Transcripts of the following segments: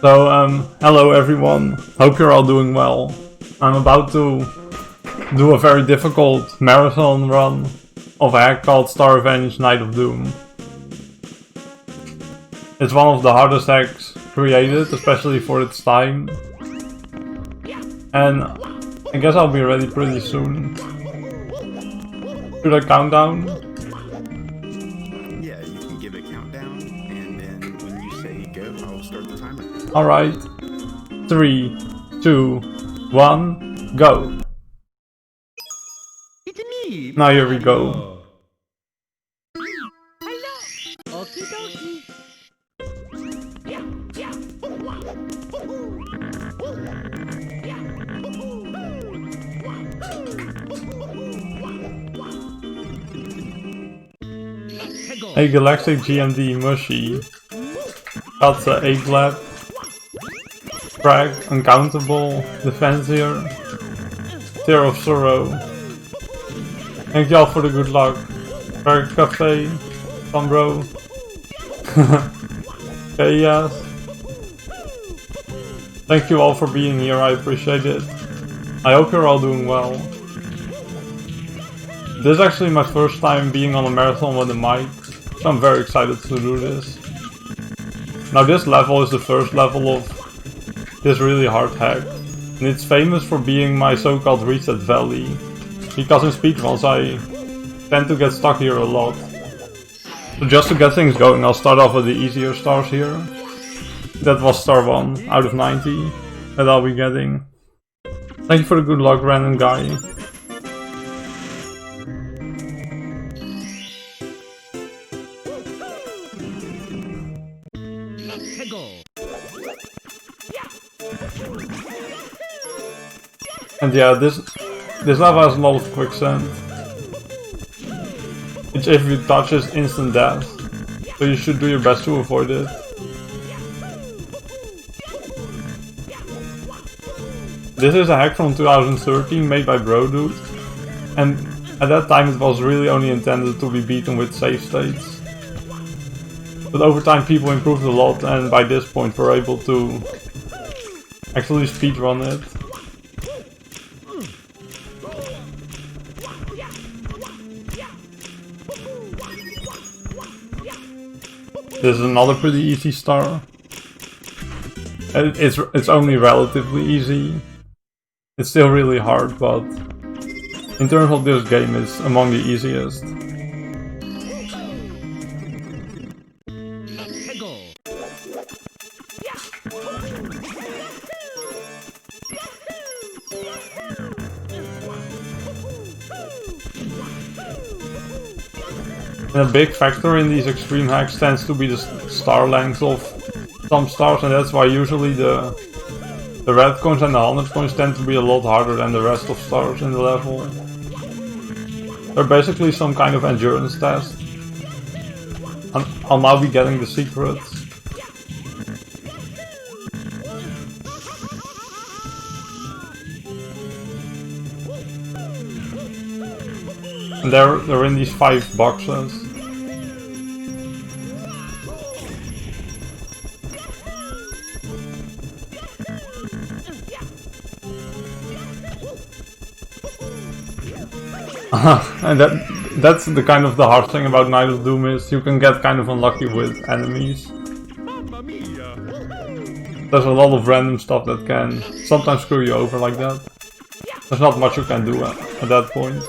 Hello everyone. Hope you're all doing well. I'm about to do a very difficult marathon run of a hack called StanFuzz Night of Doom. It's one of the hardest hacks created, especially for its time. And I guess I'll be ready pretty soon. Should I count down? Yeah, you can give a countdown, and then when you say go, I'll start the timer. Alright. 3, 2, 1, go. It's me. Now here we go. Okie dokie. A Galactic GMD Mushy. Got the A Glab. Frag, Uncountable, Defensier. Tear of Sorrow. Thank y'all for the good luck. Frag Cafe. Bro. Chaos. Thank you all for being here, I appreciate it. I hope you're all doing well. This is actually my first time being on a marathon with a mic, so I'm very excited to do this. Now this level is the first level of this really hard hack, and it's famous for being my so-called reset valley, because in speedruns I tend to get stuck here a lot. So just to get things going, I'll start off with the easier stars here. That was star 1 out of 90 that I'll be getting. Thank you for the good luck, random guy. And yeah, this lava has a lot of quicksand. Which if you touch is instant death. So you should do your best to avoid it. This is a hack from 2013 made by Brodude. And at that time it was really only intended to be beaten with save states. But over time people improved a lot, and by this point we're able to actually speedrun it. This is another pretty easy star. It's only relatively easy. It's still really hard, but in terms of this game it's among the easiest. And a big factor in these extreme hacks tends to be the star length of some stars, and that's why usually the red coins and the 100 coins tend to be a lot harder than the rest of stars in the level. They're basically some kind of endurance test. And I'll now be getting the secrets. And they're in these 5 boxes. And that's the kind of the hard thing about Night of Doom is you can get kind of unlucky with enemies. There's a lot of random stuff that can sometimes screw you over like that. There's not much you can do at that point.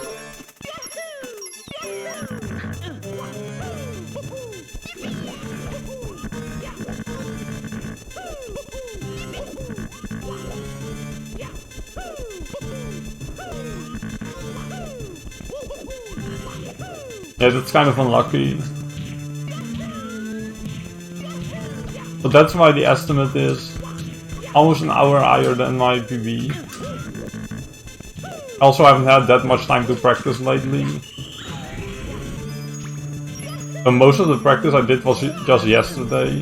Yeah, that's kind of unlucky. But that's why the estimate is almost an hour higher than my PB. I also haven't had that much time to practice lately. But most of the practice I did was just yesterday.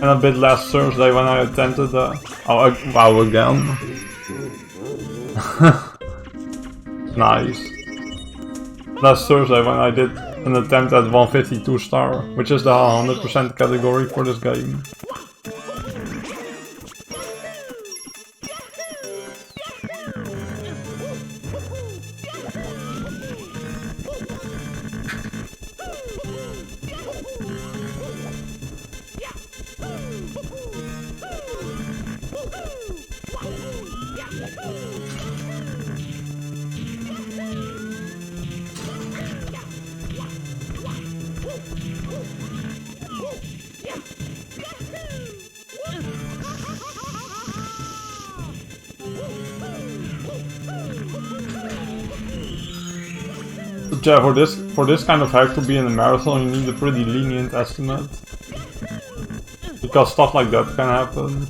And a bit last Thursday when I attempted the... Oh, wow, again. Nice. Last Thursday when I did an attempt at 152 star, which is the 100% category for this game. But yeah, for this kind of hack to be in a marathon, you need a pretty lenient estimate. Because stuff like that can happen.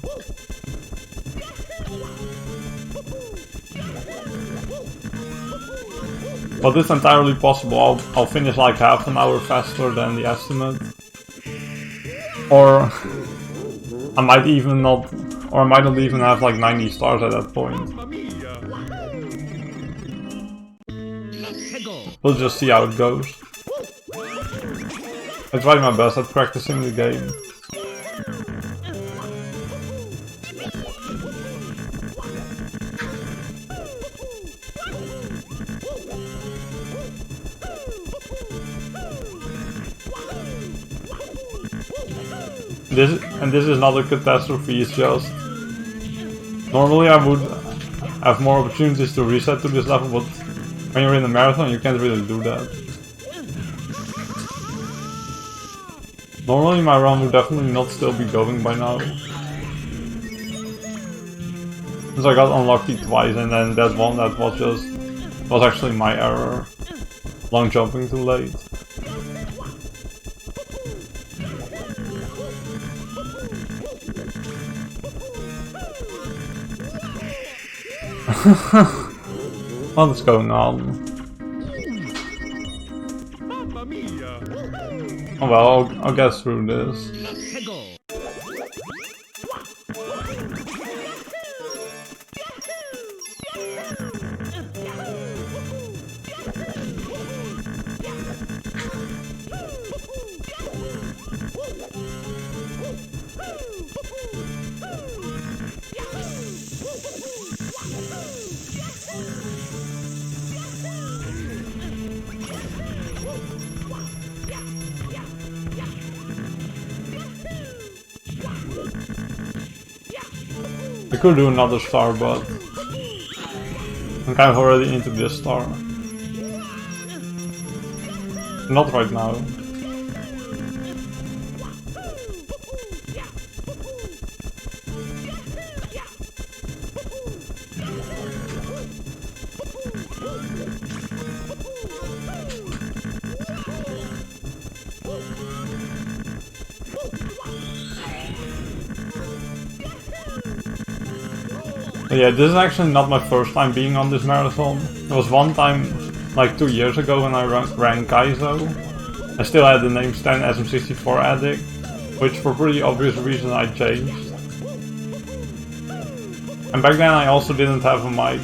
But it's entirely possible. I'll finish like half an hour faster than the estimate. Or I might not even have like 90 stars at that point. We'll just see how it goes. I tried my best at practicing the game. This is not a catastrophe, it's just... Normally I would have more opportunities to reset to this level, but when you're in a marathon you can't really do that. Normally my run would definitely not still be going by now. Since I got unlucky twice, and then that one that was actually my error. Long jumping too late. What's going on? Oh well, I'll get through this. I could do another star, but I'm kind of already into this star. Not right now. Yeah, this is actually not my first time being on this marathon. There was one time, like 2 years ago, when I ran Kaizo. I still had the name Stan SM64 Addict, which for pretty obvious reasons I changed. And back then I also didn't have a mic.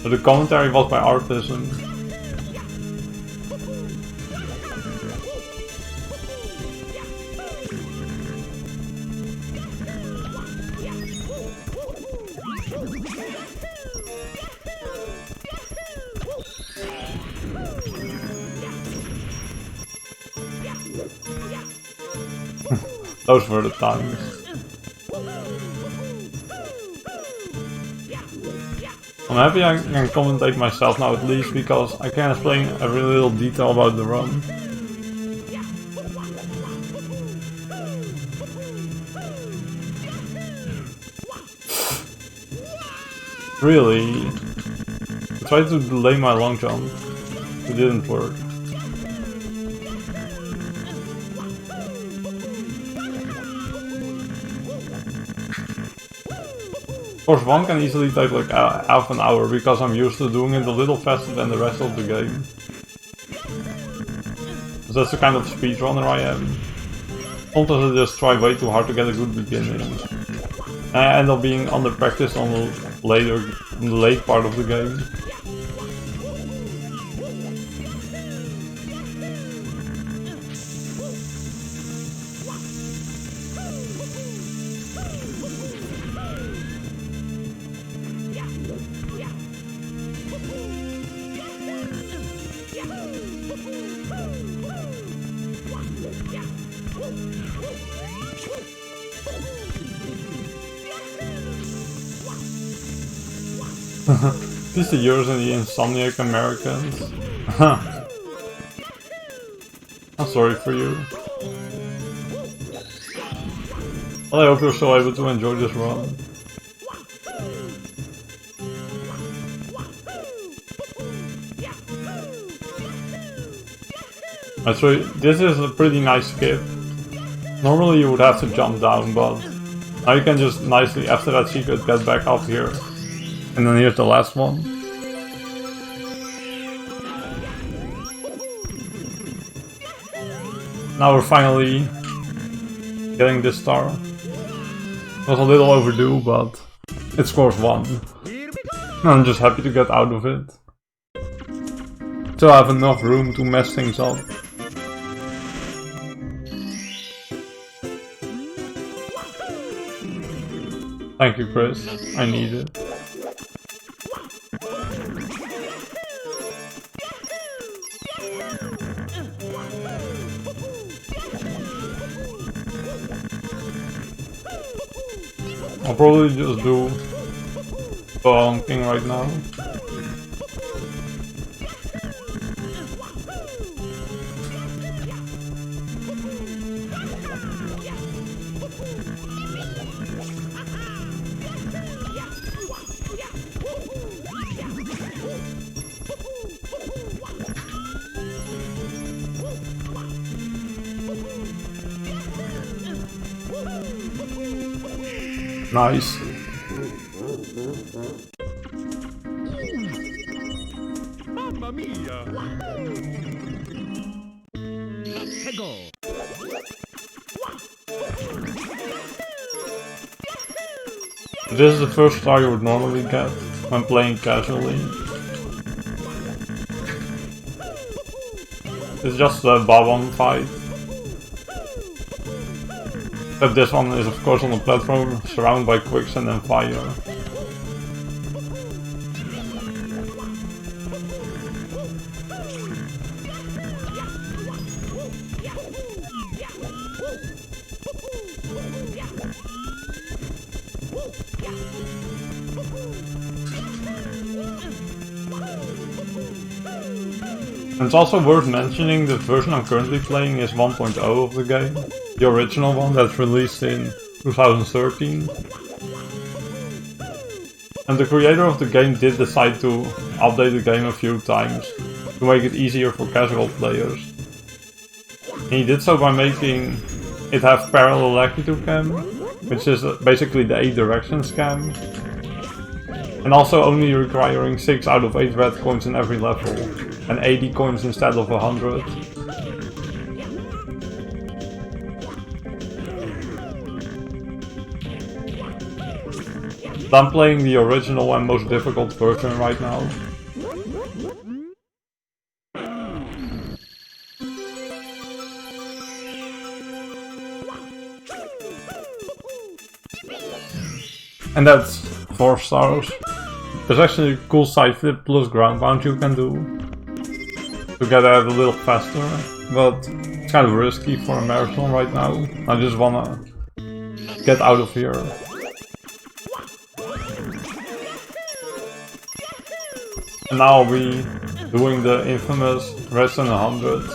So the commentary was by Artisan. Those were the times. I'm happy I can commentate myself now at least, because I can explain every little detail about the run. Really? I tried to delay my long jump. It didn't work. Of course, one can easily take like half an hour, because I'm used to doing it a little faster than the rest of the game. So that's the kind of speedrunner I am. Sometimes I just try way too hard to get a good beginning. And I end up being under practice on the late part of the game. These are yours and the insomniac Americans. I'm sorry for you. Well, I hope you're still able to enjoy this run. So this is a pretty nice skip. Normally you would have to jump down, but now you can just nicely, after that secret, get back up here. And then here's the last one. Now we're finally getting this star. It was a little overdue, but it scores 1. I'm just happy to get out of it. Still have enough room to mess things up. Thank you, Chris. I need it. I'll probably just do bonking right now. Nice. Mamma mia! Go. This is the first star you would normally get when playing casually. It's just a Babang fight. Except this one is of course on a platform surrounded by quicksand and fire. And it's also worth mentioning the version I'm currently playing is 1.0 of the game. The original one that's released in 2013. And the creator of the game did decide to update the game a few times to make it easier for casual players. And he did so by making it have parallel latitude cam, which is basically the 8 directions cam. And also only requiring 6 out of 8 red coins in every level, and 80 coins instead of 100. I'm playing the original and most difficult version right now. And that's 4 stars. There's actually a cool side flip plus ground pound you can do to get out a little faster, but it's kind of risky for a marathon right now. I just wanna get out of here. And now I'll be doing the infamous rest in the hundreds.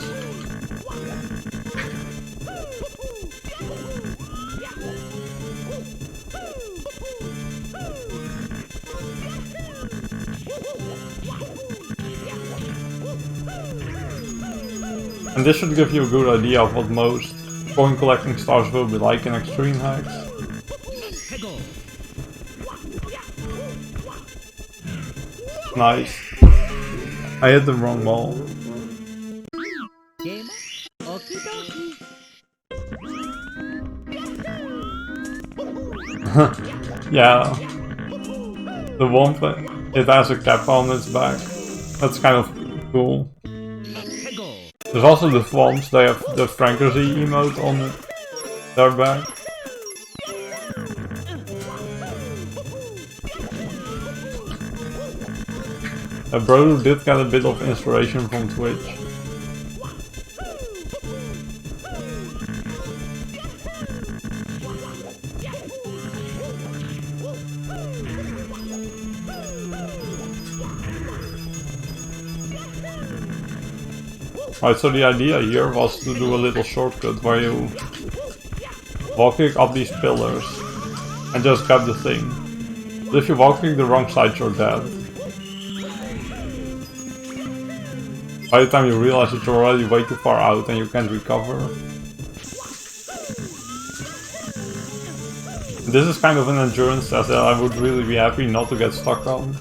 And this should give you a good idea of what most coin collecting stars will be like in extreme hacks. Nice. I hit the wrong ball. Game. Okie dokie. Yeah. The Womp, it has a cap on its back. That's kind of cool. There's also the Swamps, they have the Frankerzy emote on their back. Brodo did get a bit of inspiration from Twitch. Right, so the idea here was to do a little shortcut where you wall kick up these pillars and just grab the thing. But if you wall kick the wrong side, you're dead. By the time you realize that you're already way too far out and you can't recover. This is kind of an endurance test that I would really be happy not to get stuck on.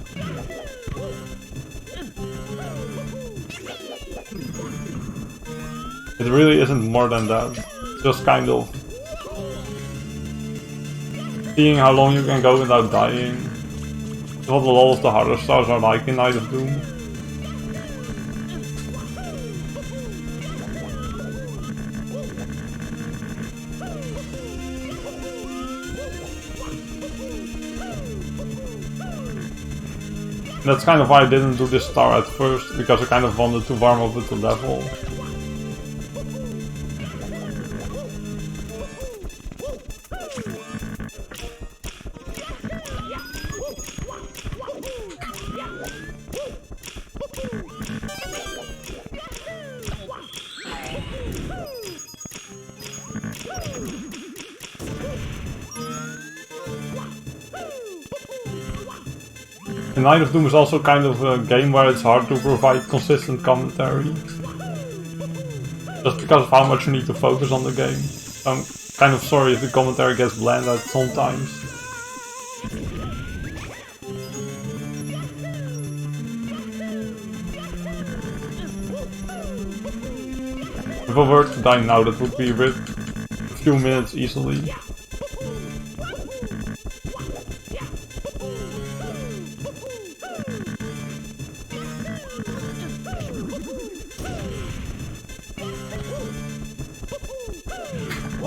It really isn't more than that. It's just kind of seeing how long you can go without dying. It's what a lot of the harder stars are like in Night of Doom. That's kind of why I didn't do this star at first, because I kind of wanted to warm up with the level. Night of Doom is also kind of a game where it's hard to provide consistent commentary. Just because of how much you need to focus on the game. I'm kind of sorry if the commentary gets bland at sometimes. If I were to die now, that would be with a few minutes easily.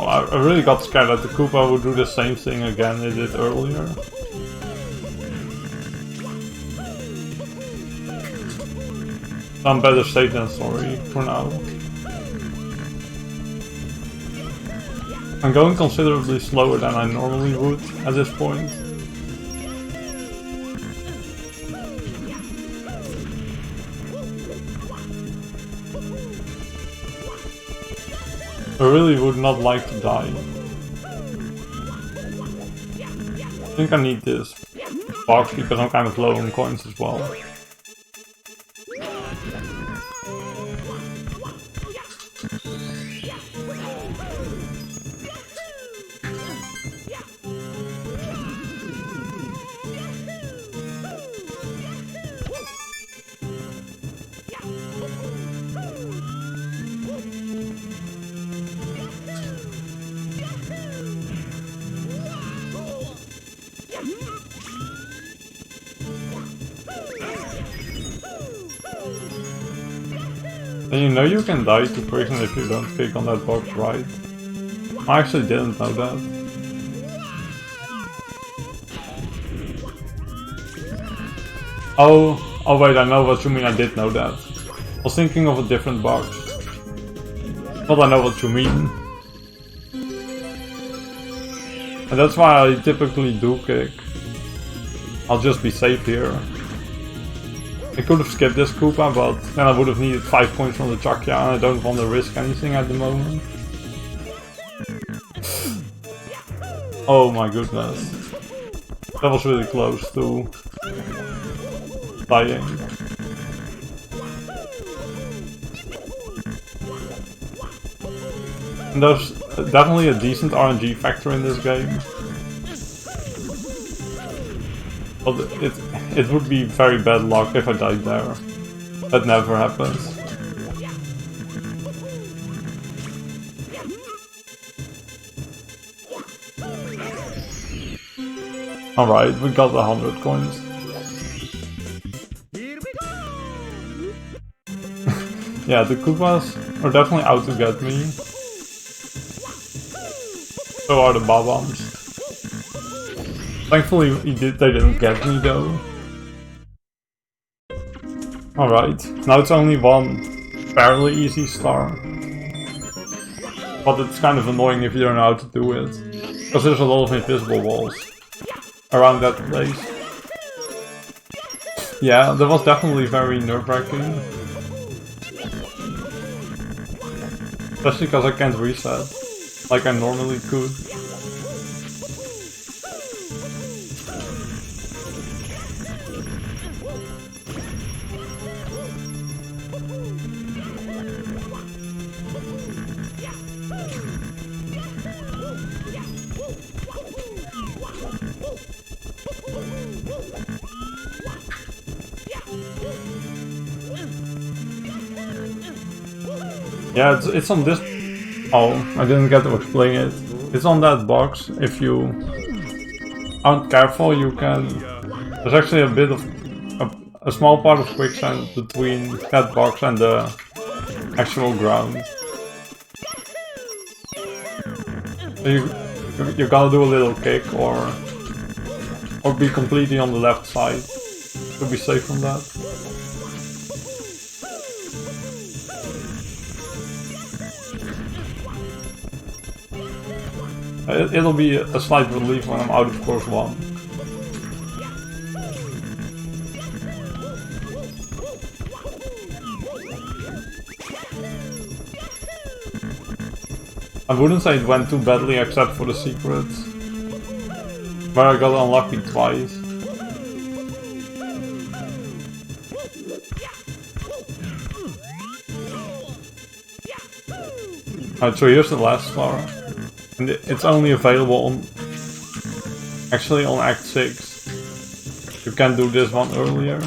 I really got scared that the Koopa would do the same thing again they did earlier. I'm better safe than sorry for now. I'm going considerably slower than I normally would at this point. I really would not like to die. I think I need this box because I'm kind of low on coins as well. And you know you can die to prison if you don't click on that box, right? I actually didn't know that. Oh wait, I know what you mean, I did know that. I was thinking of a different box. But I know what you mean. And that's why I typically do kick. I'll just be safe here. I could have skipped this Koopa, but then I would have needed 5 points from the Chakya and I don't want to risk anything at the moment. Oh my goodness. That was really close to dying. And there's definitely a decent RNG factor in this game. But it would be very bad luck if I died there. That never happens. Alright, we got 100 coins. Here we go. Yeah, the Koopas are definitely out to get me. So are the Babams. Thankfully they didn't get me though. Alright, now it's only one fairly easy star. But it's kind of annoying if you don't know how to do it. Because there's a lot of invisible walls around that place. Yeah, that was definitely very nerve-wracking. Especially because I can't reset like I normally could. Yeah, it's on this. Oh, I didn't get to explain it. It's on that box. If you aren't careful, you can. There's actually a bit of a small part of quicksand between that box and the actual ground. So you gotta do a little kick or be completely on the left side to be safe from that. It'll be a slight relief when I'm out of course 1. I wouldn't say it went too badly except for the secrets, where I got unlucky twice. Alright, so here's the last star. And it's only available on... actually on Act 6. You can do this one earlier.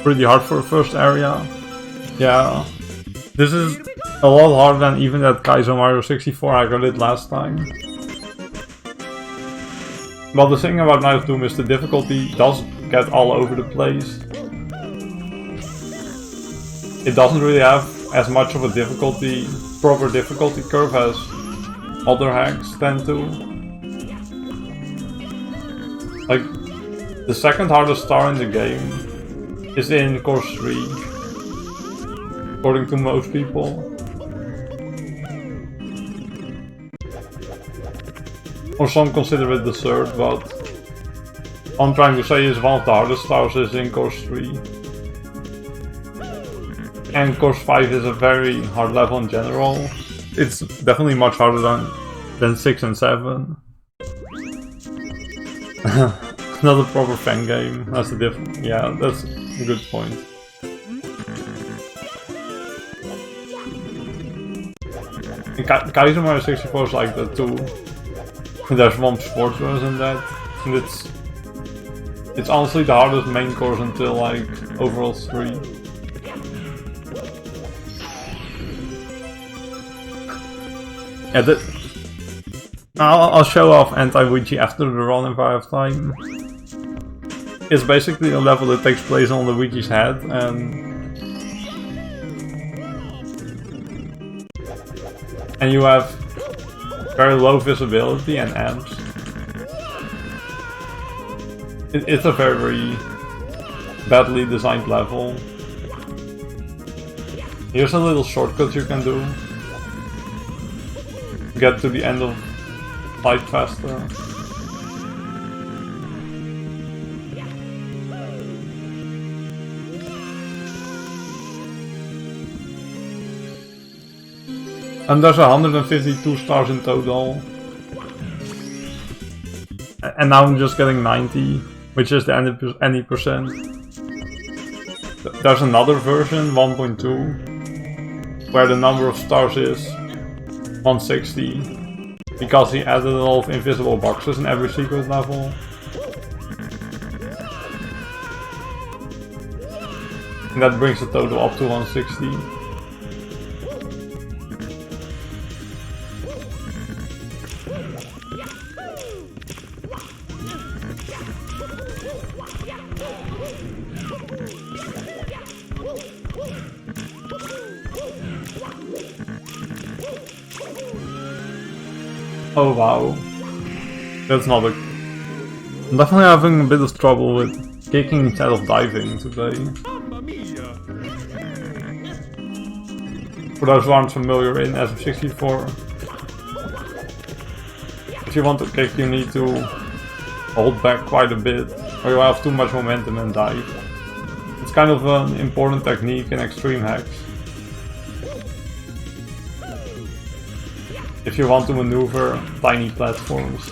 Pretty hard for the first area. Yeah. This is a lot harder than even that Kaizo Mario 64 I got it last time. But the thing about Night of Doom is the difficulty does get all over the place. It doesn't really have as much of a proper difficulty curve as other hacks tend to. Like, the second hardest star in the game is in course 3, according to most people. Or some consider it the third, but all I'm trying to say is one of the hardest stars is in course 3. And course 5 is a very hard level in general. It's definitely much harder than 6 and 7. Not a proper Fangame, that's a different... yeah, that's a good point. Kaizo Mario 64 is like that too. There's one sports version in that, and it's honestly the hardest main course until like overall 3. Yeah, I'll show off anti-Ouija after the run if I have time. It's basically a level that takes place on the Ouija's head, and you have very low visibility and amps. It's a very badly designed level. Here's a little shortcut you can do to get to the end of fight faster. And there's 152 stars in total. And now I'm just getting 90, which is the any percent. There's another version, 1.2, where the number of stars is 160, because he added a lot of invisible boxes in every secret level. And that brings the total up to 160. Oh wow, that's not a... I'm definitely having a bit of trouble with kicking instead of diving today. For those who aren't familiar in SF64, if you want to kick you need to hold back quite a bit, or you have too much momentum and dive. It's kind of an important technique in extreme hacks. If you want to maneuver tiny platforms.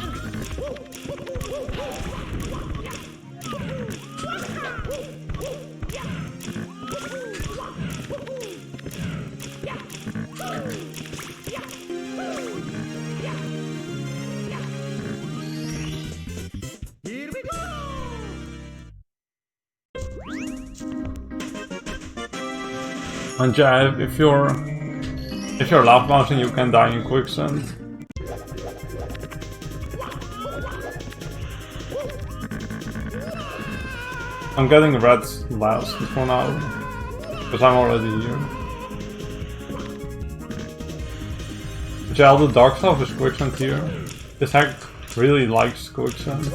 And yeah, if you're lap bouncing, you can die in quicksand. I'm getting red last for now, because I'm already here. But yeah, all the dark stuff is quicksand here. This hack really likes quicksand.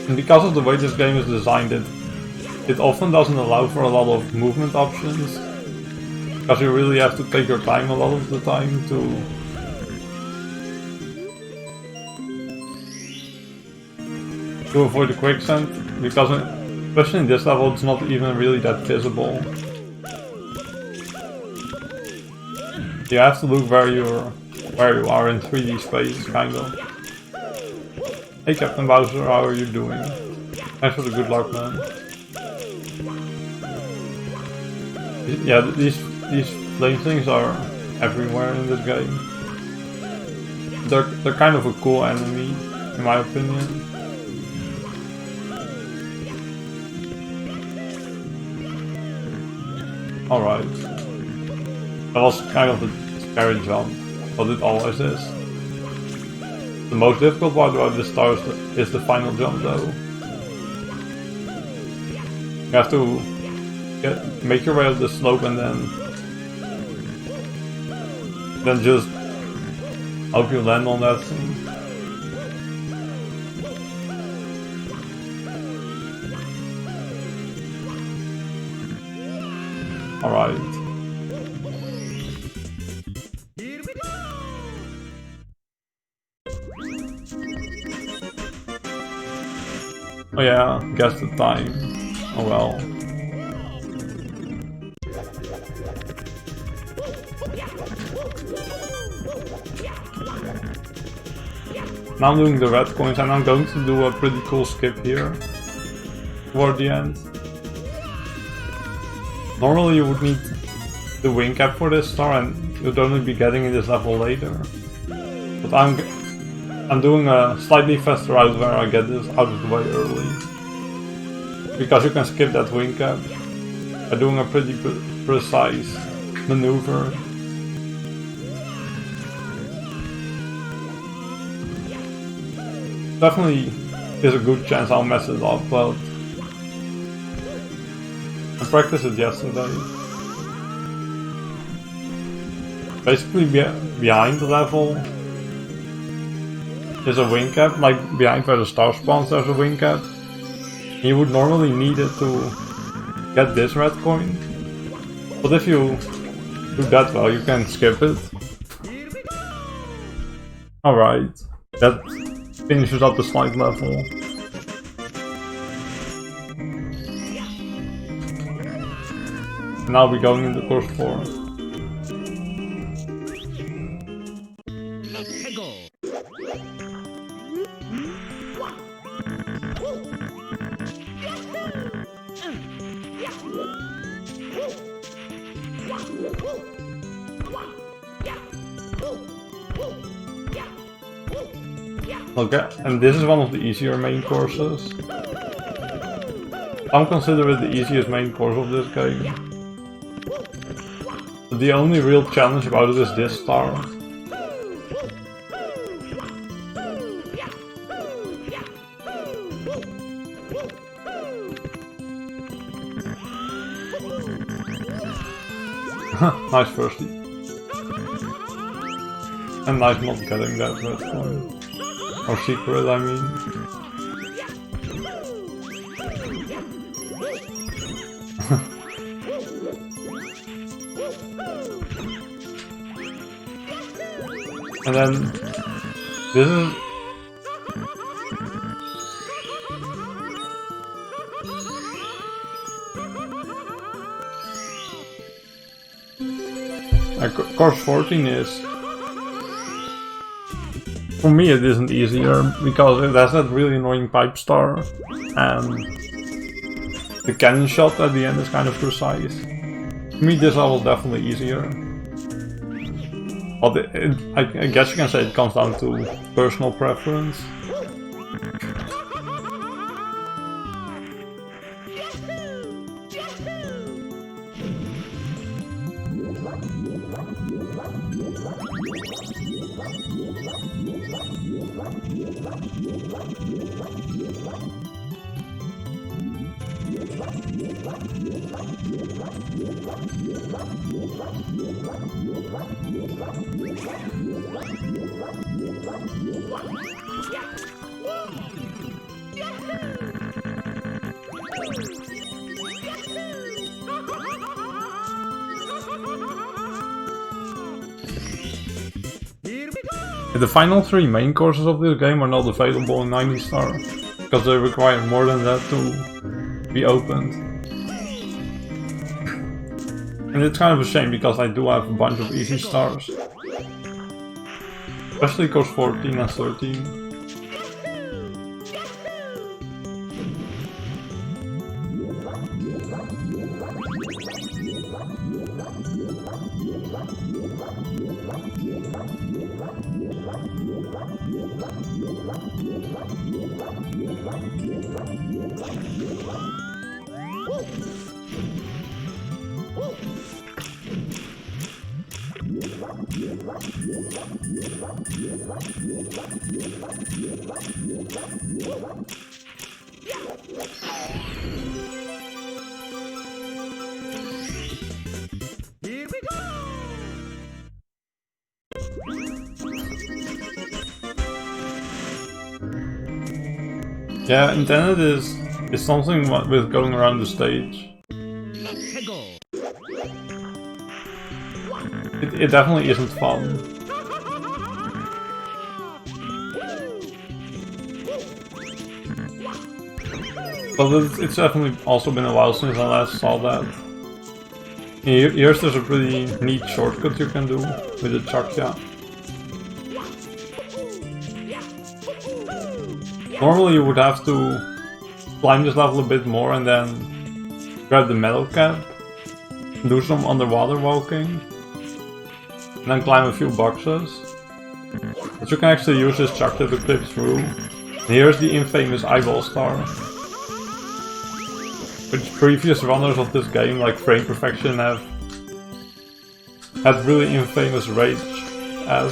And because of the way this game is designed, it often doesn't allow for a lot of movement options. Because you really have to take your time a lot of the time to avoid the quicksand. Because especially in this level, it's not even really that visible. You have to look where you are in 3D space, kind of. Hey Captain Bowser, how are you doing? Thanks for the good luck, man. Yeah, these flame things are everywhere in this game. They're kind of a cool enemy, in my opinion. Alright. That was kind of a scary jump, but it always is. The most difficult part about this star is the final jump though. You have to make your way up the slope and then just hope you land on that thing. Alright. Oh yeah, guess the time. Oh well. Now I'm doing the red coins and I'm going to do a pretty cool skip here toward the end. Normally you would need the wing cap for this star and you'd only be getting in this level later. But I'm doing a slightly faster route where I get this out of the way early. Because you can skip that wing cap by doing a pretty precise maneuver. Definitely there's a good chance I'll mess it up, but I practiced it yesterday. Basically behind the level is a wing cap, like behind where the star spawns there's a wing cap. You would normally need it to get this red coin, but if you do that well you can skip it. Alright, that finishes up the slide level. Now we're going into course 4. Okay, and this is one of the easier main courses. I'm considering it the easiest main course of this game. But the only real challenge about it is this star. Nice firstie. a nice not getting that red coin. Or secret, I mean. And then this is course 14 is, for me it isn't easier because it has that really annoying pipe star and the cannon shot at the end is kind of precise. For me this level is definitely easier. But I guess you can say it comes down to personal preference. The final 3 main courses of this game are not available in 90 star, because they require more than that to be opened. And it's kind of a shame because I do have a bunch of easy stars. Especially course 14 and 13. Yeah, intended is something with going around the stage. It definitely isn't fun. But it's definitely also been a while since I last saw that. Here's there's a pretty neat shortcut you can do with the chakya. Normally you would have to climb this level a bit more and then grab the metal cap, do some underwater walking, and then climb a few boxes. But you can actually use this chakra to clip through. And here's the infamous eyeball star, which previous runners of this game, like Frame Perfection, have had really infamous rage at.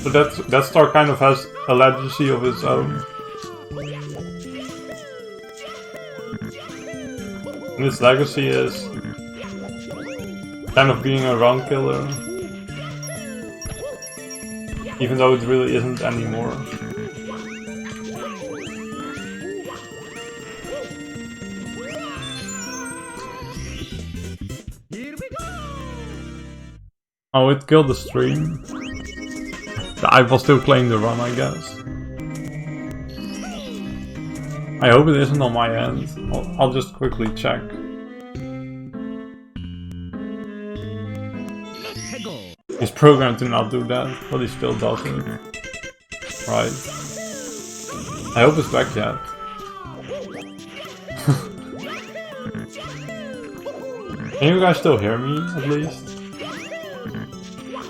So that star kind of has a legacy of its own. And its legacy is kind of being a run killer, even though it really isn't anymore. Oh, it killed the stream. I will still claim the run, I guess. I hope it isn't on my end. I'll just quickly check. He's programmed to not do that, but he still does it. Right. I hope it's back yet. Can you guys still hear me, at least?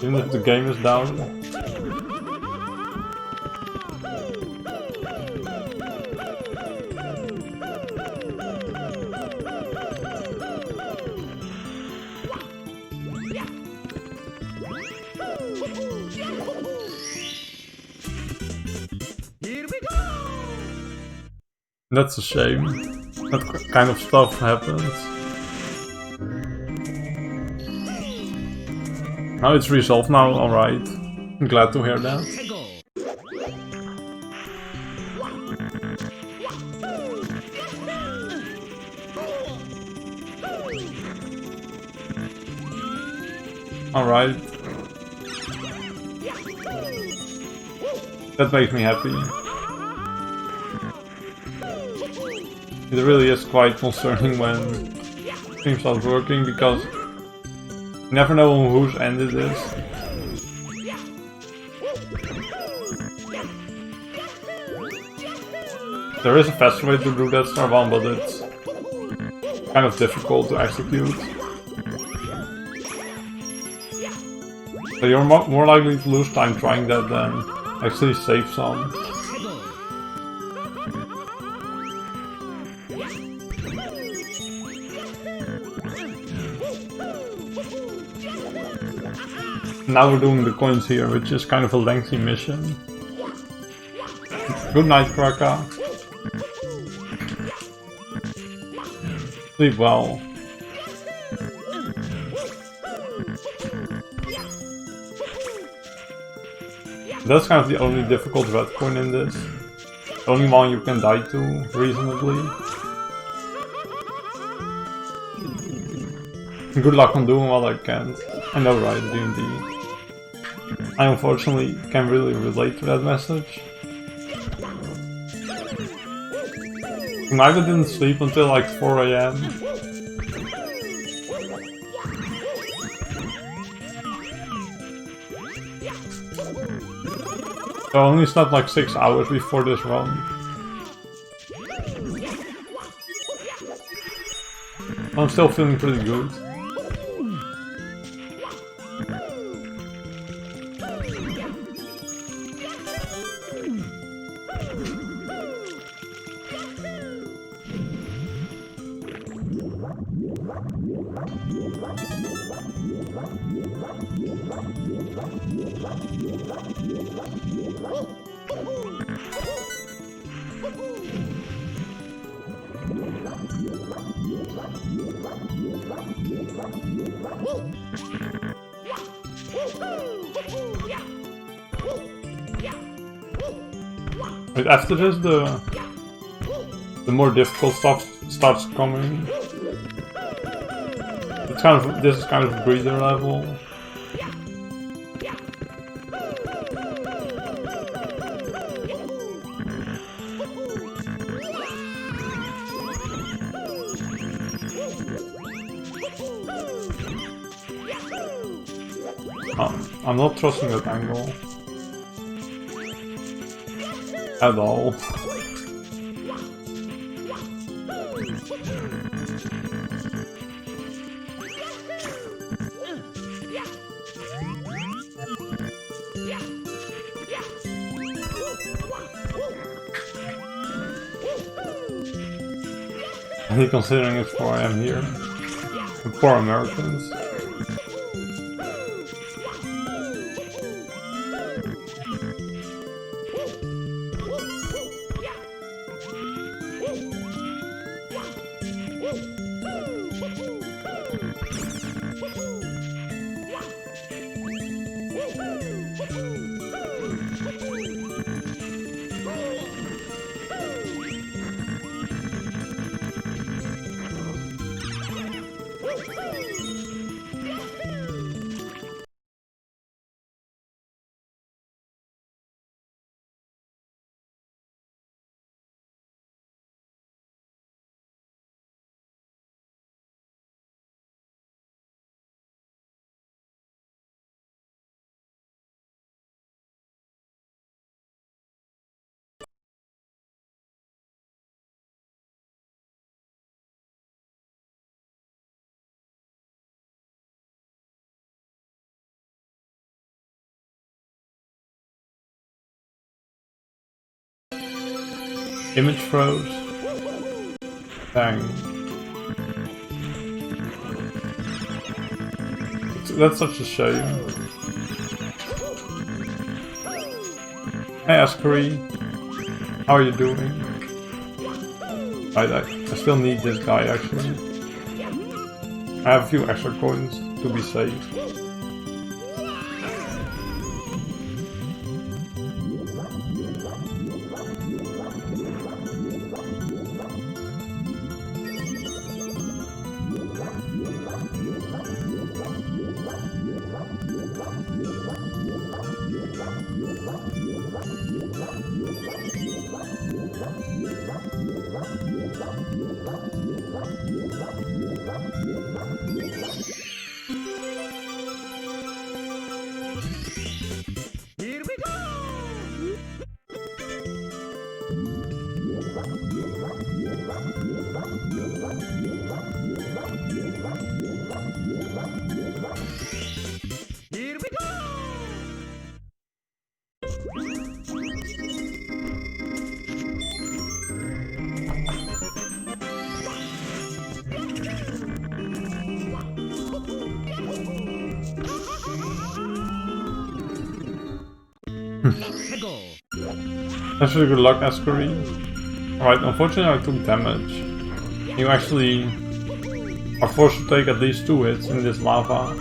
Even if the game is down? Here we go! That's a shame. That kind of stuff happens. Now it's resolved now, alright. I'm glad to hear that. Go. Alright. That makes me happy. It really is quite concerning when things start working because you never know on whose end it is. There is a faster way to do that, Star1, but it's kind of difficult to execute. So you're more likely to lose time trying that than actually save some. Now we're doing the coins here, which is kind of a lengthy mission. Good night, Kraka. Sleep well. That's kind of the only difficult red coin in this. The only one you can die to reasonably. Good luck on doing what I can. I know, right, D&D. I unfortunately can't really relate to that message. Tonight I didn't sleep until like 4 AM. So I only slept like 6 hours before this run. I'm still feeling pretty good. But after this, the more difficult stuff starts coming. It's kind of, this is kind of breather level. I'm not trusting that angle at all. Only considering it's 4 AM here. The poor Americans. Image froze. Dang. That's such a shame. Hey, Askery. How are you doing? Right, I still need this guy actually. I have a few extra coins to be safe. Here we go! Here we go! Let's go! That's really good luck, Ascari. Alright, unfortunately I took damage. You actually are forced to take at least 2 hits in this lava.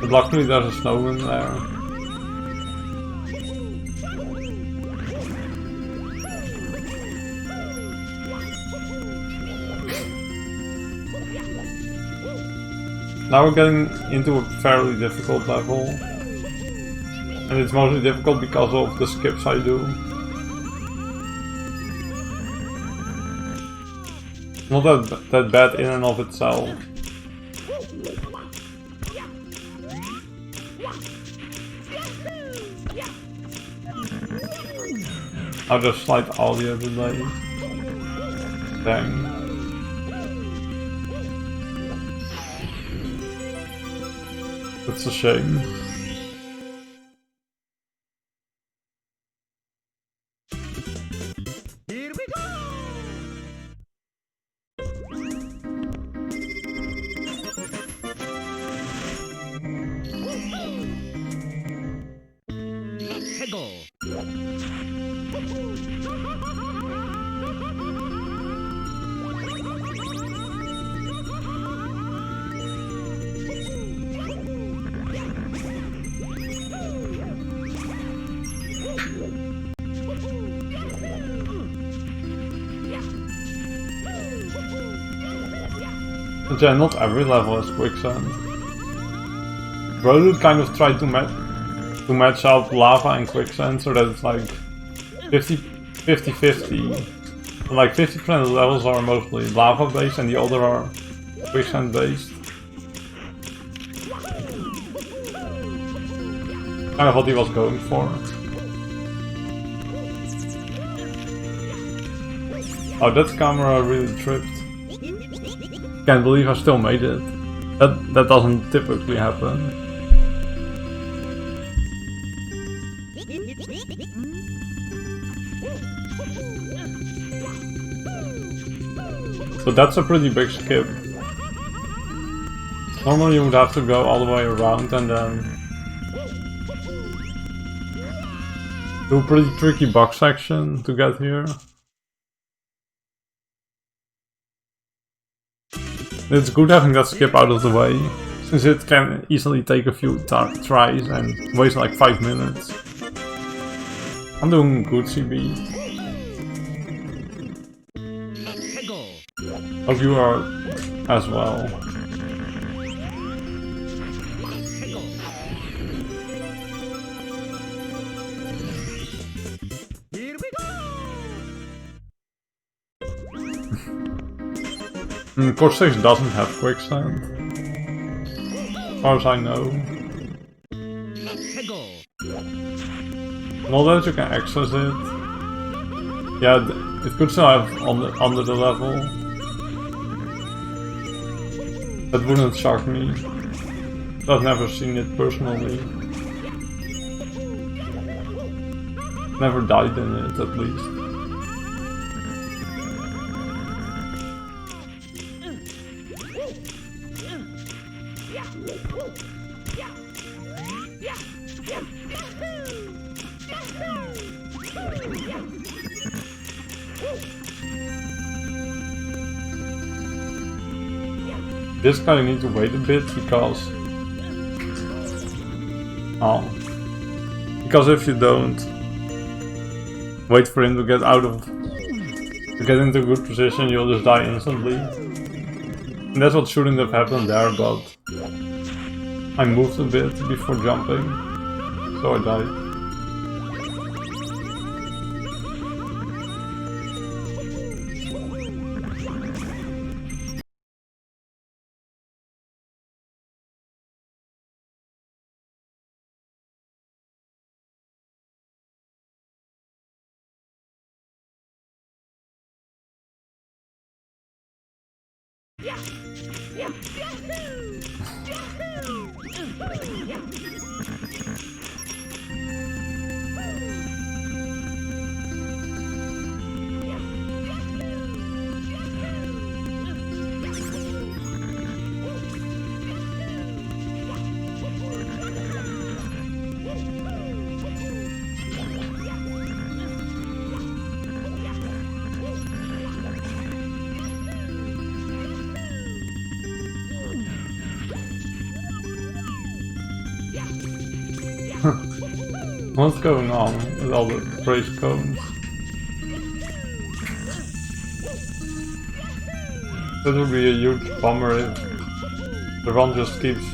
But luckily there's a snow in there. Now we're getting into a fairly difficult level. And it's mostly difficult because of the skips I do. Not that bad in and of itself. I'll just slide audio delay. Dang. That's a shame. Here we go! Let's go! But yeah, not every level has quicksand. Rodut kind of tried to match up lava and quicksand so that it's like 50-50. Like 50% of the levels are mostly lava based and the other are quicksand based. Kind of what he was going for. Oh, that camera really tripped. Can't believe I still made it. That doesn't typically happen. So that's a pretty big skip. Normally you would have to go all the way around and then do a pretty tricky box section to get here. It's good having that skip out of the way, since it can easily take a few tries and waste like 5 minutes. I'm doing good CB. Hope you are as well. Course 6 doesn't have quicksand, as far as I know. Not that you can access it. Yeah, it could still have under the level. That wouldn't shock me. I've never seen it personally. Never died in it, at least. This guy you need to wait a bit because if you don't wait for him to get into a good position, you'll just die instantly. And that's what shouldn't have happened there, but I moved a bit before jumping, so I died. What's going on with all the praise cones? That would be a huge bummer if the run just keeps...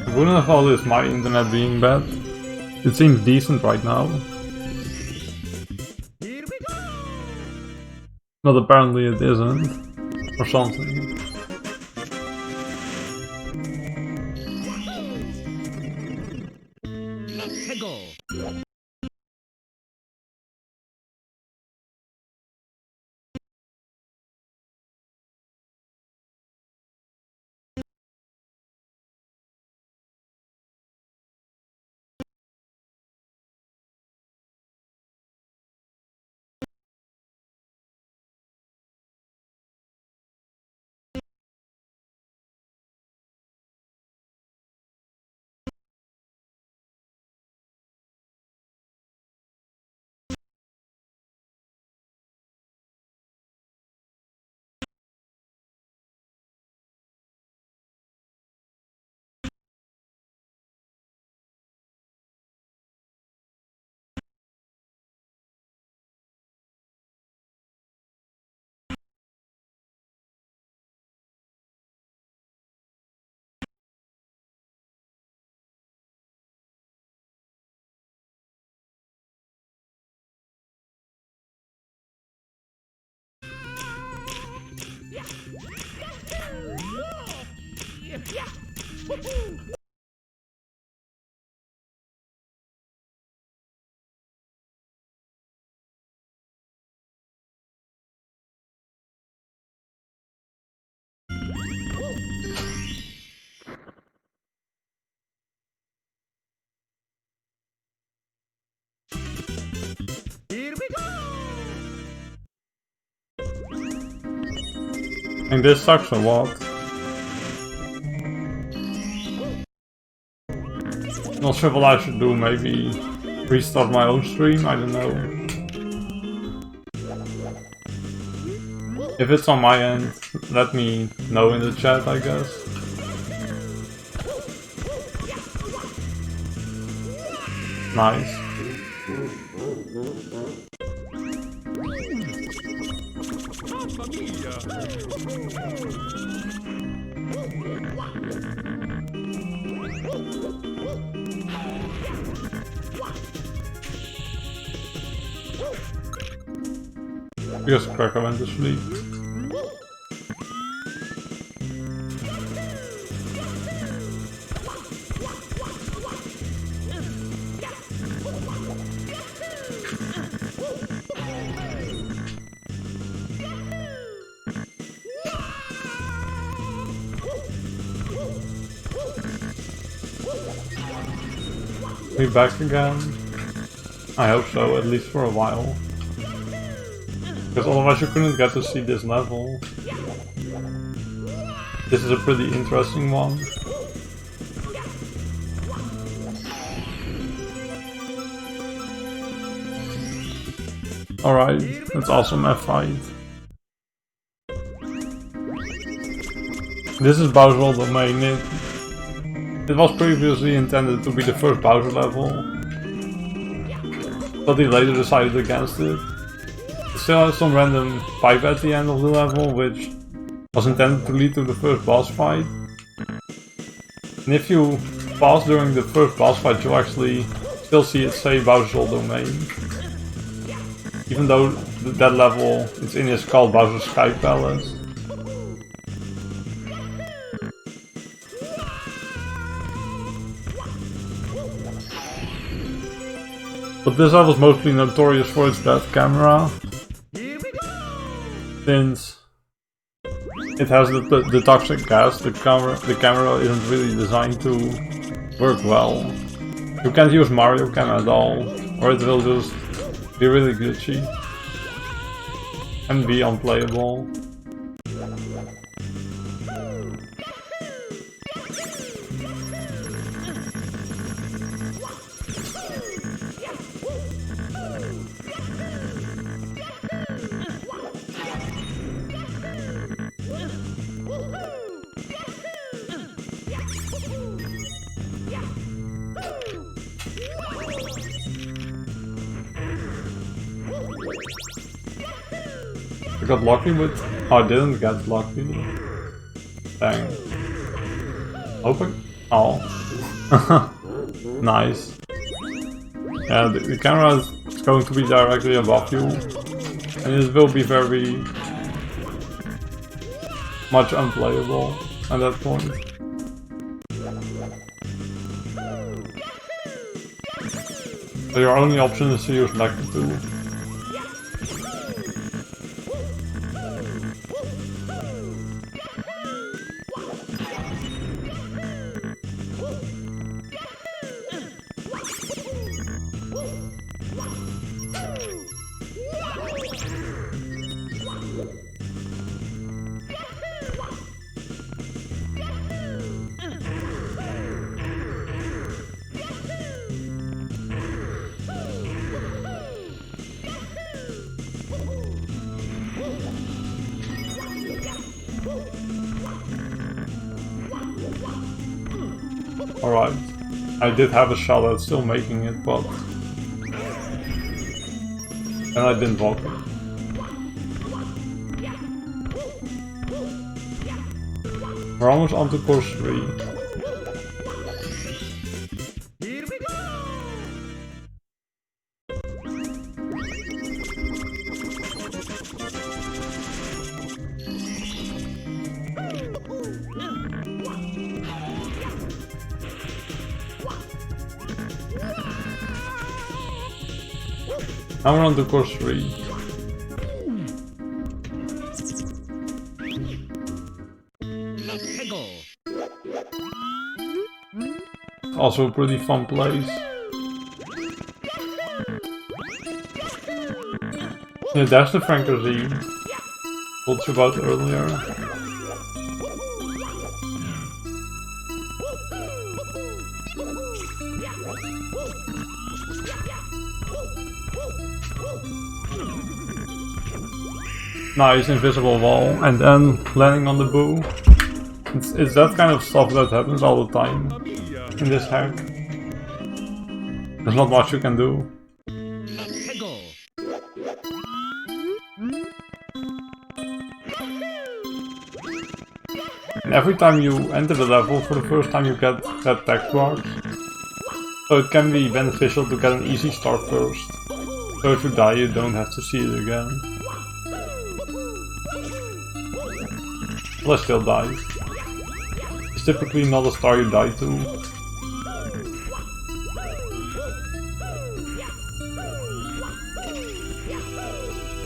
It wouldn't have all this my internet being bad. It seems decent right now. But apparently it isn't. Or something. Here we go! And this sucks a lot. Not sure what I should do, maybe restart my own stream, I don't know. If it's on my end, let me know in the chat, I guess. Nice. Because Cracker went to sleep. We back again? I hope so, at least for a while. Because otherwise you couldn't get to see this level. This is a pretty interesting one. Alright, that's awesome F5. This is Bowser's domain. It was previously intended to be the first Bowser level, but he later decided against it. It still has some random pipe at the end of the level, which was intended to lead to the first boss fight. And if you pause during the first boss fight, you'll actually still see it say Bowser's domain. Even though that level it's in is called Bowser's Sky Palace. But this level is mostly notorious for its bad camera, since it has the toxic gas. The camera isn't really designed to work well. You can't use Mario Cam at all, or it will just be really glitchy and be unplayable. I got lucky with... Oh, I didn't get lucky. Dang. Open? Oh. Nice. Yeah, the camera is going to be directly above you. And it will be very much unplayable at that point. So your only option is to use Nectar 2. Alright, I did have a shot at still making it, but... and I didn't walk it. We're almost on to course 3. Here we go! Now we're on to course 3. Also a pretty fun place. Yeah, that's the Fangames I told you about earlier. Nice invisible wall, and then landing on the boo. It's that kind of stuff that happens all the time in this hack. There's not much you can do. And every time you enter the level for the first time you get red text box. So it can be beneficial to get an easy start first. So if you die you don't have to see it again. Well, I still died. It's typically not a star you die to.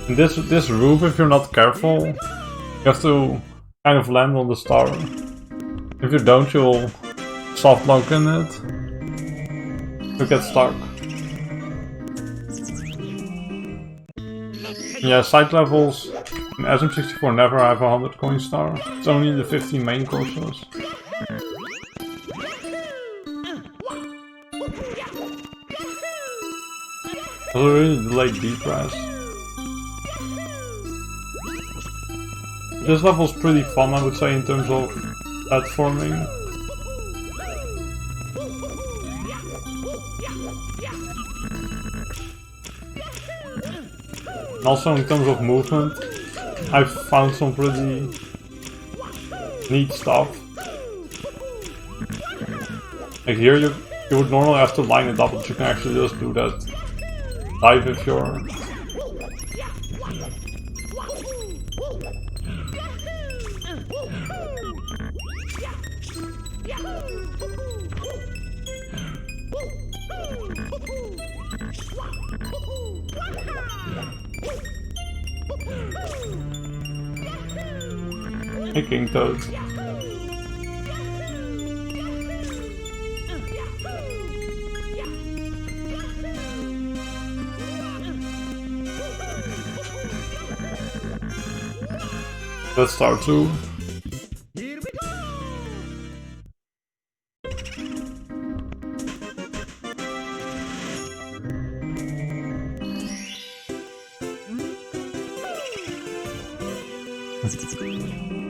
And this roof, if you're not careful, you have to kind of land on the star. If you don't, you'll soft lock in it. You get stuck. Yeah, side levels in SM64 never have a 100 coin star. It's only in the 15 main courses. Also really delayed B press. This level's pretty fun, I would say, in terms of platforming. And also in terms of movement, I've found some pretty neat stuff. Like here you would normally have to line it up, but you can actually just do that dive if you're... Hey, King Toad. Let's start too. Here we go!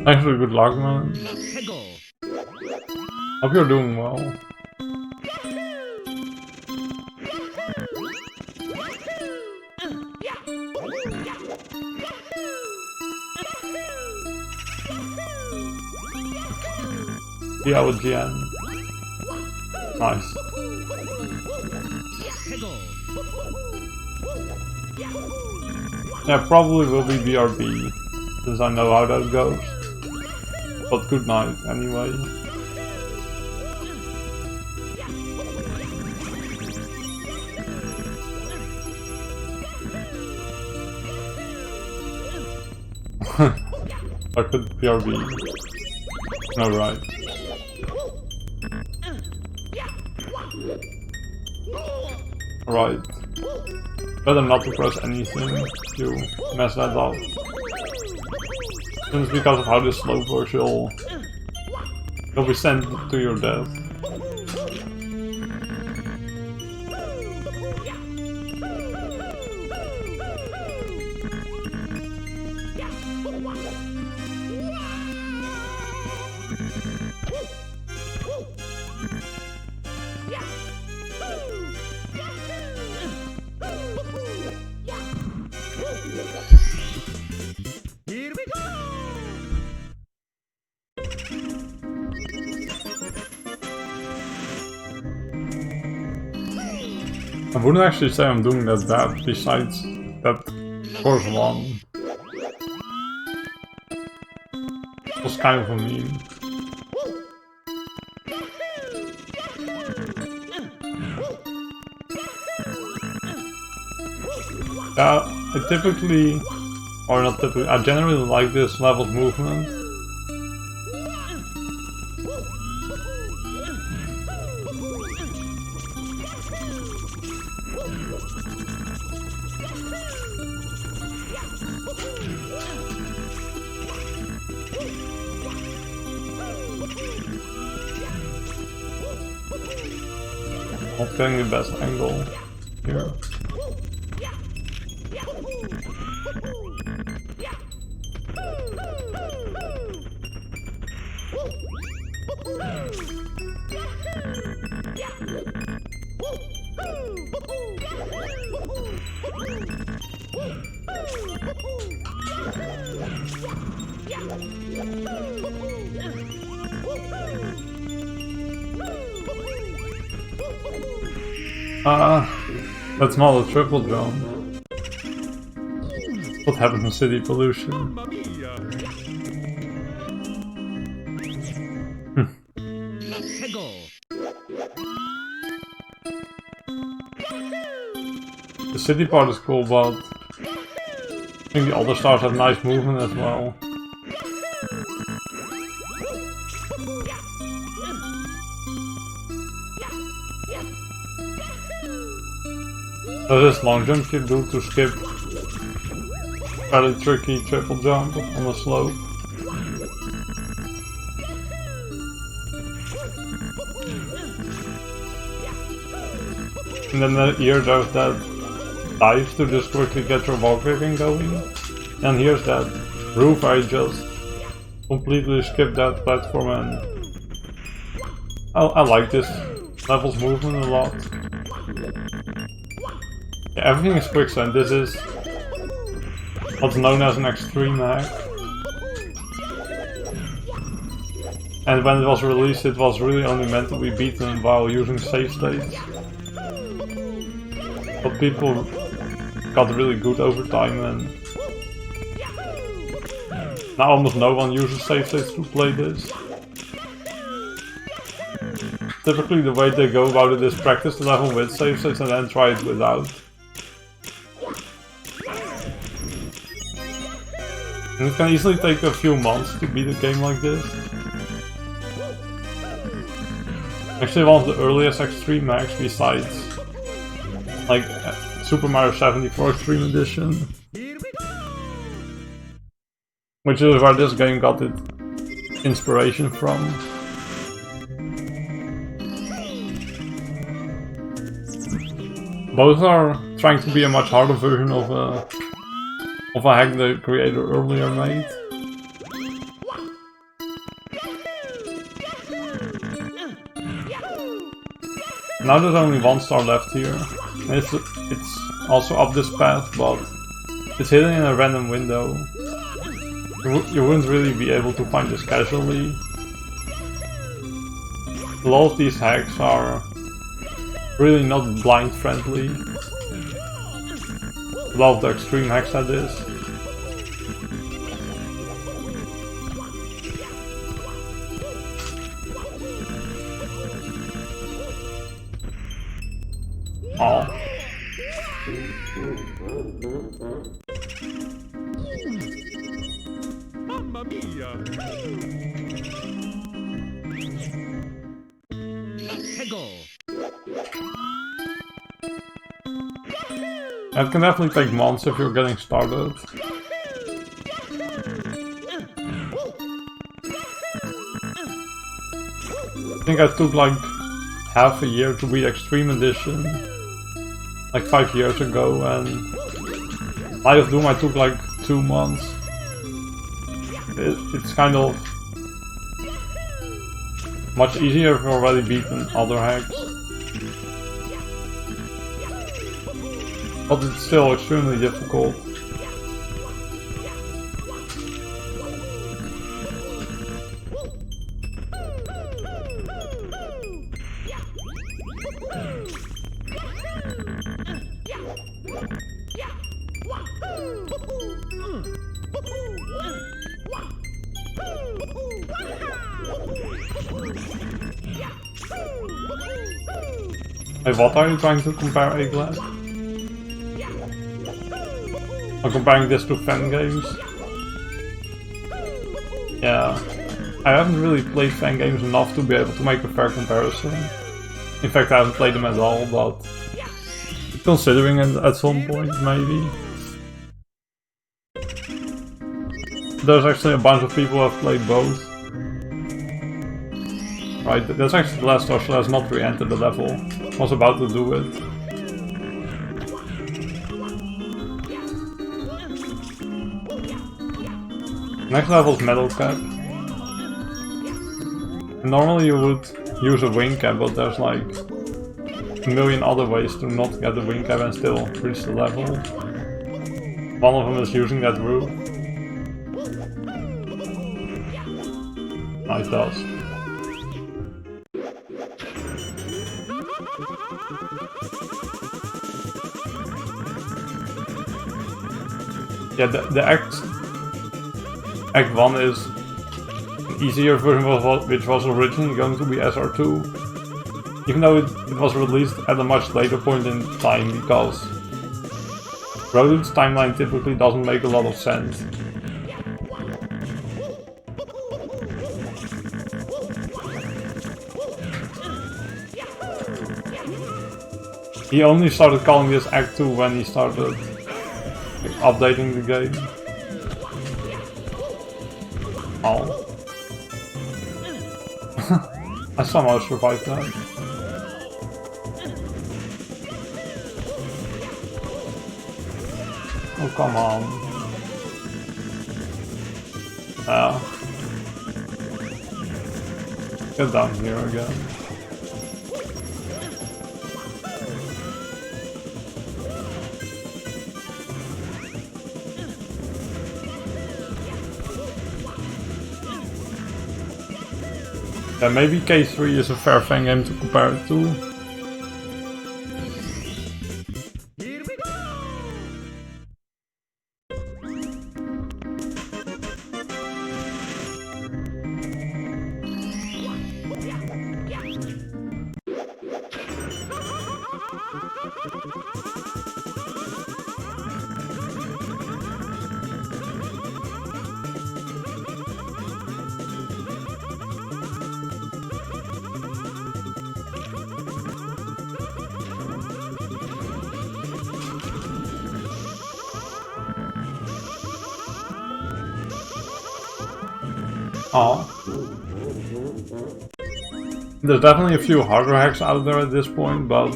Actually, good luck, man. Hego! Hope you're doing well. Yeah, with GN. Nice. Hego! Yeah, probably will be BRB, since I know how that goes. But good night, anyway. I could BRB. No, right. Right. Better not to press anything to mess that up. Since because of how this slow works, you'll be sent to your death. Here we go! I wouldn't actually say I'm doing that bad, besides that course one was kind of a meme. Yeah, I typically, or not typically, I generally like this level's movement. Not getting the best angle here. That's not a triple jump. What happened to city pollution? Mamma mia! Hego! The city part is cool, but I think the other stars have nice movement as well. Does this long jump you do to skip very tricky triple jump on the slope? And then here there's that dive to just quickly get your wall kicking going. And here's that roof I just completely skipped that platform, and I like this level's movement a lot. Yeah, everything is quicksand. This is what's known as an extreme hack. And when it was released, it was really only meant to be beaten while using save states. But people got really good over time, and now almost no one uses save states to play this. Typically the way they go about it is practice the level with save states and then try it without. And it can easily take a few months to beat a game like this. Actually one of the earliest extreme hacks besides like Super Mario 74 Extreme Edition. Which is where this game got its inspiration from. Both are trying to be a much harder version of a hack the creator earlier made. Now there's only 1 star left here. And it's also up this path, but it's hidden in a random window. You wouldn't really be able to find this casually. A lot of these hacks are really not blind friendly. A lot of the extreme hacks that is. Oh. Mamma mia! Hego! It can definitely take months if you're getting started. I think I took like half a year to beat Extreme Edition, like 5 years ago, and Light of Doom I took like 2 months. It's kind of much easier if you've already beaten other hacks. But it's still extremely difficult. Hey, what are you trying to compare, A-Glass? I'm comparing this to Fangames. Yeah, I haven't really played Fangames enough to be able to make a fair comparison. In fact, I haven't played them at all, but considering it at some point, maybe. There's actually a bunch of people who have played both. Right, that's actually the last Oscar has not re-entered the level. I was about to do it. Next level is Metal Cap. Normally you would use a wing cap, but there's like a million other ways to not get the wing cap and still reach the level. One of them is using that roof. It does. Yeah, the Act 1 is an easier version of which was originally going to be SR2. Even though it was released at a much later point in time, because Rodent's timeline typically doesn't make a lot of sense. He only started calling this Act 2 when he started updating the game. Oh. I somehow survived that. Oh, come on. Get down here again. Yeah, maybe K3 is a fair Fangame to compare it to. Here we go! Oh. There's definitely a few harder hacks out there at this point, but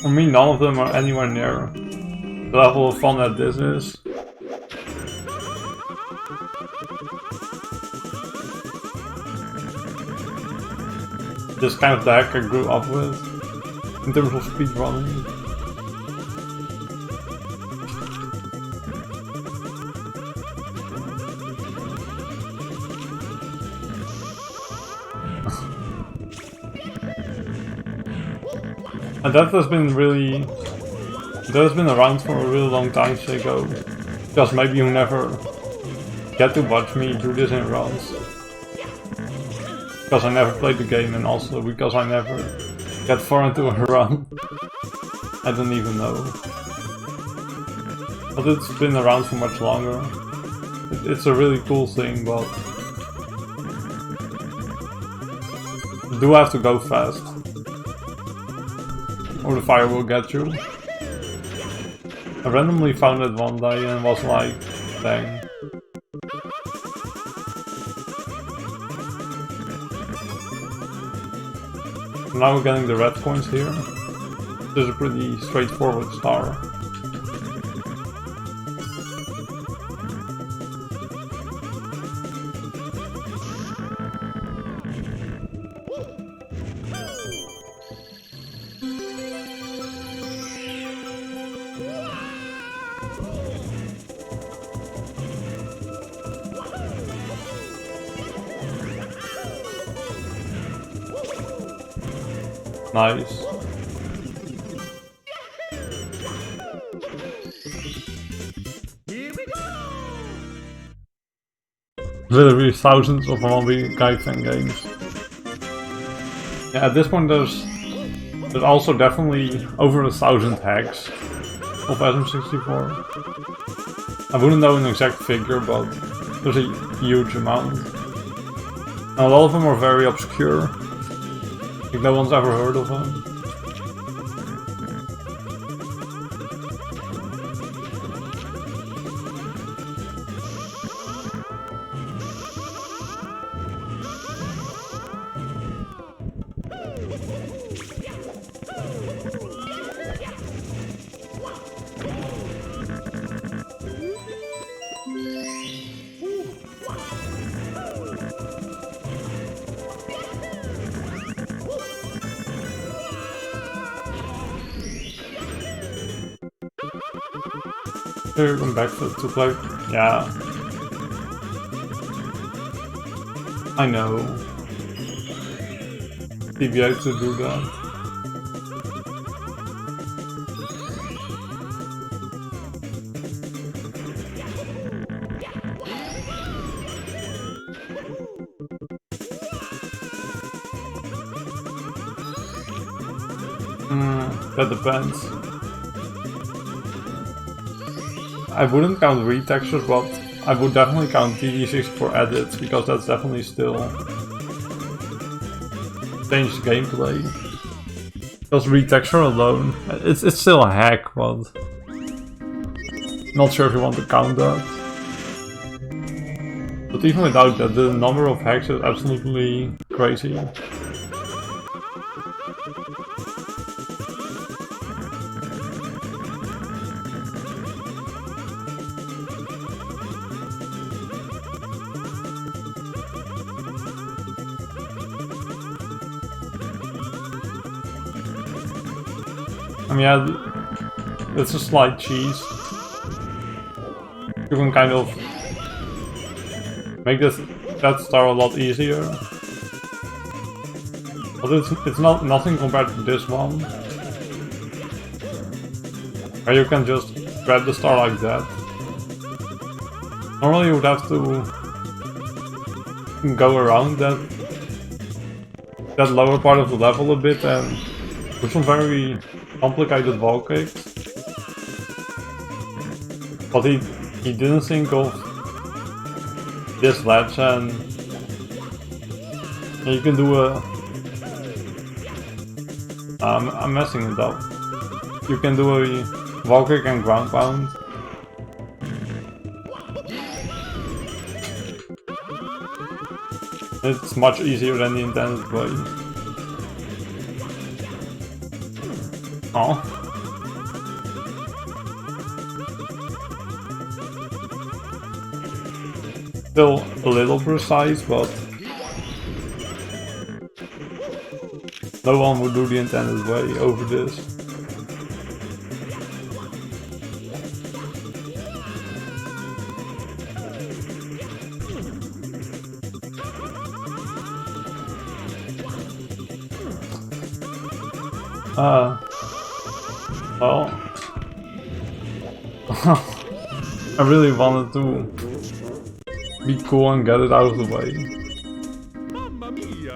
for me none of them are anywhere near the level of fun that this is. This kind of the hack I grew up with in terms of speedrunning. And that has been around for a really long time, Shaco. Because maybe you never get to watch me do this in runs. Because I never played the game, and also because I never get far into a run. I don't even know. But it's been around for much longer. It's a really cool thing, but you do have to go fast. Or the fire will get you. I randomly found it one day and was like, dang. Now we're getting the red coins here. This is a pretty straightforward star. Nice. Here we go! Literally thousands of one guy Fangames. Yeah, at this point there's also definitely over 1,000 hacks of SM64. I wouldn't know an exact figure, but there's a huge amount. And a lot of them are very obscure. Like no one's ever heard of them. Here, come back to play. Yeah. I know. TBA to do that. That depends. I wouldn't count retextures, but I would definitely count TD64 edits, because that's definitely still changed gameplay. Because retexture alone, it's still a hack, but not sure if you want to count that. But even without that, the number of hacks is absolutely crazy. mean, yeah, it's a slight cheese. You can kind of make that star a lot easier. But it's not nothing compared to this one. Where you can just grab the star like that. Normally you would have to go around that lower part of the level a bit and do some very complicated wall kicks. But he didn't think of this ledge, and you can do a... I'm messing it up. You can do a wall kick and ground pound. It's much easier than the intended way. Oh. Still a little precise, but no one would do the intended way over this. Well, I really wanted to be cool and get it out of the way. Mamma mia!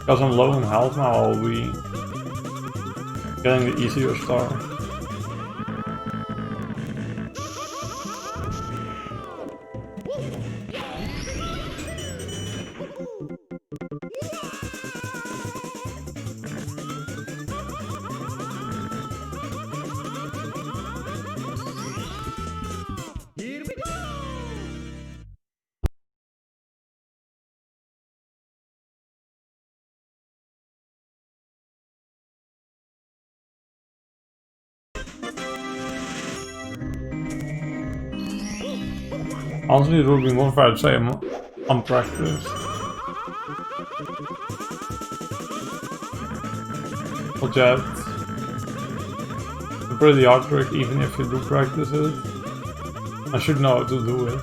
Because I'm low in health now, I'll be getting the easier star. Here we go! Honestly, it would be more fair to say I'm unpracticed. But yeah, it's a pretty hard trick even if you do practice it. I should know how to do it.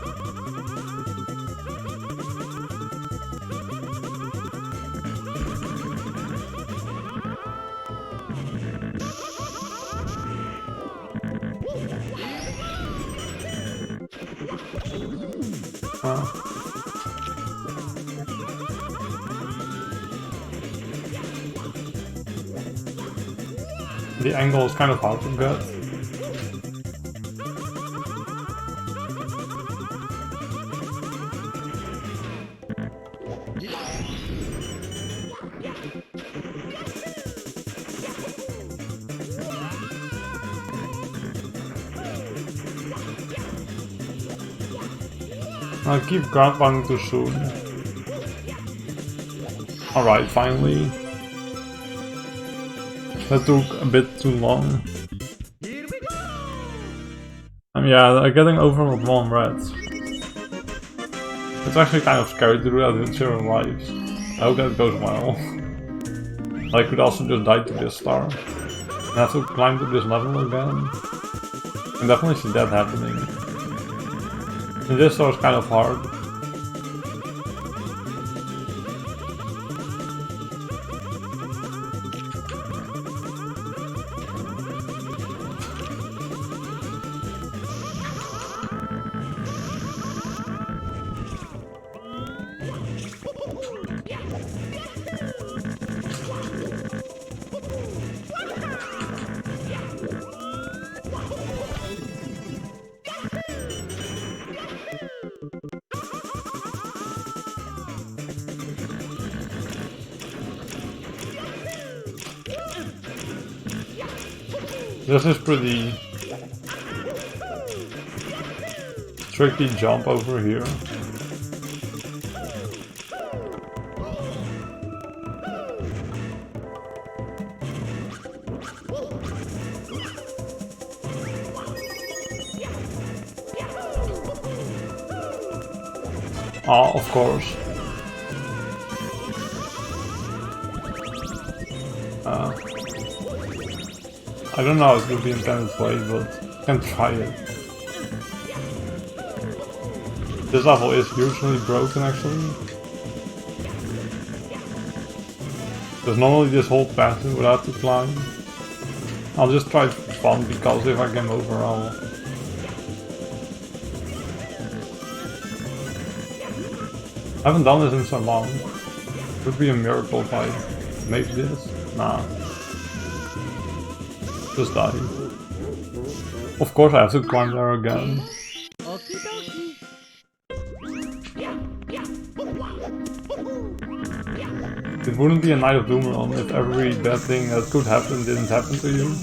The angle is kind of hard to get. I keep ground pounding too soon. Alright, finally. That took a bit too long. Here we go! Yeah, I'm getting over with 1 red. It's actually kind of scary to do that with 0 lives. I hope that goes well. I could also just die to this star. And have to climb to this level again. I can definitely see that happening. And this star is kind of hard. This is pretty tricky jump over here. Ah, of course. I don't know how it would be intended way, but I can try it. This level is usually broken actually. There's normally this whole path we would have to climb. I'll just try it for fun because if I game over I'll... I haven't done this in so long. It would be a miracle if I make this. Nah. Just die. Of course I have to climb there again. Okie dokie. It wouldn't be a Night of Doom run if every bad thing that could happen didn't happen to you.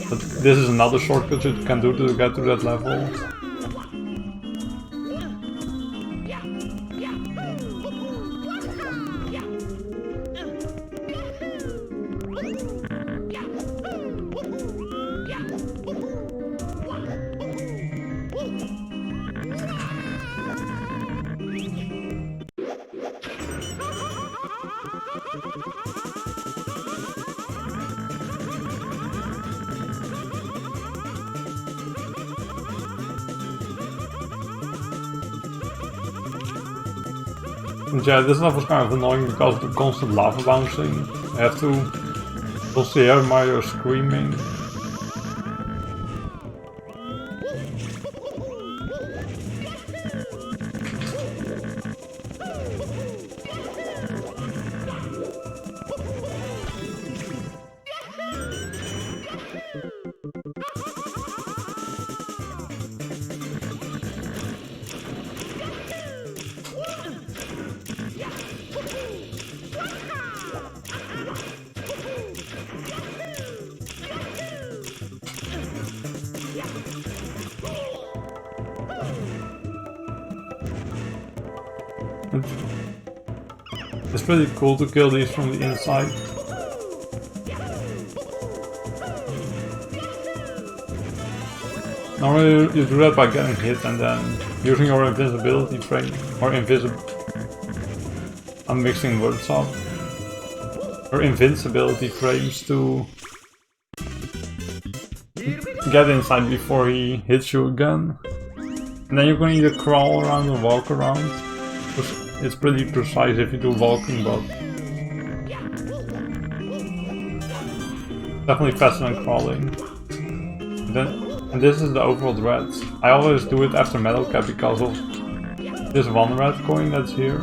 But this is another shortcut you can do to get to that level. Yeah, this level is kind of annoying because of the constant lava bouncing. I have to also hear Mario screaming. It's pretty cool to kill these from the inside. Normally you do that by getting hit and then using your invisibility frame or I'm mixing words up. Or invincibility frames to get inside before he hits you again. And then you can either crawl around or walk around. It's pretty precise if you do walking, but definitely faster than crawling. And this is the overall red. I always do it after Metal Cap because of this one red coin that's here.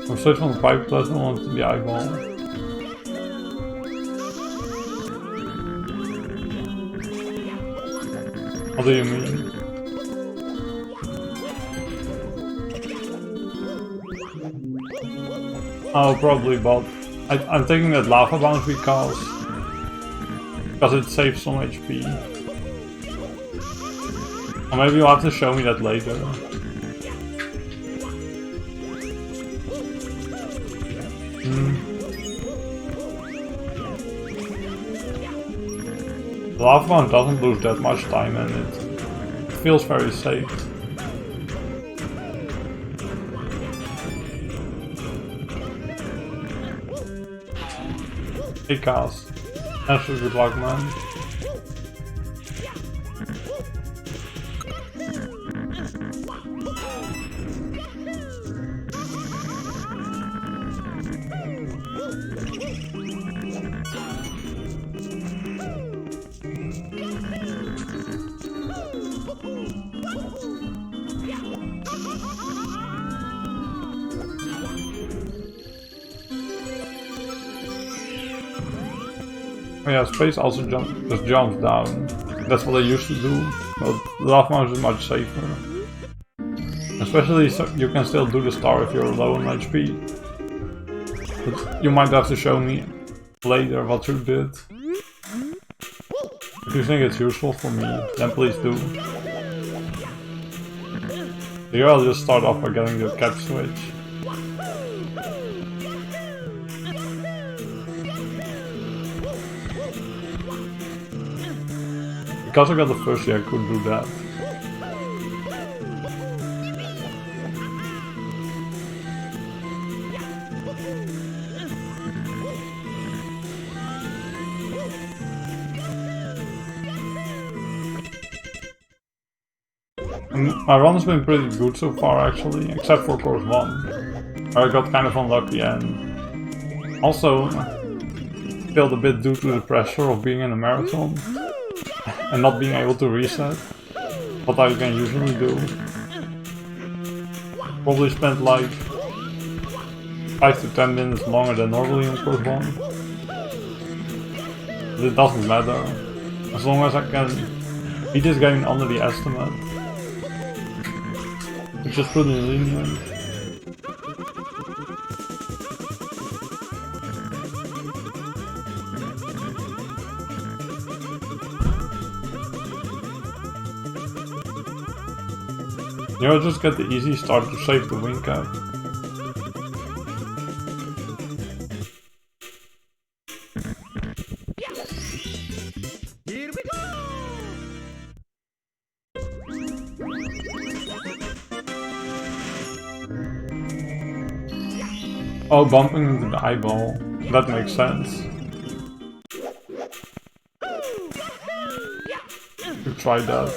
I'm straight from the pipe platform onto the eyeball. What do you mean? Oh, probably, but I'm taking that lava bounce because it saves some HP. Or maybe you'll have to show me that later. The lava bounce doesn't lose that much time and it feels very safe. Hey Kaz, that's good luck, man. Oh yeah, space also just jumps down. That's what I used to do, but the lava bounce is much safer. Especially so you can still do the star if you're low on HP. But you might have to show me later what you did. If you think it's useful for me, then please do. Here I'll just start off by getting the cap switch. Because I got the first year I could do that. My run's been pretty good so far actually, except for course 1, where I got kind of unlucky and also failed a bit due to the pressure of being in a marathon and not being able to reset, what I can usually do. Probably spent like 5 to 10 minutes longer than normally in course 1. But it doesn't matter, as long as I can beat this game under the estimate. It's just pretty lenient. You know, just get the easy start to save the wing cap. Here we go! Oh, bumping into the eyeball. That makes sense. You try that.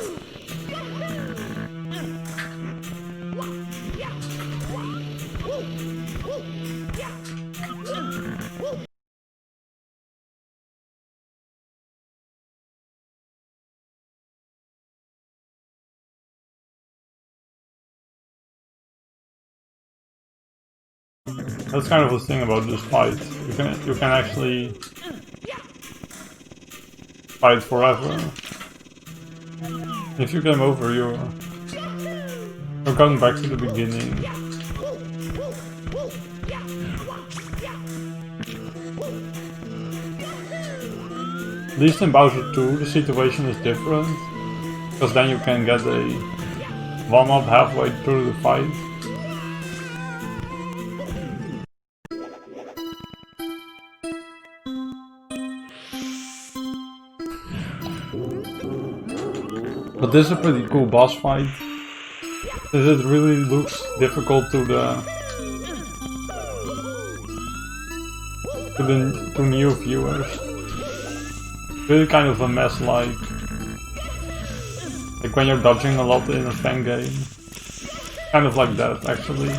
That's kind of the thing about this fight. You can actually fight forever. If you game over, you're going back to the beginning. At least in Bowser 2, the situation is different, because then you can get a 1-up halfway through the fight. But this is a pretty cool boss fight, since it really looks difficult to new viewers. Really kind of a mess, like when you're dodging a lot in a Fangame. Kind of like that, actually.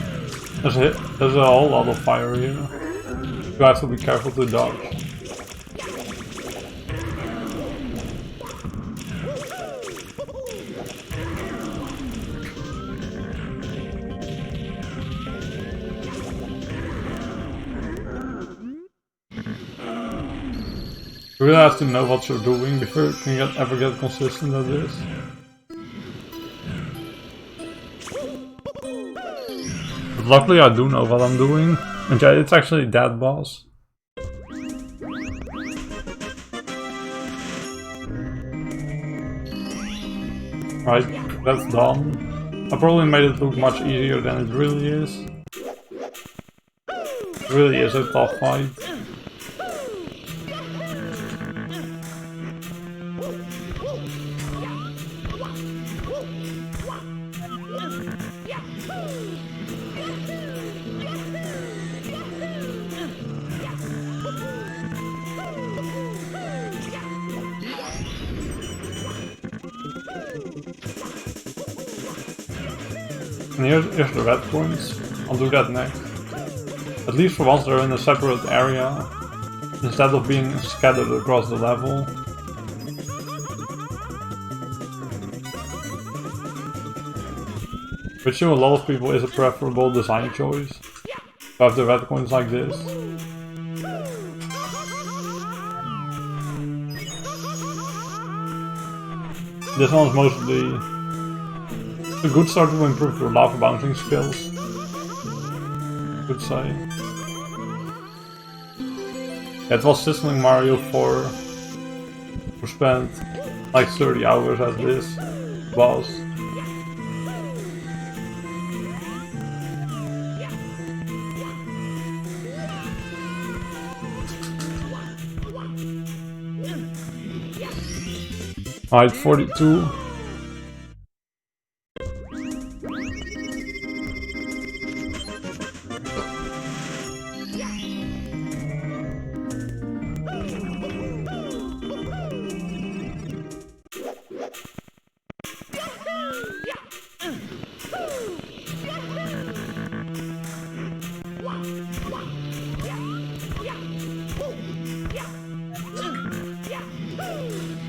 There's a whole lot of fire here. You have to be careful to dodge. You really have to know what you're doing before you can ever get consistent at this. But luckily I do know what I'm doing, and yeah, it's actually that boss. Right, that's done. I probably made it look much easier than it really is. It really is a tough fight. And here's the red coins. I'll do that next. At least for once they're in a separate area, instead of being scattered across the level. Which to a lot of people is a preferable design choice, to have the red coins like this. This one is mostly a good start to improve your lava bouncing skills, I would say. It was Sizzling Mario 4 who spent like 30 hours at this boss. Alright, 42.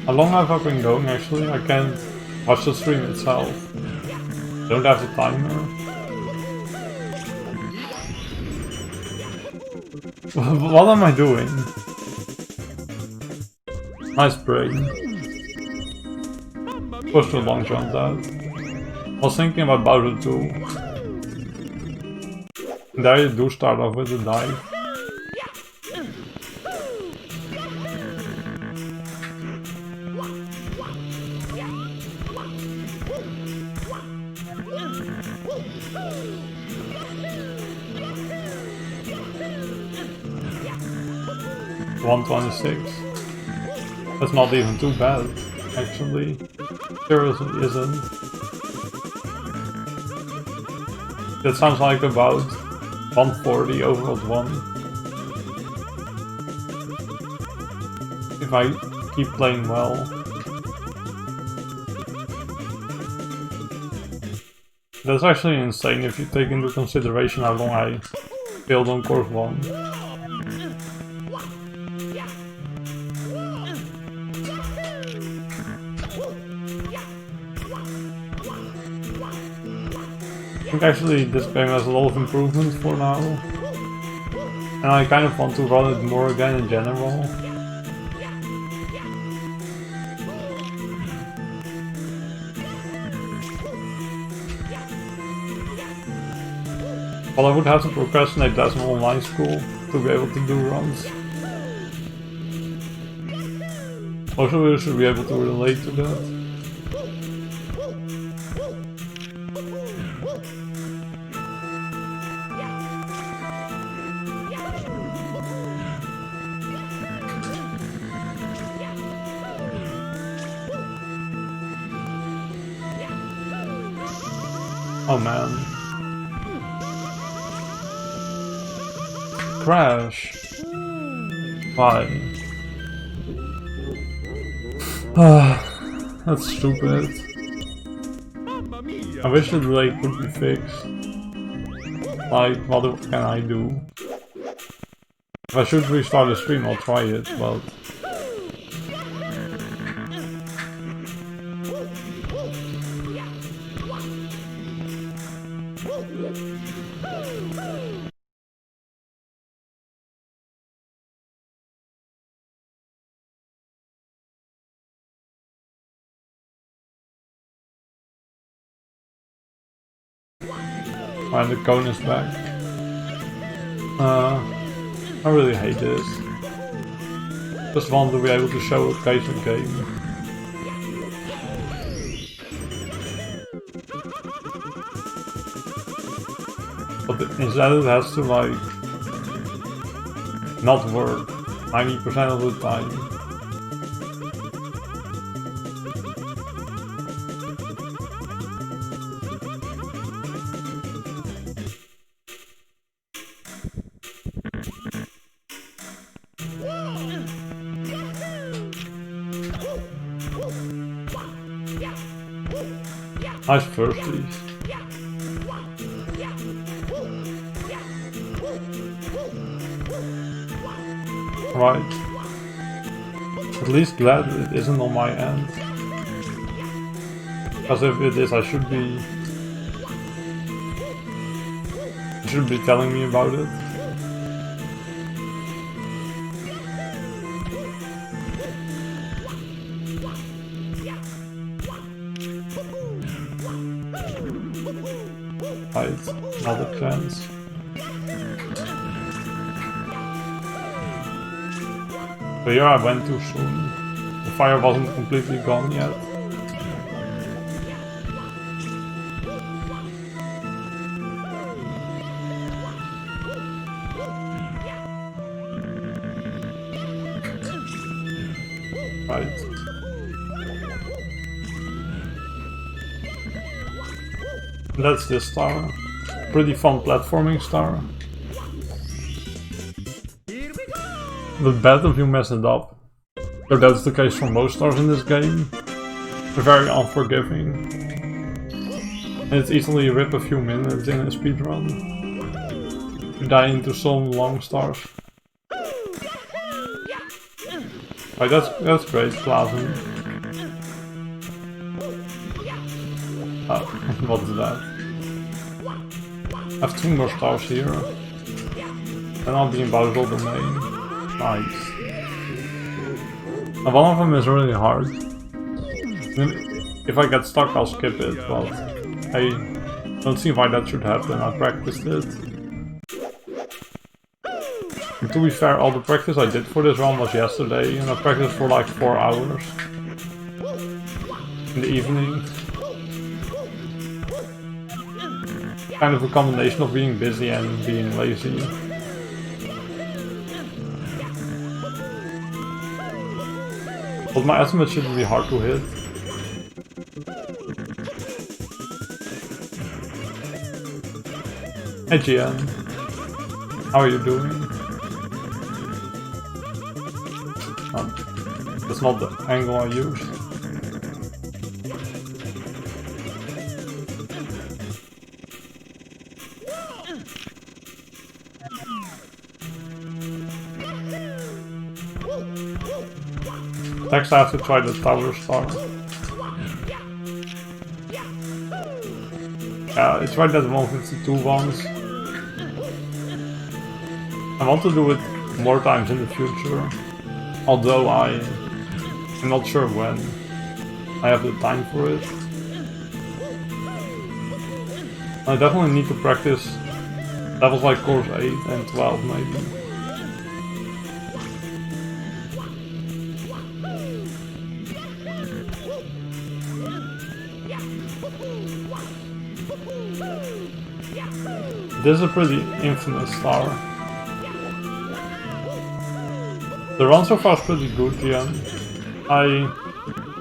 How long have I been going actually? I can't watch the stream itself. Don't have the timer. What am I doing? Nice brain. Push the long jump out. I was thinking about Bowser too. There you do start off with a dive. $126. That's not even too bad, actually. Seriously isn't. That sounds like about 140 over one. If I keep playing well. That's actually insane if you take into consideration how long I failed on course 1. I think actually this game has a lot of improvements for now. And I kind of want to run it more again in general. Well, I would have to procrastinate as an online school to be able to do runs. Also, you should be able to relate to that. Oh man. Crash. Why? That's stupid. I wish the delay could be fixed. Like, what can I do? If I should restart the stream, I'll try it, but... And the cone is back. I really hate this. Just want to be able to show a case of game. But instead it has to like not work 90% of the time. Nice firsties. Right. At least glad it isn't on my end. Because if it is, I should be... You should be telling me about it. Right, not a chance. But here I went too soon. The fire wasn't completely gone yet. Right. That's this star. Pretty fun platforming star. But bad if you mess it up. So that's the case for most stars in this game. They're very unforgiving. And it's easily rip a few minutes in a speedrun. You die into some long stars. Right, that's great, Plasm. What is that? I have 2 more stars here. And I'll be in Bowser's domain. Nice. And one of them is really hard. If I get stuck, I'll skip it, but I don't see why that should happen. I practiced it. And to be fair, all the practice I did for this run was yesterday, and I practiced for like 4 hours in the evening. Kind of a combination of being busy and being lazy. But my estimate shouldn't be hard to hit. Hey GN, how are you doing? That's not the angle I used. Next I have to try the tower star. Yeah, I tried that 152 once. I want to do it more times in the future, although I'm not sure when I have the time for it. I definitely need to practice levels like course 8 and 12 maybe. This is a pretty infamous star. The run so far is pretty good, yeah. I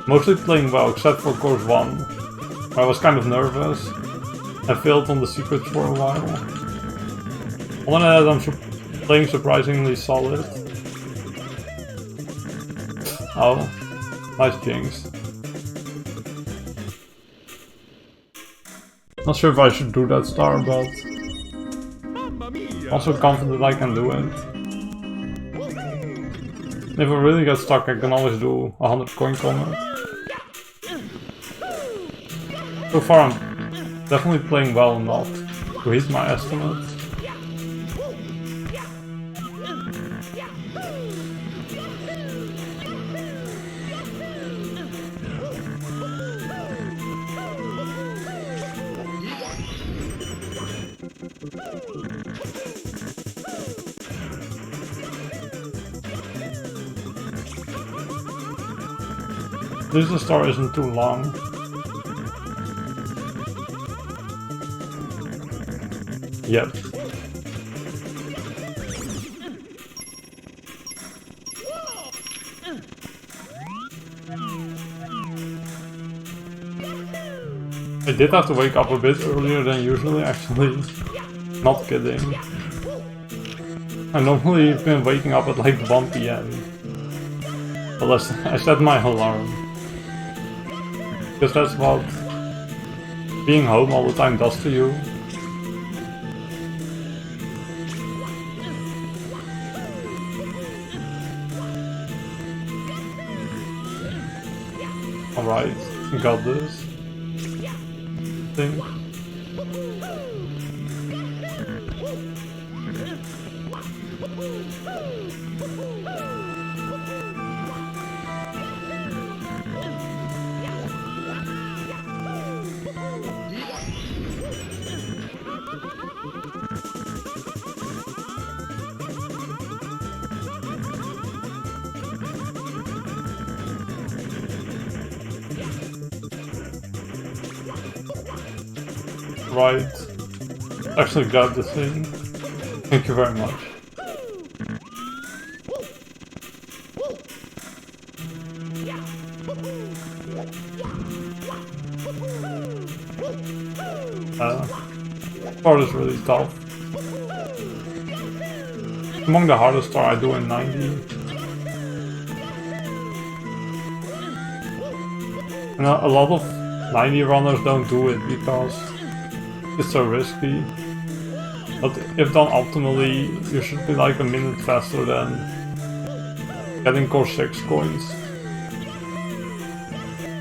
mostly playing well except for course 1. I was kind of nervous. I failed on the secrets for a while. Other than that, I'm playing surprisingly solid. Oh, nice jinx. Not sure if I should do that star, but also confident I can do it. If I really get stuck, I can always do 100 coin combat. So far I'm definitely playing well enough to hit my estimate. This star isn't too long. Yep. I did have to wake up a bit earlier than usually, actually. Not kidding. I normally been waking up at like 1 PM. But I set my alarm. Because that's what being home all the time does to you. Alright, we got this thing. Alright. Actually got the thing. Thank you very much. Part is really tough. Among the hardest star I do in 90. And a lot of 90 runners don't do it because it's so risky. But if done optimally, you should be like a minute faster than getting core 6 coins.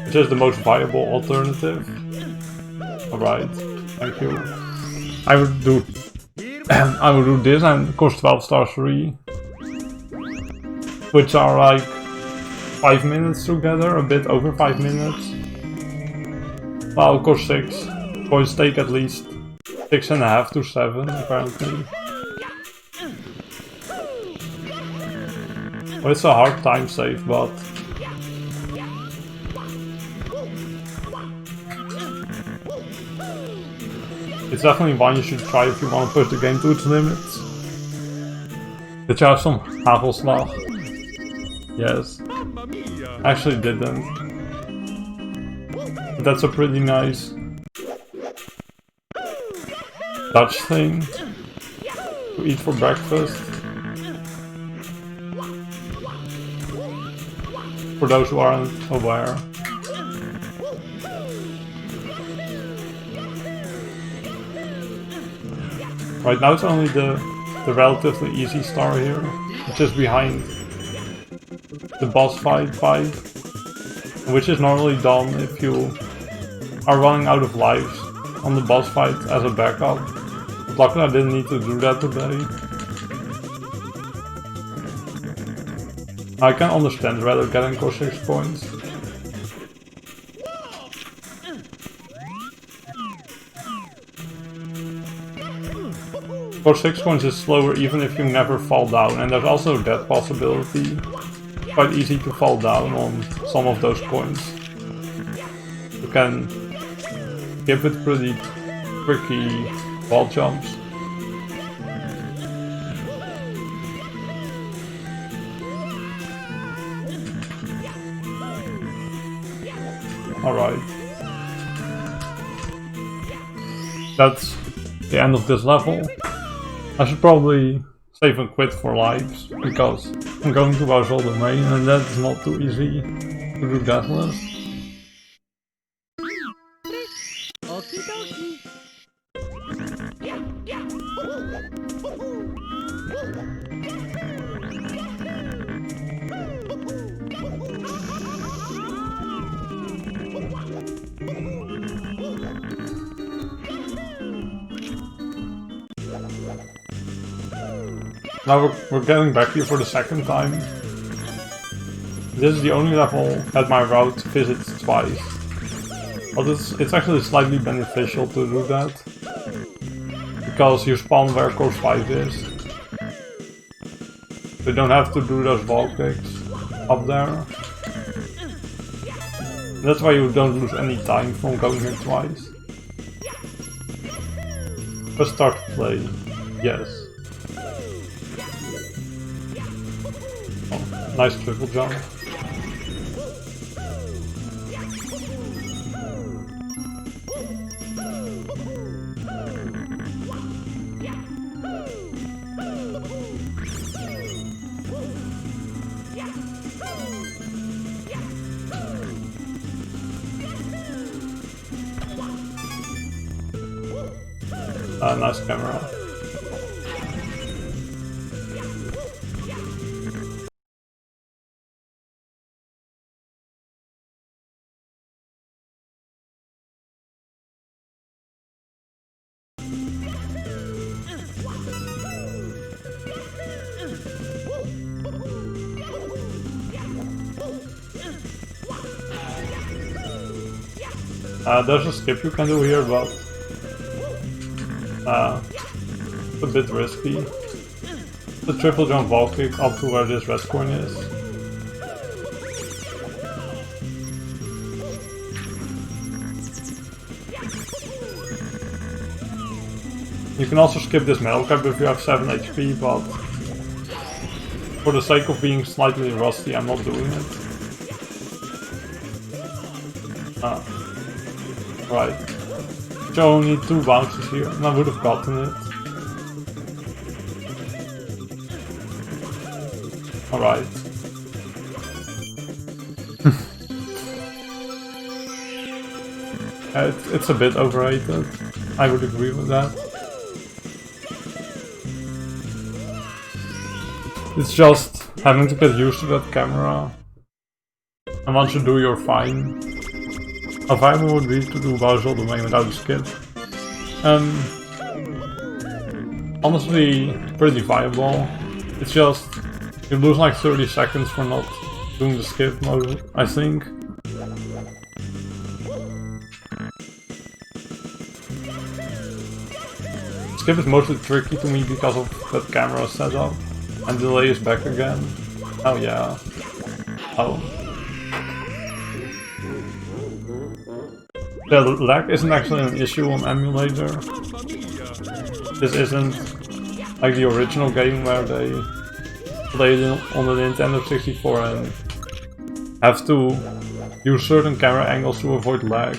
Which is the most viable alternative. Alright, thank you. I would do this and cost 12 stars 3. Which are like 5 minutes together, a bit over 5 minutes. While cost 6 coins take at least 6.5 to 7 apparently. Well, it's a hard time save, but it's definitely one you should try if you want to push the game to its limits. Did you have some hagelslag? Yes. Actually didn't. But that's a pretty nice Dutch thing to eat for breakfast. For those who aren't aware. Right now it's only the relatively easy star here, which is behind the boss fight, which is normally done if you are running out of lives on the boss fight as a backup. But luckily I didn't need to do that today. I can understand rather getting core 6 points. Core 6 coins is slower even if you never fall down, and there's also that possibility. Quite easy to fall down on some of those coins. You can give it pretty tricky wall jumps. Alright. That's the end of this level. I should probably save and quit for lives, because I'm going to our Zol domain and that's not too easy to do deathless. Okie dokie. Now we're getting back here for the second time. This is the only level that my route visits twice. But it's actually slightly beneficial to do that. Because you spawn where course 5 is. You don't have to do those wall kicks up there. That's why you don't lose any time from going here twice. Let's start to play. Yes. Oh, nice triple jump. Nice camera. There's a skip you can do here, but it's a bit risky. The triple jump wall kick up to where this red coin is. You can also skip this metal cap if you have 7 HP, but for the sake of being slightly rusty, I'm not doing it. Right. So I only need 2 bounces here, and I would have gotten it. Alright. It's a bit overrated. I would agree with that. It's just having to get used to that camera. And once you do, you're fine. A viable would be to do Bowser all the way without a skip. Honestly, pretty viable. It's just, you lose like 30 seconds for not doing the skip mode, I think. Skip is mostly tricky to me because of that camera setup. And delay is back again. Oh yeah. Oh. The lag isn't actually an issue on emulator. This isn't like the original game where they played it on the Nintendo 64 and have to use certain camera angles to avoid lag.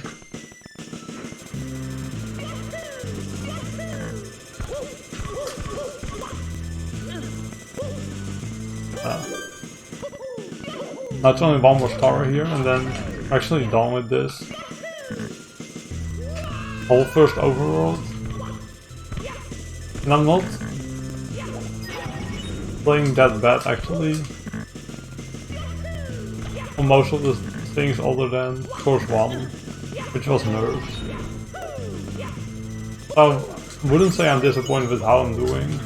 That's only one more star here, and then we're actually done with this whole first overworld. And I'm not playing that bad actually on most of the things other than course 1, which was nerves. I wouldn't say I'm disappointed with how I'm doing.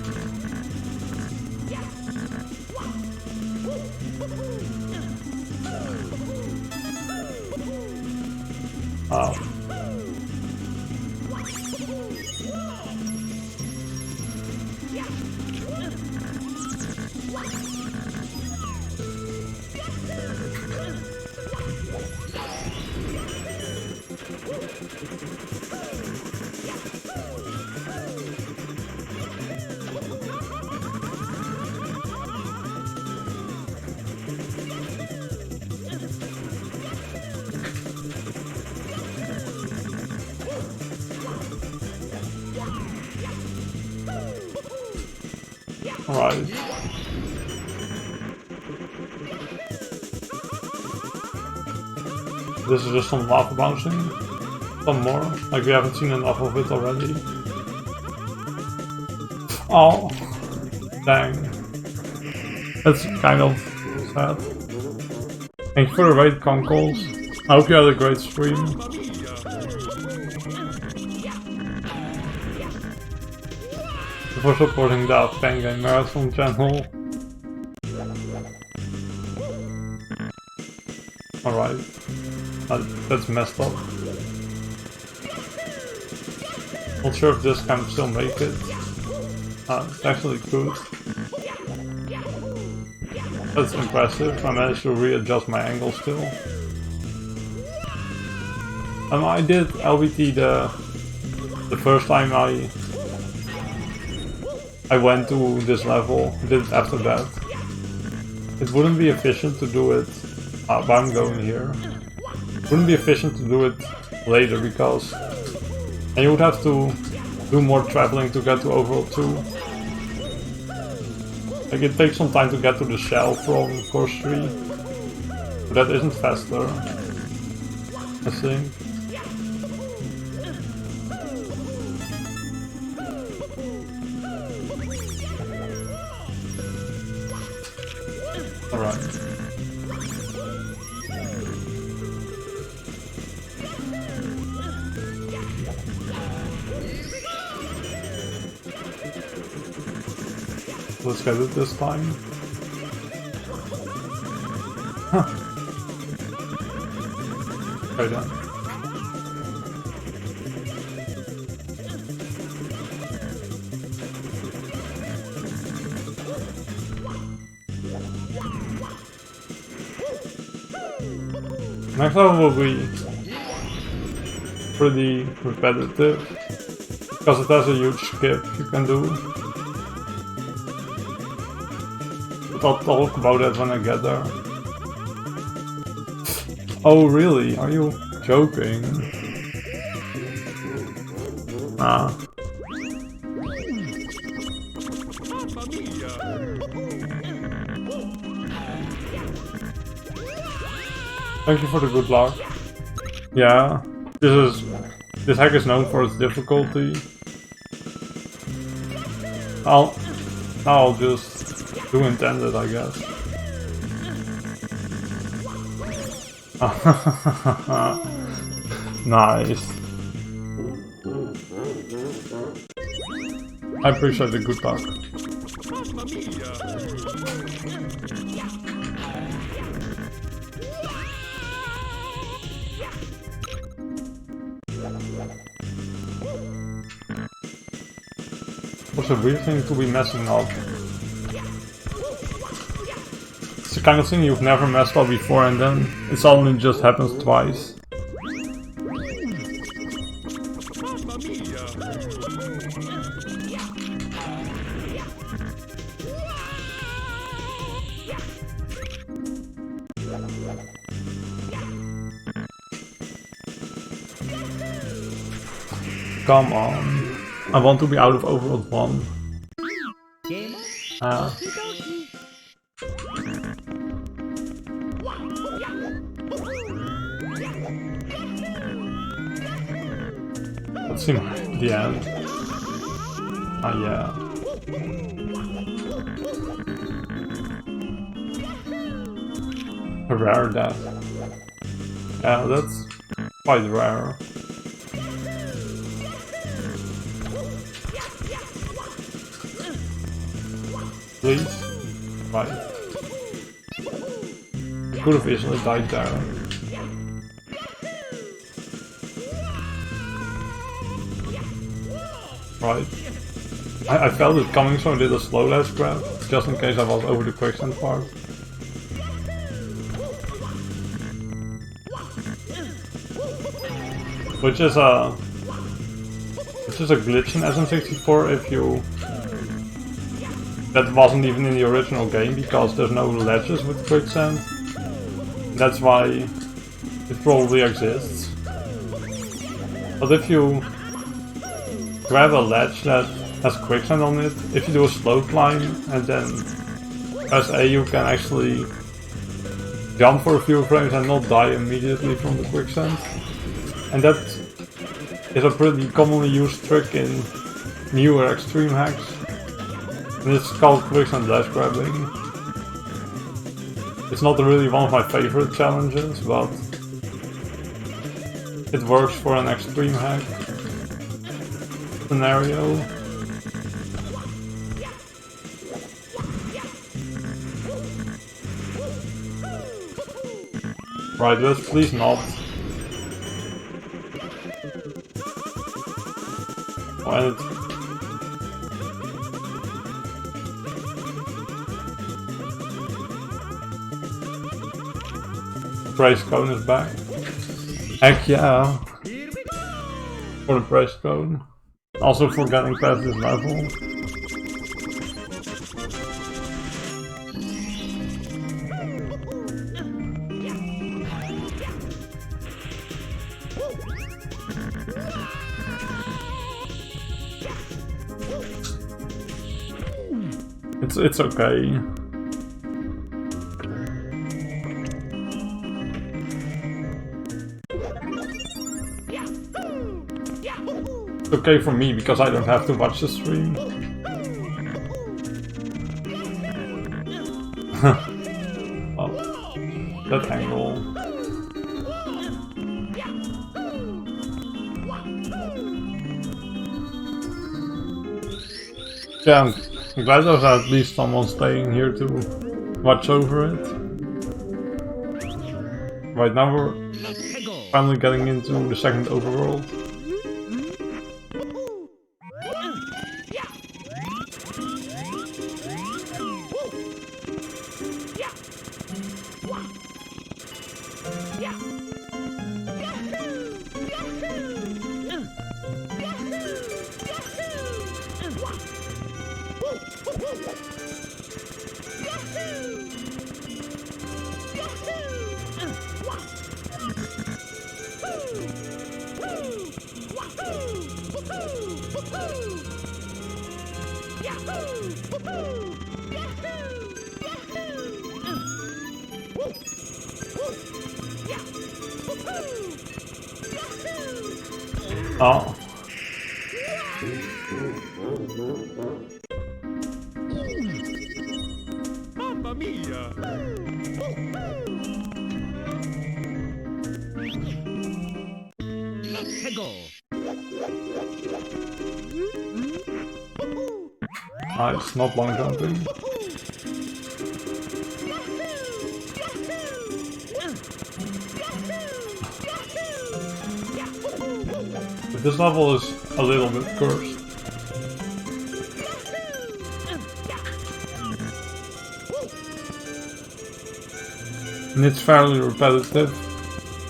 Alright. This is just some lava bouncing. Some more, like we haven't seen enough of it already. Oh, dang. That's kind of sad. Thank you for the raid, Conkles. I hope you had a great stream. For supporting the Fangame Marathon channel. Alright. That's messed up. Not sure if this can still make it. It's actually good. That's impressive. I managed to readjust my angle still. I did LBT the first time I went to this level, I did it after that. It wouldn't be efficient to do it, but I'm going here. It wouldn't be efficient to do it later because then you would have to do more traveling to get to Overworld 2. Like it takes some time to get to the shell from course 3, but that isn't faster, I think. Alright. Let's get it this time. Huh. Okay then. Next level will be pretty repetitive. Because it has a huge skip you can do. But I'll talk about that when I get there. Oh really? Are you joking? Ah. Thank you for the good luck. Yeah, this hack is known for its difficulty. I'll just do intended, I guess. Nice. I appreciate the good luck. What's a weird thing to be messing up? It's the kind of thing you've never messed up before and then it suddenly just happens twice. Come on. I want to be out of Overworld 1. Game. Ah. Okie dokie. Let's see the end. Ah, yeah. A rare death. Yeah, that's quite rare. Please? Right. Could have easily died there. Right. I felt it coming, so I did a slow dash grab, just in case I was over the quicksand part. Which is a glitch in SM64 if you... That wasn't even in the original game because there's no ledges with quicksand. That's why it probably exists. But if you grab a ledge that has quicksand on it, if you do a slow climb and then press A, you can actually jump for a few frames and not die immediately from the quicksand. And that is a pretty commonly used trick in newer extreme hacks. And it's called quicksand dash grabbing. It's not really one of my favorite challenges, but it works for an extreme hack scenario. Right, let's please not. And praise cone is back. Heck yeah. For the praise cone. Also for getting past this level. It's okay. It's okay for me because I don't have to watch the stream. Oh, that angle. Yeah, I'm glad there's at least someone staying here to watch over it. Right now we're finally getting into the second overworld. Oh. Mamma mia! Let's go! Nice, not long jumping. But this level is a little bit cursed. And it's fairly repetitive.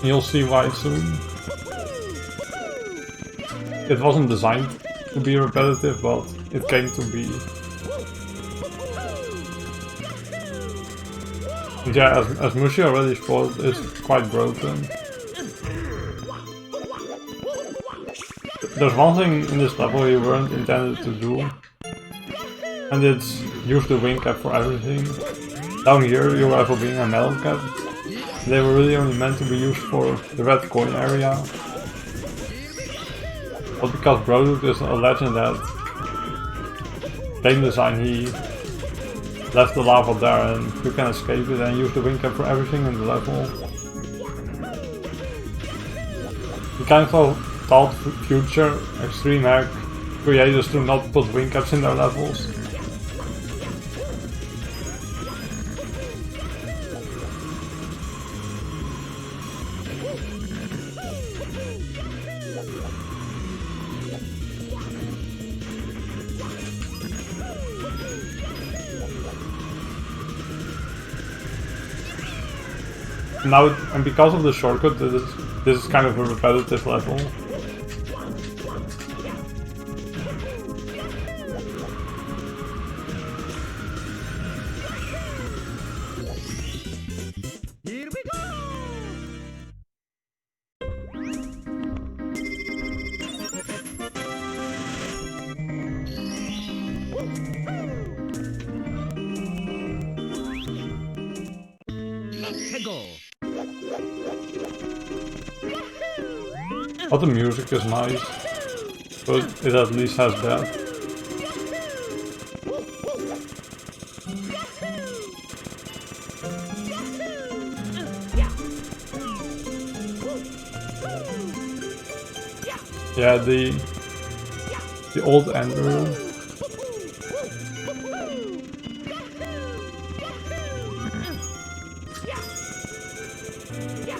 You'll see why soon. It wasn't designed to be repetitive, but it came to be. And yeah, as Mushi already spoiled, it's quite broken. There's one thing in this level you weren't intended to do, and it's use the wing cap for everything. Down here you have a wing and metal cap. They were really only meant to be used for the red coin area. But because Brodude is a legend that game design, he left the lava there and you can escape it and use the wing cap for everything in the level. He kind of taught future Extreme Hack creators to not put wing caps in their levels. Now, and because of the shortcut, this is kind of a repetitive level. Here we go! Let's go! But the music is nice, but it at least has that. Yeah, the old Andrew.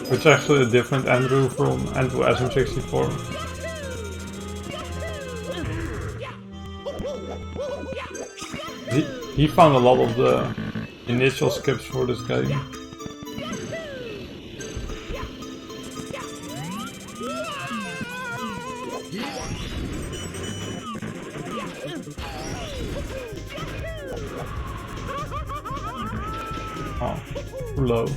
Which is actually a different Andrew from Andrew SM64. He found a lot of the initial skips for this game. Oh, too low.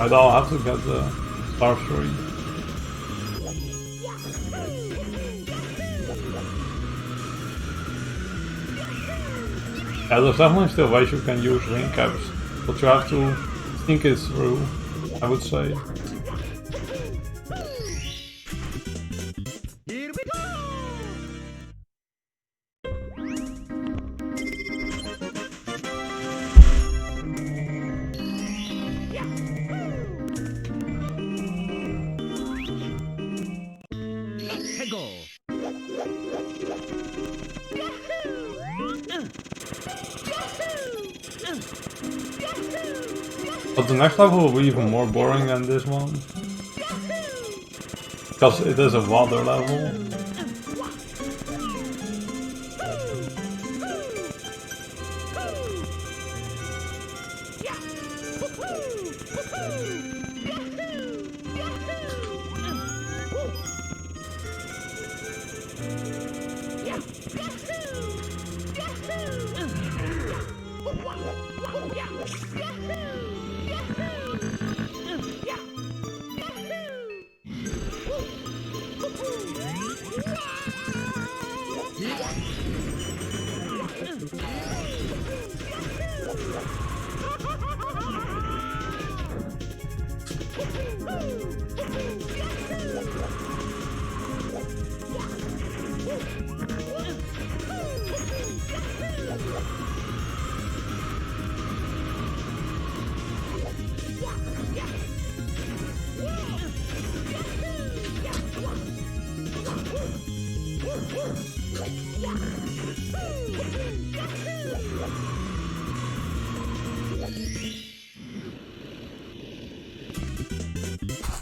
I don't have to get the star story. Yeah, there's definitely still ways you can use wing caps, but you have to think it through, I would say. Here we go! Let's go! But the next level will be even more boring than this one. Because it is a water level.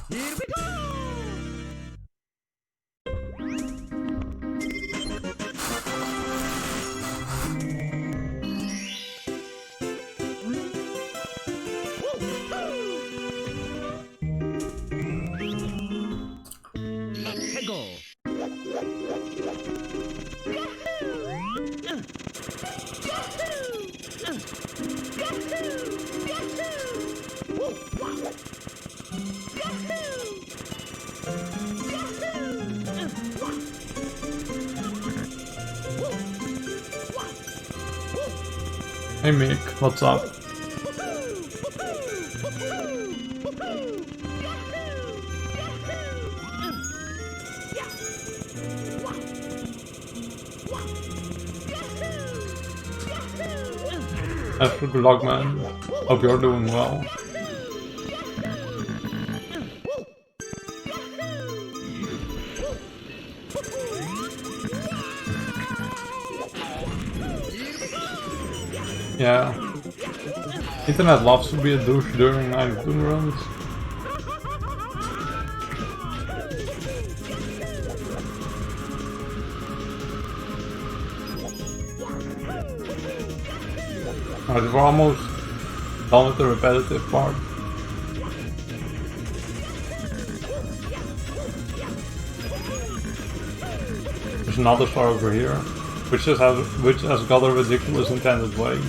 Here we go! Let's go! Hey Mick, what's up? Good luck, man. Hope you're doing well. Yeah. Internet loves to be a douche during 92 runs. Alright, we're almost done with the repetitive part. There's another star over here, which has got a ridiculous intended way.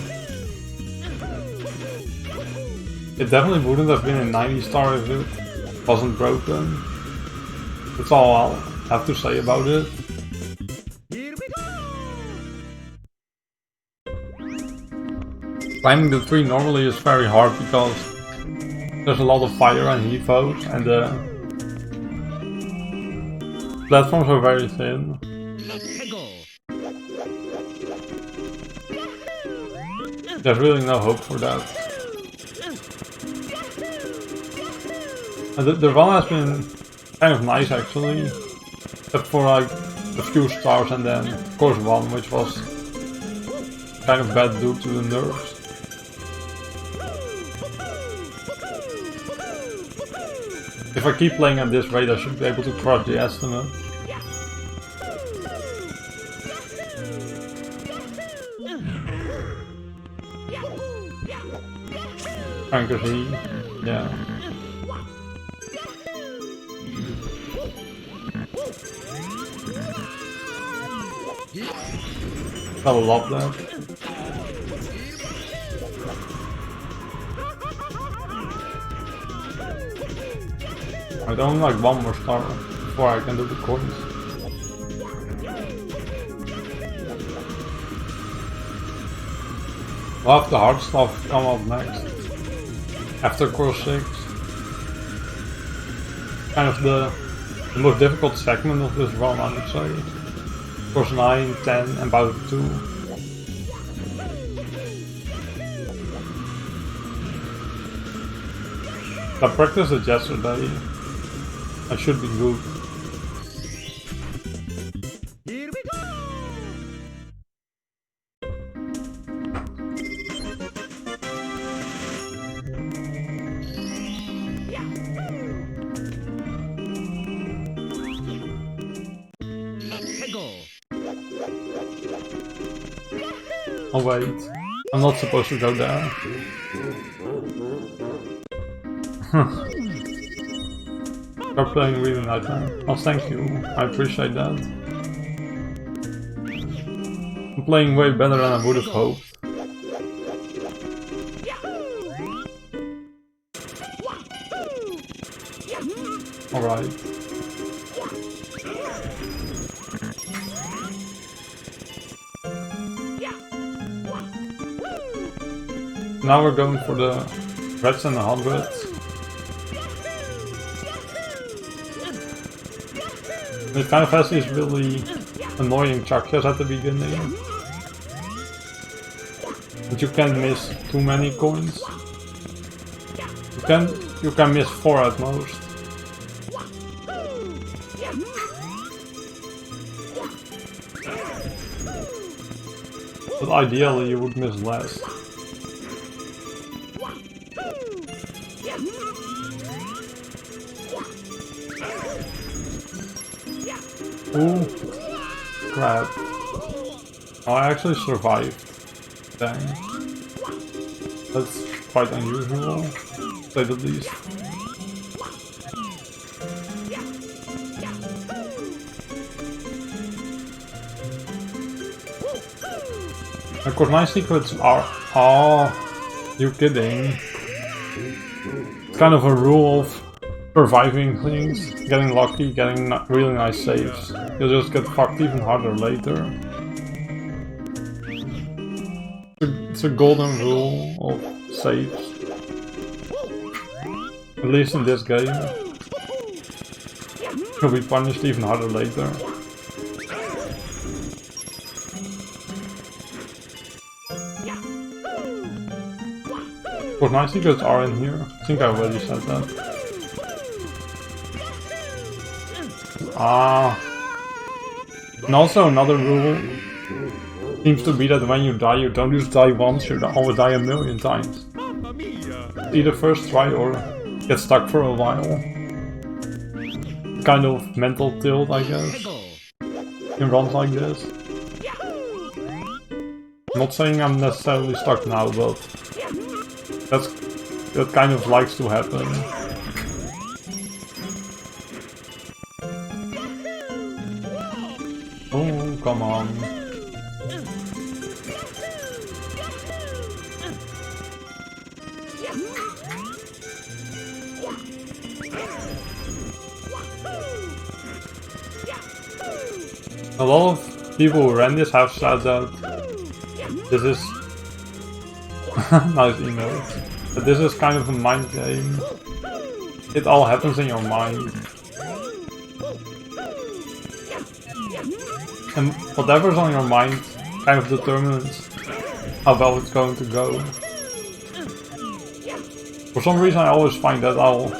It definitely wouldn't have been a 90 star if it wasn't broken. That's all I'll have to say about it. Here we go! Climbing the tree normally is very hard because there's a lot of fire and heat foes and the platforms are very thin. Let's go! There's really no hope for that. And the run has been kind of nice actually, except for like a few stars and then of course one which was kind of bad due to the nerfs. If I keep playing at this rate I should be able to crush the estimate. Frankly, yeah. Gotta love that. I don't like one more star before I can do the coins. We'll have the hard stuff come up next. After course 6. Kind of the most difficult segment of this run, I would say. Course 9, 10 and about 2. I practiced it yesterday. I should be good. Here we go! Let's go! Oh wait, I'm not supposed to go there. You're playing really nice, man. Oh, thank you. I appreciate that. I'm playing way better than I would have hoped. Alright. Now we're going for the reds and the hundreds. It kind of has these really annoying chakras at the beginning. But you can't miss too many coins. You can miss 4 at most. But ideally you would miss less. Ooh, crap. Oh, I actually survived. Dang. That's quite unusual, to say the least. Of course, my secrets are... Oh, you kidding. It's kind of a rule of surviving things, getting lucky, getting really nice saves. You'll just get fucked even harder later. It's a golden rule of saves. At least in this game. You'll be punished even harder later. Of course, my secrets are in here. I think I already said that. Ah. And also another rule seems to be that when you die, you don't just die once, you always die a million times. Either first try or get stuck for a while. Kind of mental tilt, I guess. In runs like this. I'm not saying I'm necessarily stuck now, but that kind of likes to happen. Oh, come on. A lot of people who ran this have said that this is nice email. But this is kind of a mind game. It all happens in your mind. And whatever's on your mind kind of determines how well it's going to go. For some reason I always find that I'll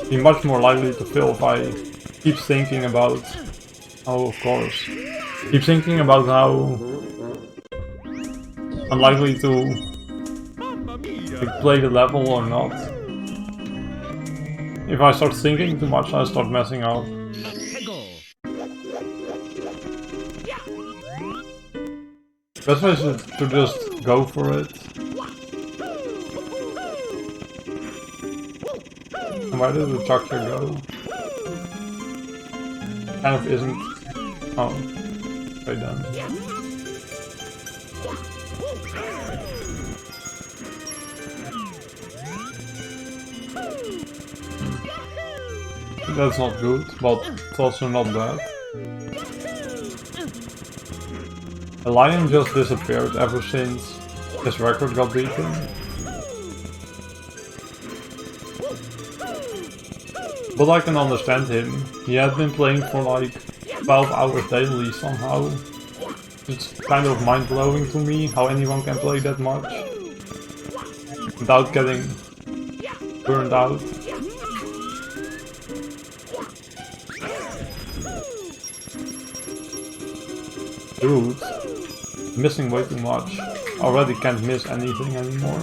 be much more likely to fail if I keep thinking about... Oh, of course. Keep thinking about how I'm likely to play the level or not. If I start thinking too much, I start messing up. Best way is to just go for it. And where did the chakra go? Kind of isn't. Oh, right then. That's not good, but it's also not bad. The lion just disappeared ever since his record got beaten. But I can understand him. He had been playing for like 12 hours daily somehow. It's kind of mind-blowing to me how anyone can play that much without getting burned out. Dude, missing way too much. Already can't miss anything anymore.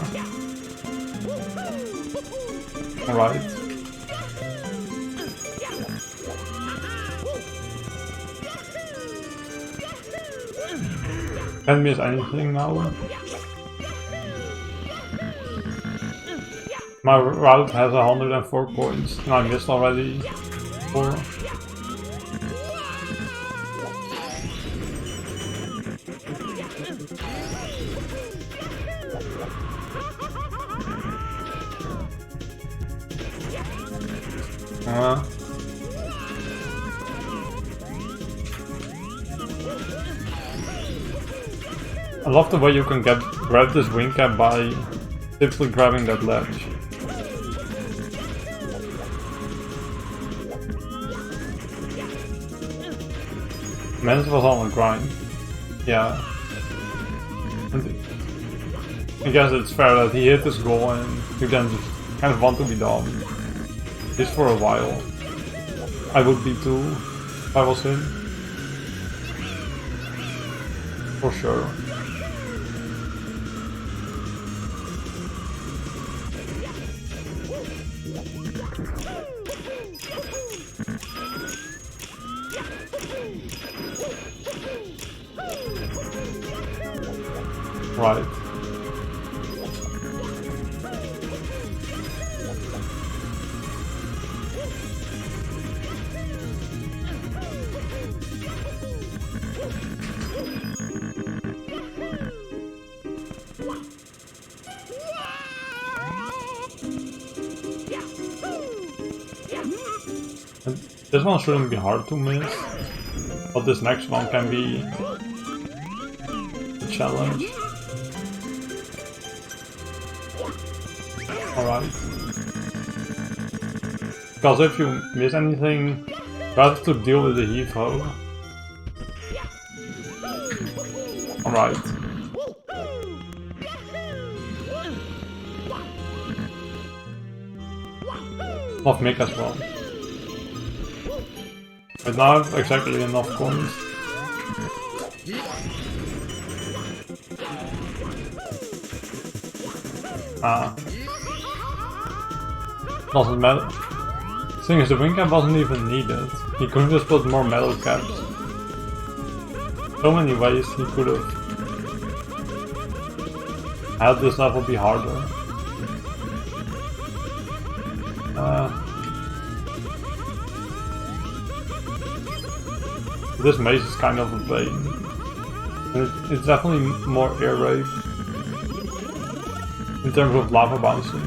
Alright. Can't miss anything now. My route has 104 points and I missed already 4. I love the way you can grab this wing cap by simply grabbing that ledge. Men's was on a grind. Yeah. I guess it's fair that he hit his goal and you then just kind of want to be done. Just for a while. I would be too if I was him. For sure. Right. And this one shouldn't be hard to miss, but this next one can be a challenge. Alright. Because if you miss anything, you have to deal with the heave-ho. Alright. Love Mick as well. But now I have exactly enough coins. Doesn't matter. Thing is, the wing cap wasn't even needed. He could have just put more metal caps. So many ways he could have had this level be harder. This maze is kind of a pain. It's definitely more air raid in terms of lava bouncing.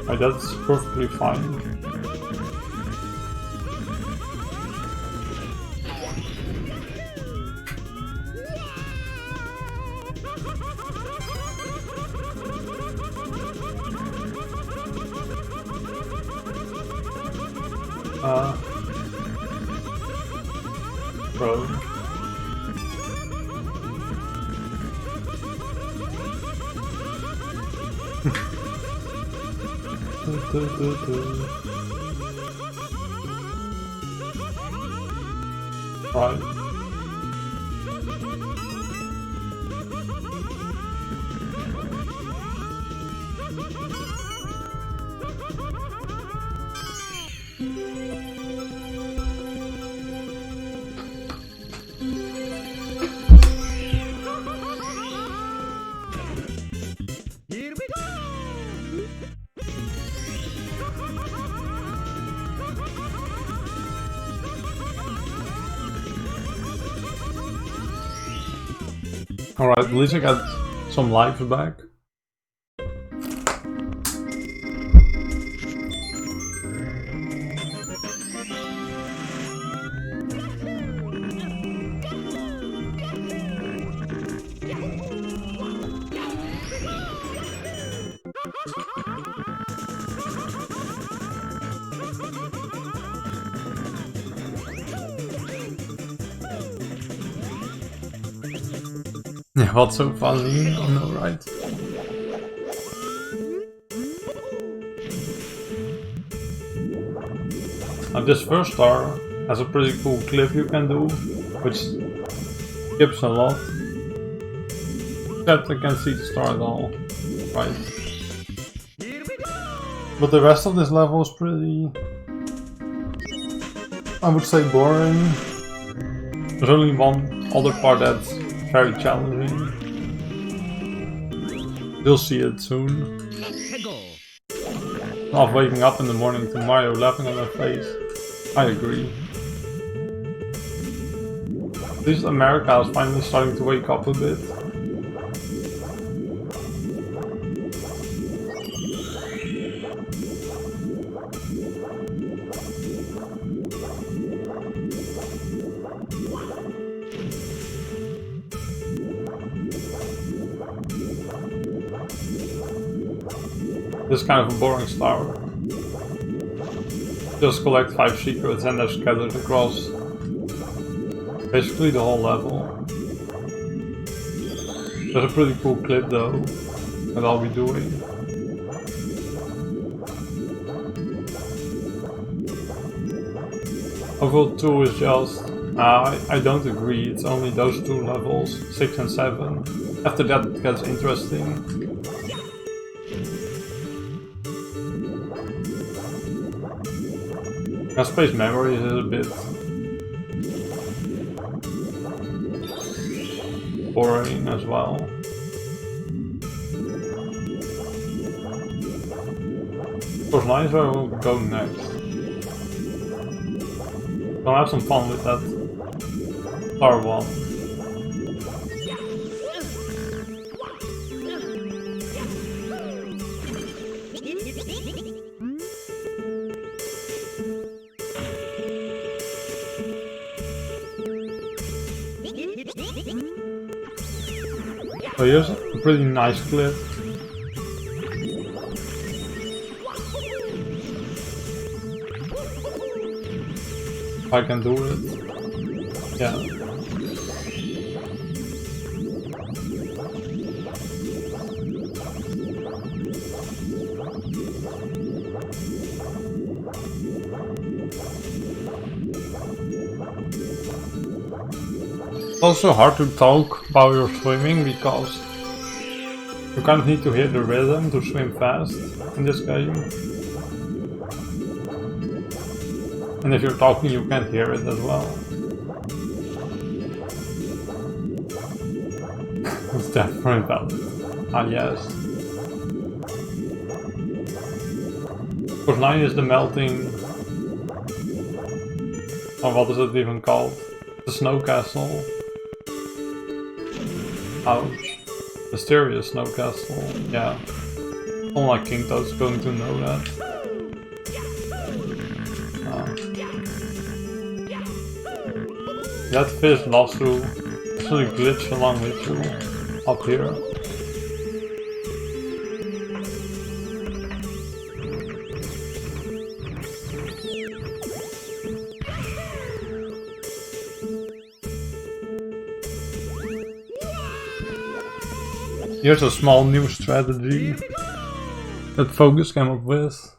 Right, that's perfectly fine. Bro. Right. Here we go! Alright, at least I got some lives back. Yeah, what's so funny? Oh no, right? This first star has a pretty cool cliff you can do, which skips a lot. Except I can't see the star at all. Right. But the rest of this level is pretty, I would say, boring. There's only one other part that's very challenging. You'll see it soon. Of waking up in the morning to Mario laughing on her face. I agree. At least America is finally starting to wake up a bit. This is kind of a boring star. Just collect 5 secrets and they're scattered across basically the whole level. There's a pretty cool clip though that I'll be doing. Overworld 2 is just... I don't agree, it's only those 2 levels, 6 and 7. After that it gets interesting. And Space Memories is a bit boring as well. Course 9 is where we'll go next. I'll have some fun with that R1. So here's a pretty nice clip. If I can do it. Yeah. It's also hard to talk while you're swimming because you kind of need to hear the rhythm to swim fast in this game. And if you're talking you can't hear it as well. It's definitely valid. Ah yes. Course 9 is the melting... Oh, what is it even called? The snow castle. Ouch. Mysterious snow castle. Yeah. Only King Toad's going to know that. That fish loves to actually glitch along with you up here. Here's a small new strategy that Focus came up with.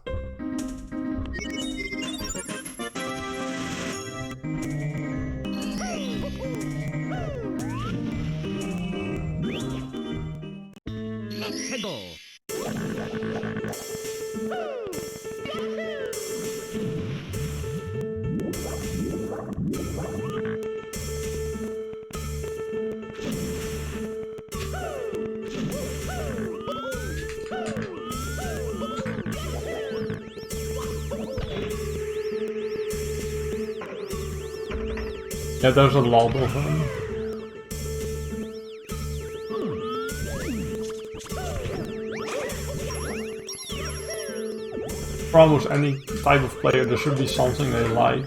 Yeah, there's a lot of them. For almost any type of player there should be something they like.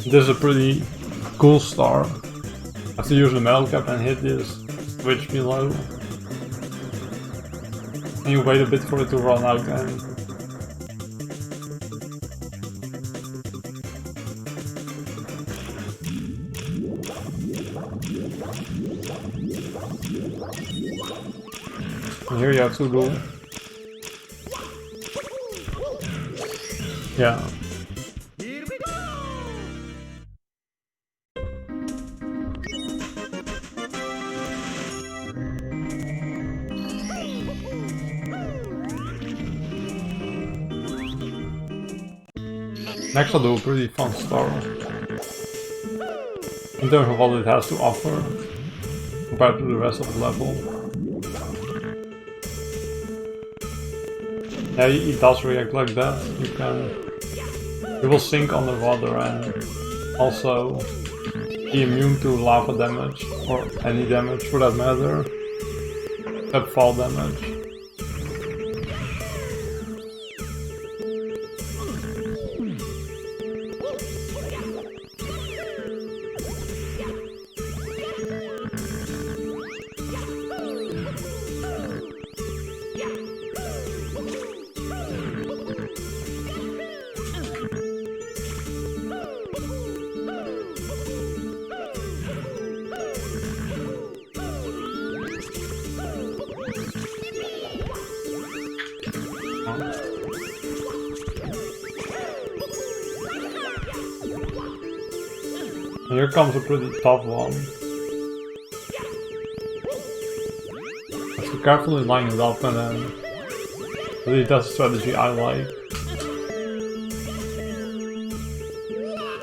This is a pretty cool star. I have to use the metal cap and hit this switch below. And you wait a bit for it to run out and... And here you have to do... Yeah. Next I'll do a pretty fun star. in terms of what it has to offer compared to the rest of the level. Yeah, he does react like that. He will sink underwater and also be immune to lava damage, or any damage for that matter, except fall damage. Here comes a pretty tough one. Have to carefully line it up and then really that's a strategy I like.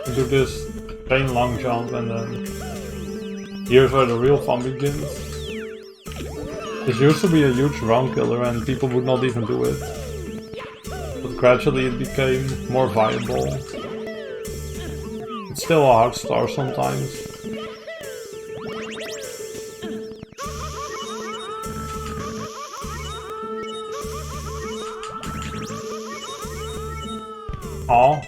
You do this plain long jump and then here's where the real fun begins. This used to be a huge round killer and people would not even do it. But gradually it became more viable. It's still a hard start sometimes. Aw.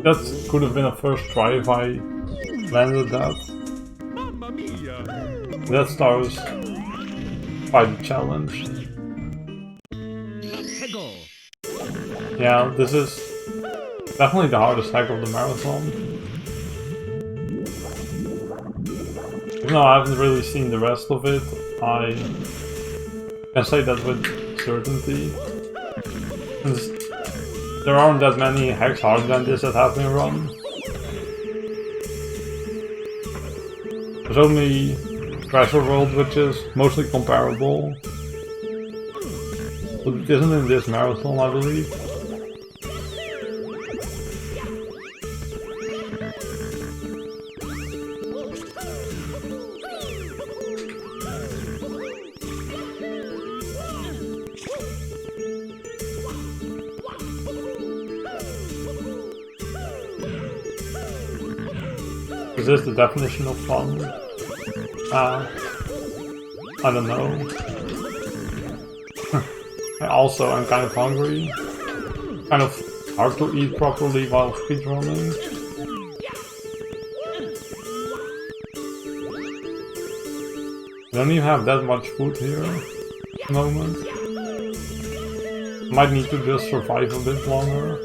That could have been a first try if I landed that. Mamma mia! That star was quite a challenge. Hegel! Yeah, this is definitely the hardest hack of the marathon. Even though I haven't really seen the rest of it, I can say that with certainty. Since there aren't that many hacks harder than this that have been run. There's only Treasure World, which is mostly comparable. But it isn't in this marathon, I believe. Is this the definition of fun? I don't know. I also am kind of hungry. Kind of hard to eat properly while speedrunning. I don't even have that much food here at the moment. Might need to just survive a bit longer.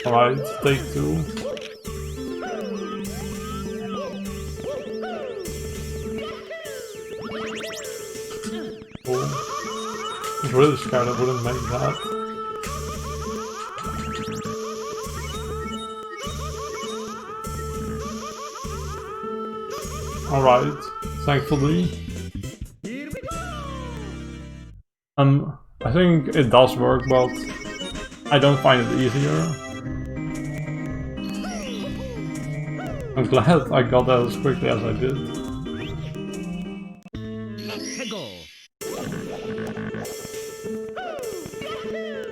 Alright, take two. Cool. I was really scared I wouldn't make that. Alright, thankfully. Here we go! I think it does work, but I don't find it easier. I'm glad I got that as quickly as I did. Hegel!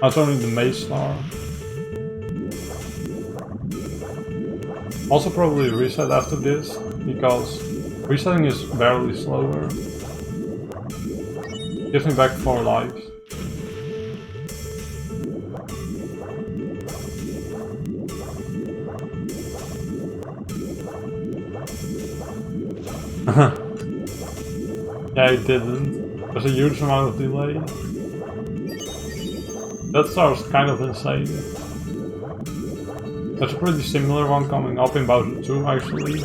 That's only the maze star. Also probably reset after this, because resetting is barely slower. Gives me back 4 lives. Yeah, it didn't. There's a huge amount of delay. That star's kind of insane. There's a pretty similar one coming up in Bowser 2 actually.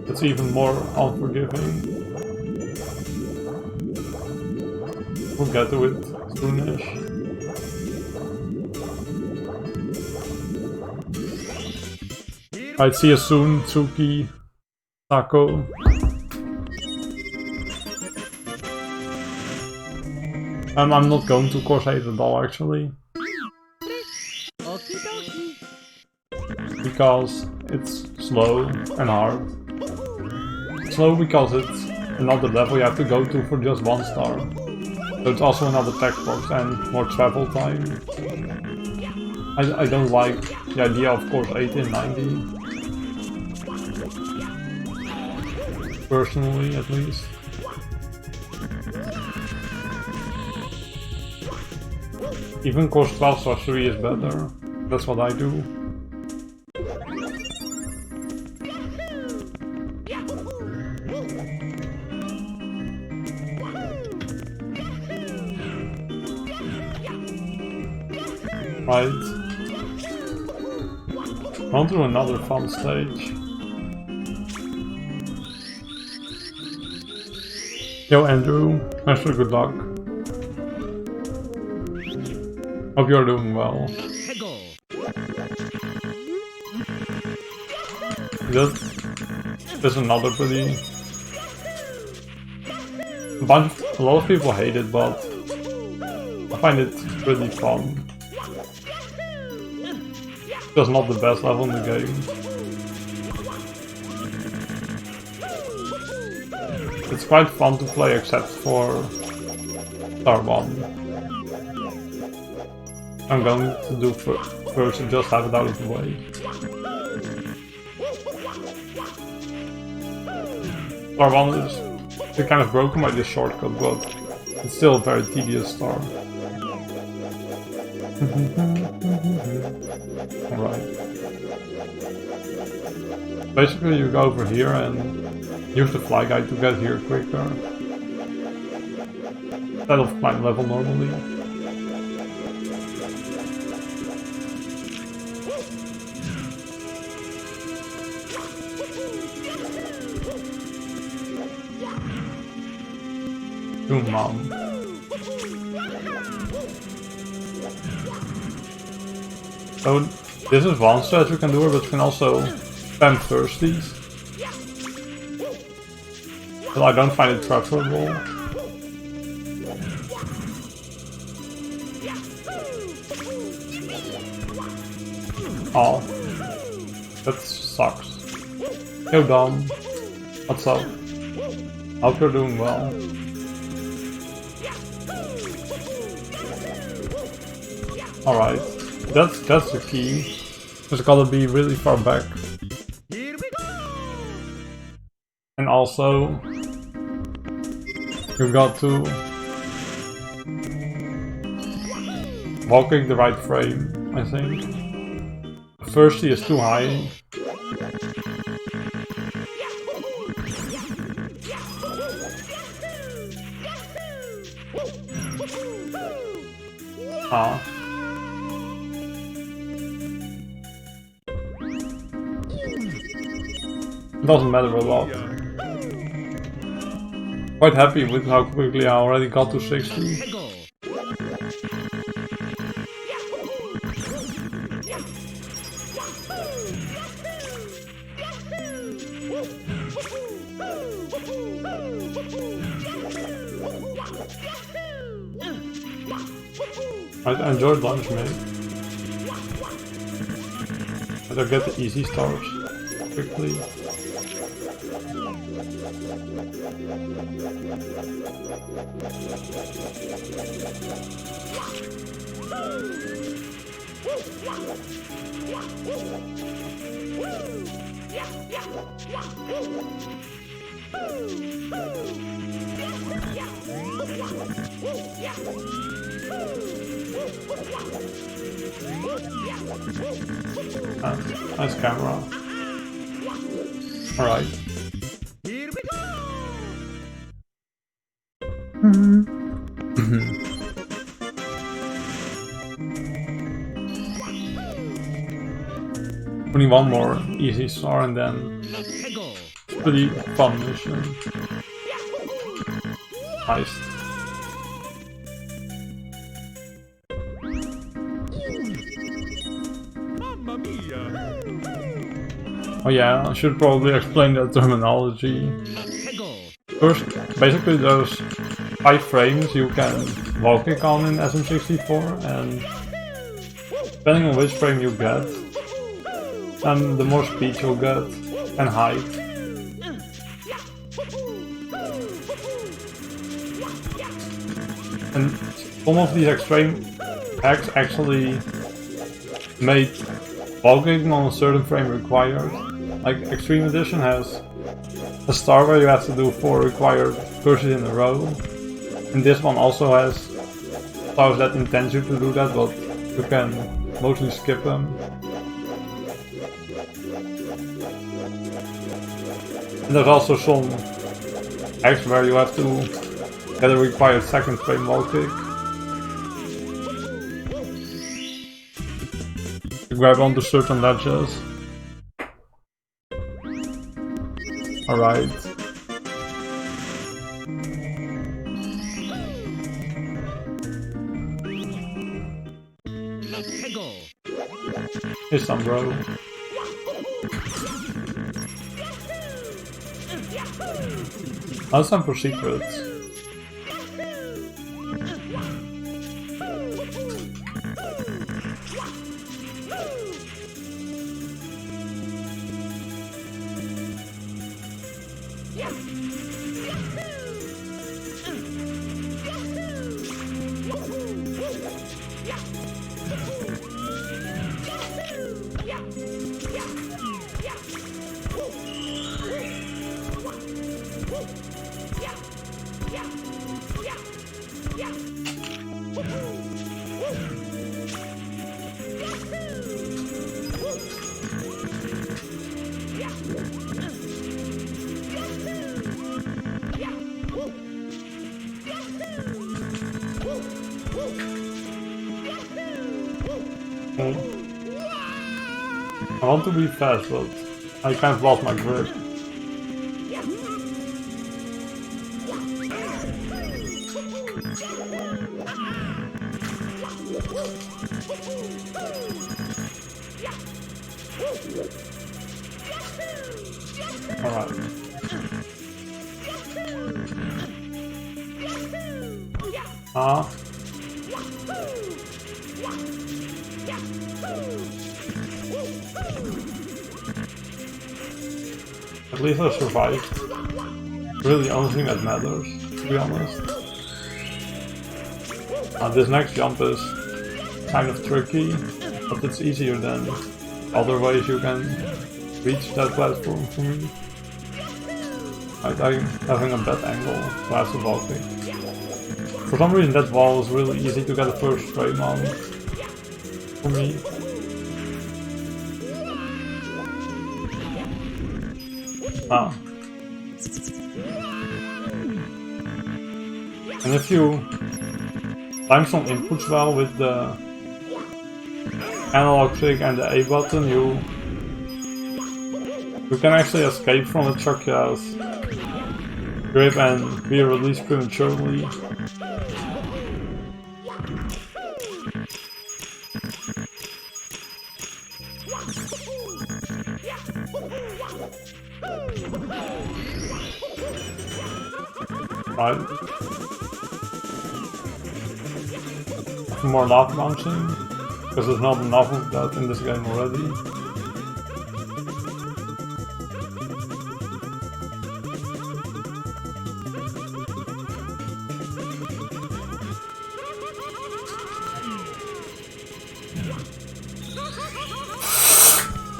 It's even more unforgiving. We'll get to it soonish. Alright, see you soon, Tsuki, Taco. I'm not going to course 8 at all actually. Okie dokie. Because it's slow and hard. Slow because it's another level you have to go to for just 1 star. So it's also another text box and more travel time. I don't like the idea of course 8 in 90. Personally at least. Even course 12 star 3 is better. That's what I do. Right. On to another fun stage. Yo Andrew, extra good luck. Hope you're doing well. There's another pretty... A lot of people hate it, but I find it pretty fun. Just not the best level in the game. It's quite fun to play except for Star 1. I'm going to do first to just have it out of the way. Star 1 is kind of broken by this shortcut, but it's still a very tedious star. Alright. Basically you go over here and use the fly guide to get here quicker. Instead of climb level normally. Mom. So this is one strat you can do, but you can also spam thirsties. But I don't find it preferable. Oh, that sucks. Yo Dom, what's up? Hope you're doing well. Alright, that's the key. Just gotta be really far back. Here we go. And also, you got to walking the right frame, I think. Thirsty is too high. Ah. Doesn't matter a lot. Quite happy with how quickly I already got to 60. I enjoyed lunch, mate. Better get the easy stars quickly. Nice camera. Alright. Here we go. 21 more easy star and then pretty fun mission. Nice. Mamma mia. Oh yeah, I should probably explain that terminology. First, basically those 5 frames you can wall kick on in SM64, and depending on which frame you get, and the more speed you'll get, and height. And some of these extreme hacks actually made wall kicking on a certain frame required. Like Extreme Edition has a star where you have to do 4 required pushes in a row. And this one also has stars that intend you to do that, but you can mostly skip them. And there's also some hacks where you have to get a required second frame wall kick. You grab onto certain ledges. Alright. Here's some bro. That's some for secrets. I want to be fast, but I kind of lost my grip. Alright. At least I survived. Really the only thing that matters, to be honest. This next jump is kind of tricky, but it's easier than other ways you can reach that platform for me. I'm having a bad angle, so I have to wall kick. For some reason that wall is really easy to get a first frame on for me. And if you time some inputs well with the analog stick and the A button, you can actually escape from the Chakya's grip and be released prematurely. Right. More lava bouncing, because there's not enough of that in this game already.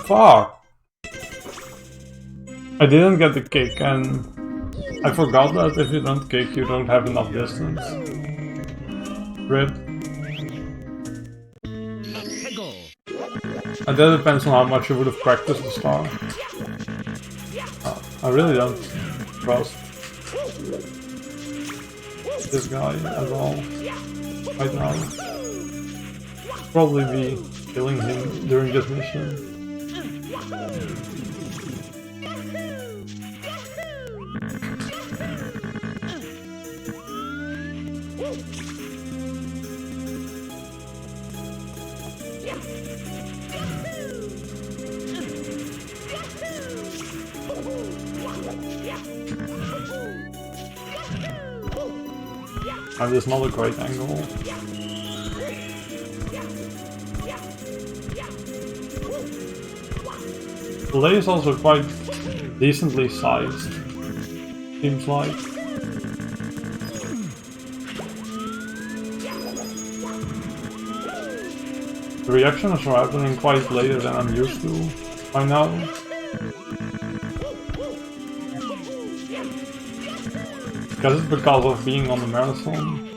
Fuck! I didn't get the kick, and I forgot that if you don't kick, you don't have enough distance. Rip. And that depends on how much you would have practiced the star. I really don't trust this guy at all right now. Probably be killing him during this mission. And it's not a great angle. The lay is also quite decently sized, seems like. The reactions are happening quite later than I'm used to by now. Guess it's because of being on the marathon,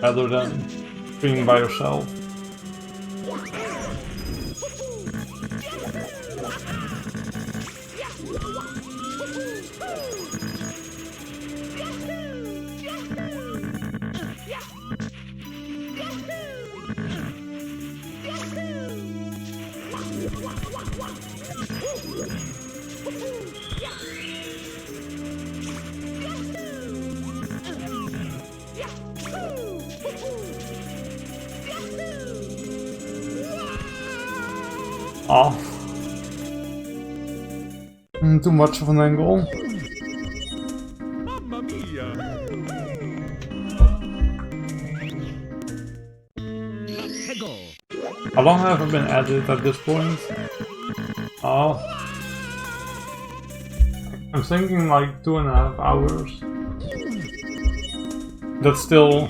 rather than streaming by yourself. Oh. Too much of an angle. Mamma mia! Hego! How long have I been at it at this point? Oh. I'm thinking like 2.5 hours. That's still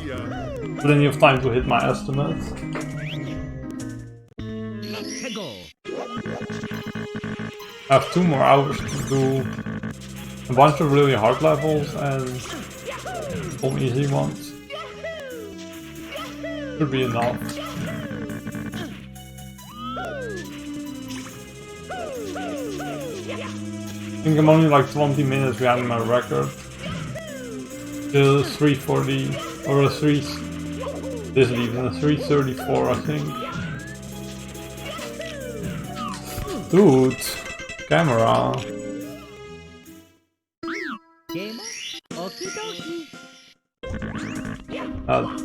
plenty of time to hit my estimate. I have 2 more hours to do a bunch of really hard levels and some easy ones. Should be enough. I think I'm only like 20 minutes behind my record. Still 3:40 or a 3. This is even a 3:34, I think. Dude, camera.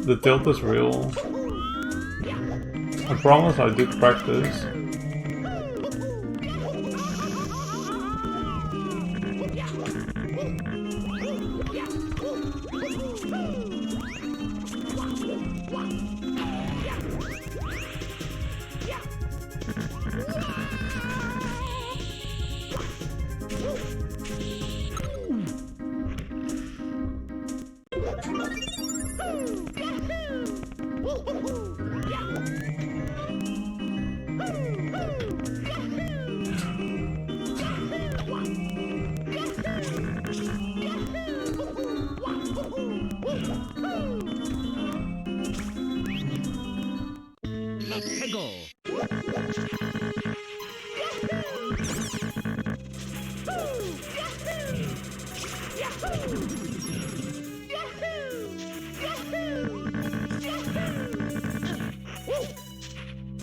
The tilt is real. I promise I did practice.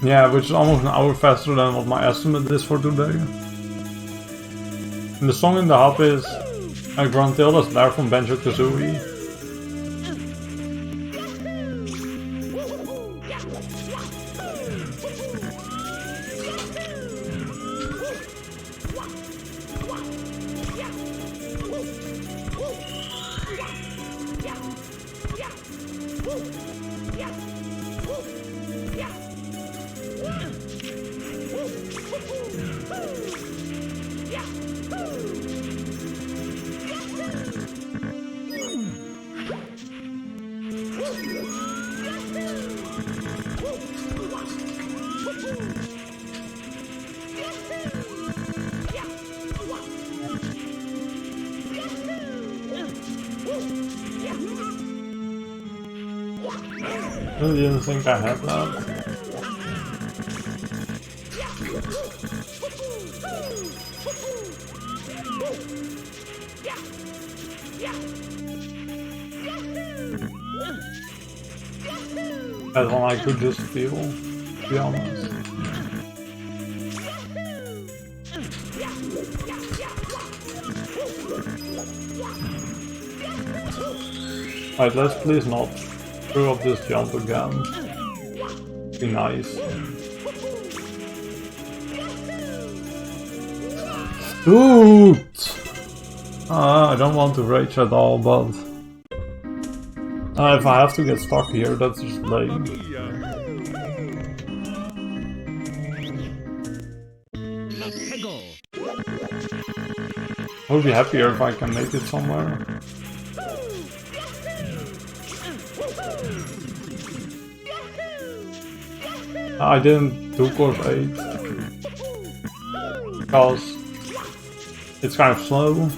Yeah, which is almost an hour faster than what my estimate is for today. And the song in the hub is a Gruntilda's Lair from Banjo-Kazooie. I really didn't think I had that. That one I could just feel, to be honest. Alright, let's please not screw up this jump again. Be nice. Dude! I don't want to rage at all, but If I have to get stuck here, that's just lame. Hegel. I would be happier if I can make it somewhere. I didn't do course 8 because it's kind of slow.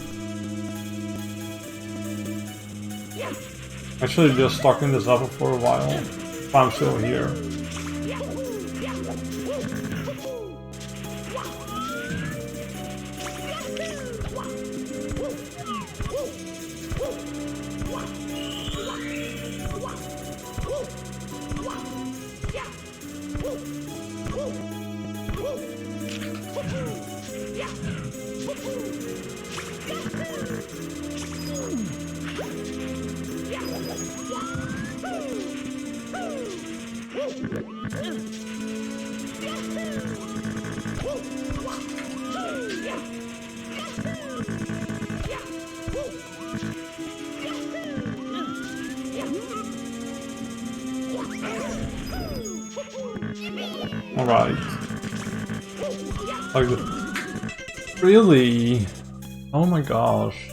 Actually just stuck in this level for a while, if I'm still here. Alright. Like, really? Oh my gosh.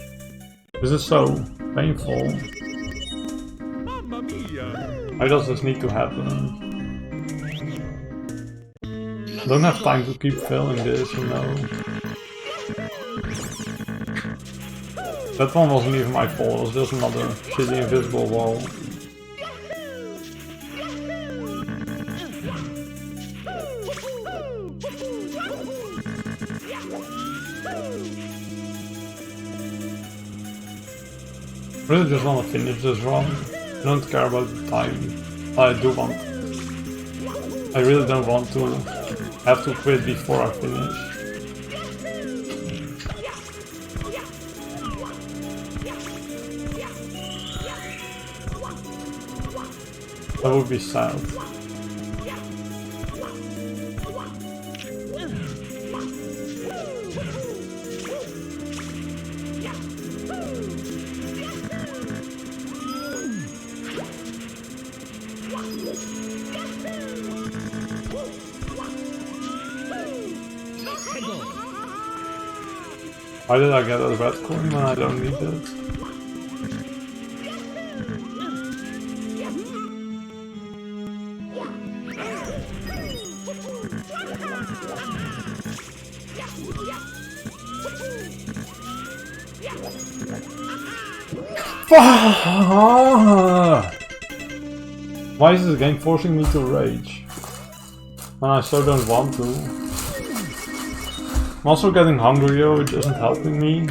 This is so painful. Why does this need to happen? Don't have time to keep filming this, you know. That one wasn't even my fault, it was just another shitty invisible wall. I really just want to finish this run. I don't care about the time. I really don't want to have to quit before I finish. That would be sad. Why did I get a red coin when I don't need it? Why is this game forcing me to rage? When I so don't want to. I'm also getting hungrier, which isn't helping me.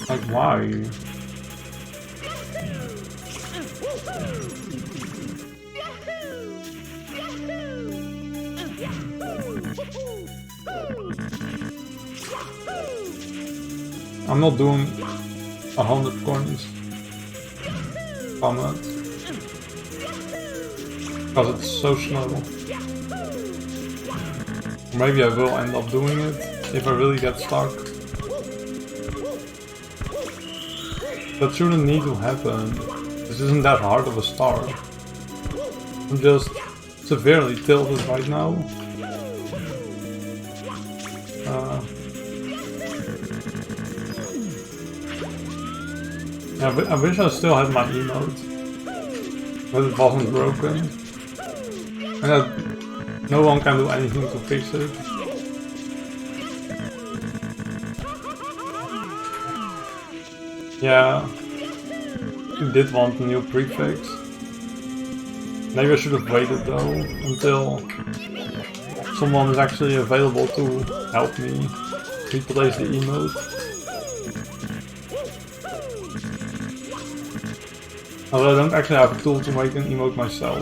Like, why? I'm not doing 100 coins. Comment. Because it's so slow. Or maybe I will end up doing it if I really get stuck. That shouldn't need to happen. This isn't that hard of a start. I'm just severely tilted right now. Yeah, I wish I still had my emote, but it wasn't broken, and that no one can do anything to fix it. Yeah, I did want a new prefix. Maybe I should have waited though, until someone is actually available to help me replace the emote. Although I don't actually have a tool to make an emote myself.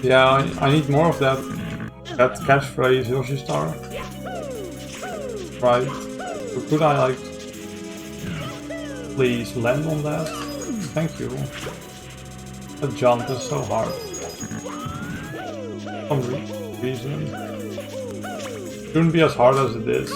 Yeah, I need more of that catchphrase, Yoshi Star. Right. So could I like please land on that? Thank you. That jump is so hard. For some reason. Shouldn't be as hard as it is.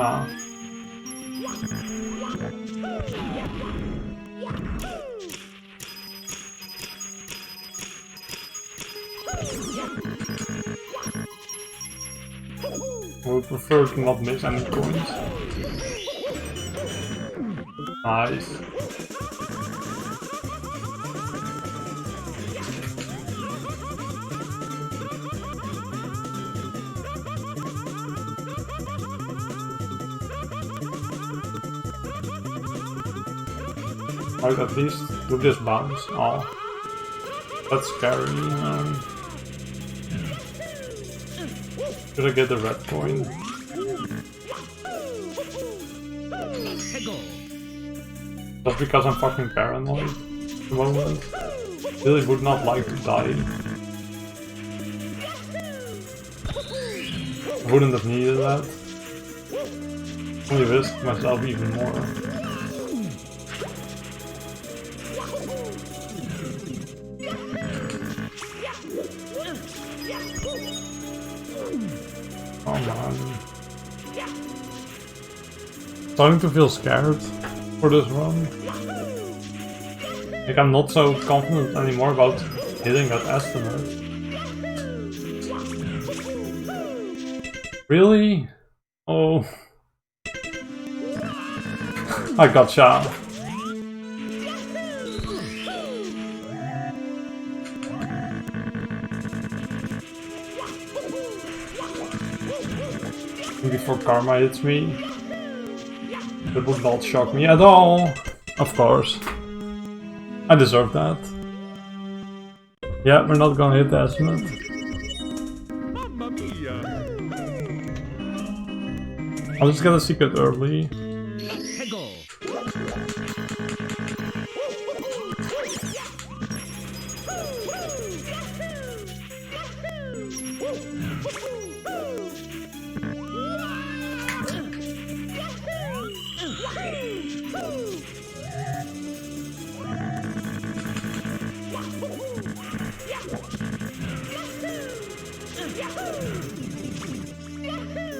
Ah. I would prefer to not miss any coins. Nice. Right, at least do this bounce. Oh, that's scary. Should I get the red coin? Just because I'm fucking paranoid at the moment. Really would not like to die. I wouldn't have needed that. Only risked myself even more. Oh man. Starting to feel scared for this run. Like I'm not so confident anymore about hitting that estimate. Really? Oh. I gotcha. Before karma hits me. That would not shock me at all. Of course. I deserve that. Yeah, we're not gonna hit the estimate. I'll just get a secret early.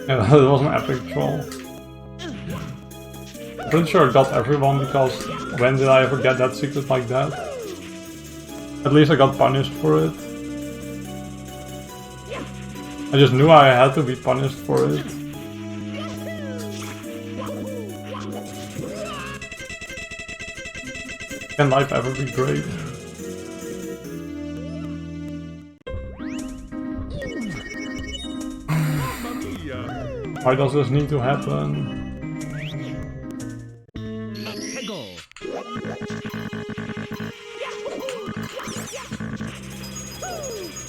Yeah, that was an epic troll. Pretty sure I got everyone because when did I ever get that secret like that? At least I got punished for it. I just knew I had to be punished for it. Can life ever be great? Why does this need to happen?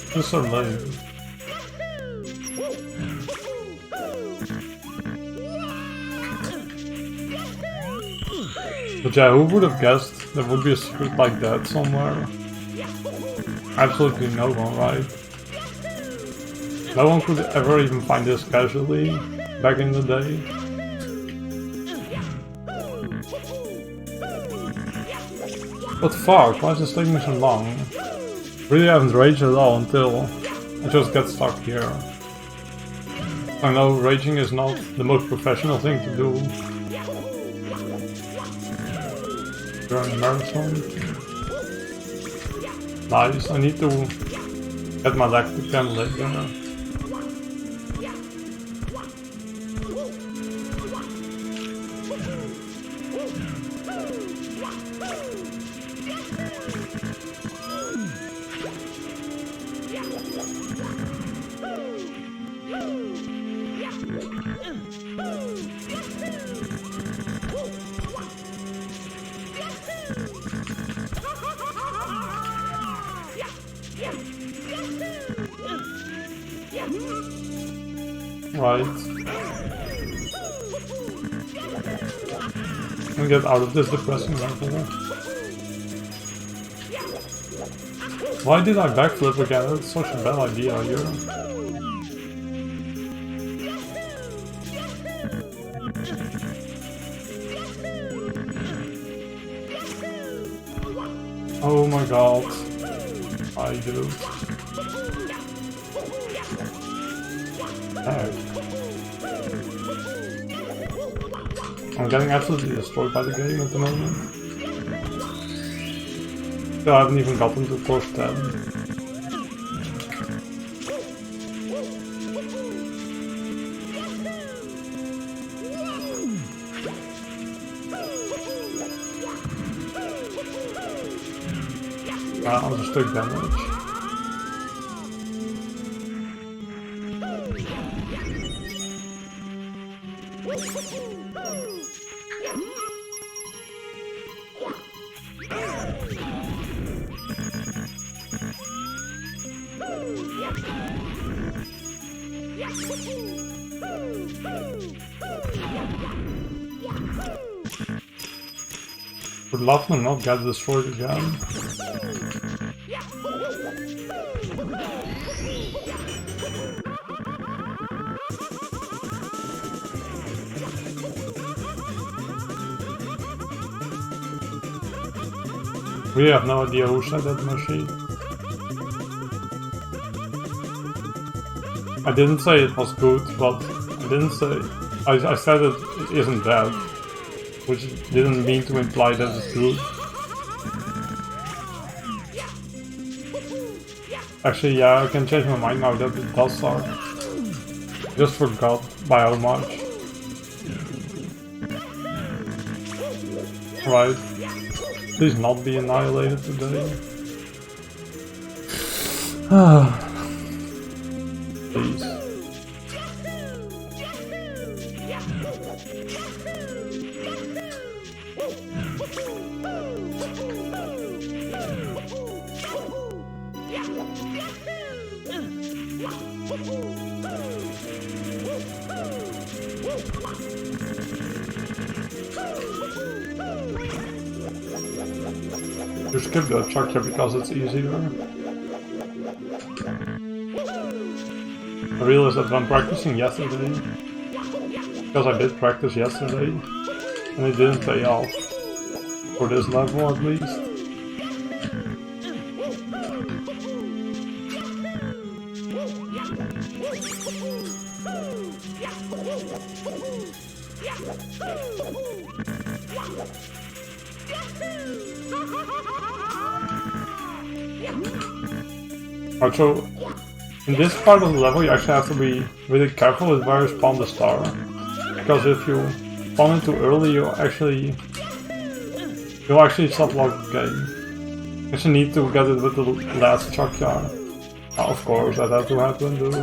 This is so lame. But yeah, who would have guessed there would be a secret like that somewhere? Absolutely no one, right? No one could ever even find this casually back in the day. What fuck? Why is this taking so long? Really haven't raged at all until I just get stuck here. I know raging is not the most professional thing to do during a marathon. Nice, I need to get my leg to 10 later. Right. And get out of this depressing level. Why did I backflip again? That's such a bad idea here. Oh my god. I do. Heck. I'm getting absolutely destroyed by the game at the moment. I haven't even gotten to course 10. I'll just take damage. Would love to not get destroyed again. We have no idea who said that machine. I didn't say it was good, but I didn't say... I said it isn't bad, which didn't mean to imply that it's good. Actually, yeah, I can change my mind now that it does start. Just forgot by how much. Right. Please not be annihilated today. Please. You skip the chucker because it's easier. I realized that when practicing yesterday, because I did practice yesterday, and it didn't pay off. For this level at least. Alright, so in this part of the level you actually have to be really careful with where you spawn the star. Because if you spawn it too early you'll actually stop lock the game. You actually need to get it with the last chakra. Of course that had to happen, dude.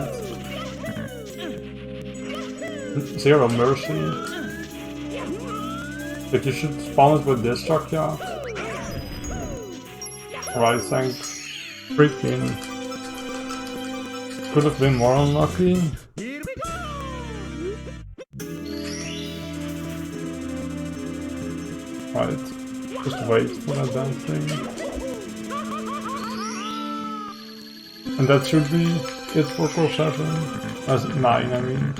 Zero mercy. But you should spawn it with this chakra. Right, thanks. Freaking. Could have been more unlucky. Right. Just wait for that damn thing. And that should be it for core 7. As 9, I mean.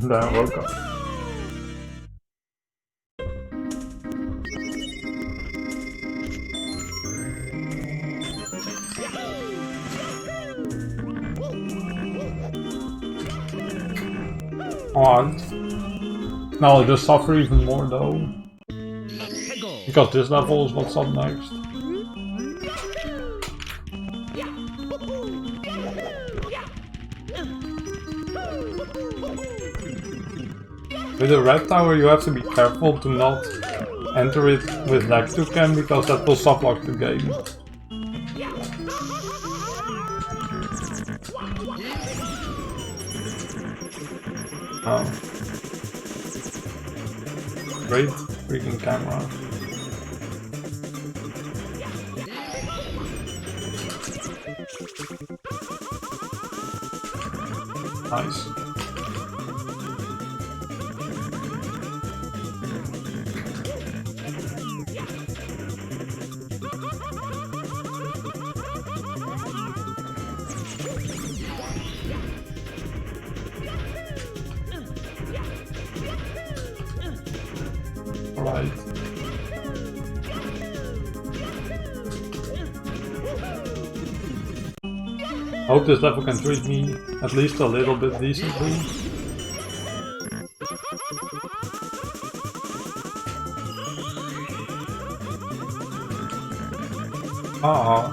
Then woke up. Alright. Now I'll just suffer even more though. Because this level is what's up next. With the red tower you have to be careful to not enter it with lag 2 cam because that will soft lock the game. Oh. Great freaking camera. Nice. Alright. I hope this level can treat me at least a little bit decently. Ah.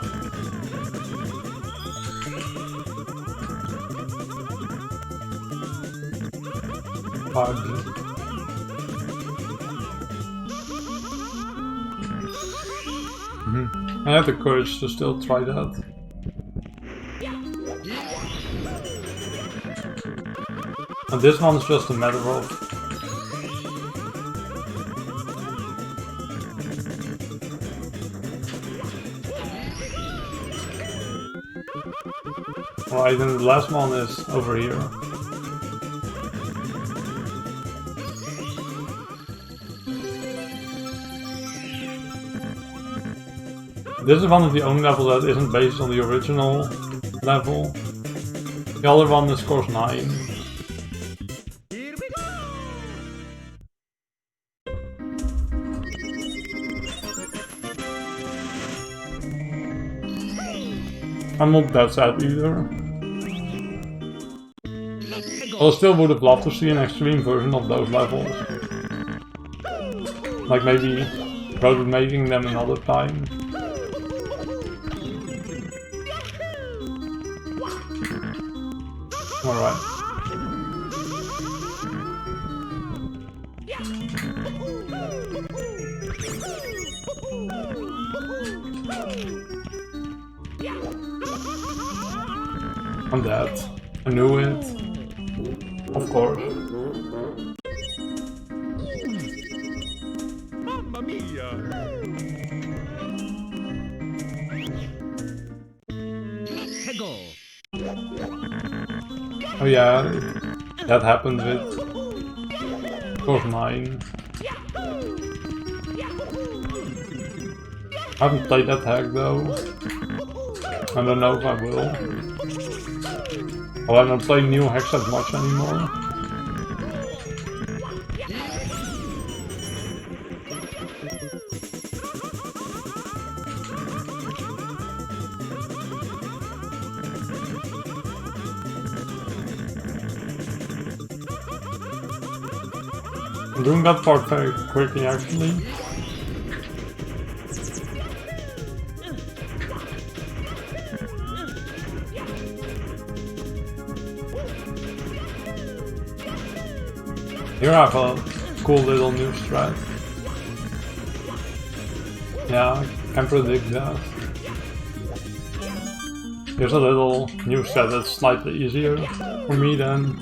Bug. I have the courage to still try that. And this one's just a matter of alright, and the last one is over here. This is one of the only levels that isn't based on the original level. The other one is course 9. I'm not that sad either. I still would have loved to see an extreme version of those levels. Like maybe making them another time. Alright. I'm dead. I knew it. Of course. Mamma mia! Pego! Oh yeah, that happened with course 9. I haven't played that hack though. I don't know if I will. Well, I don't play new hacks that much anymore. I'm doing that part very quickly actually. Here I have a cool little new strat. Yeah, I can predict that. Here's a little new strat that's slightly easier for me than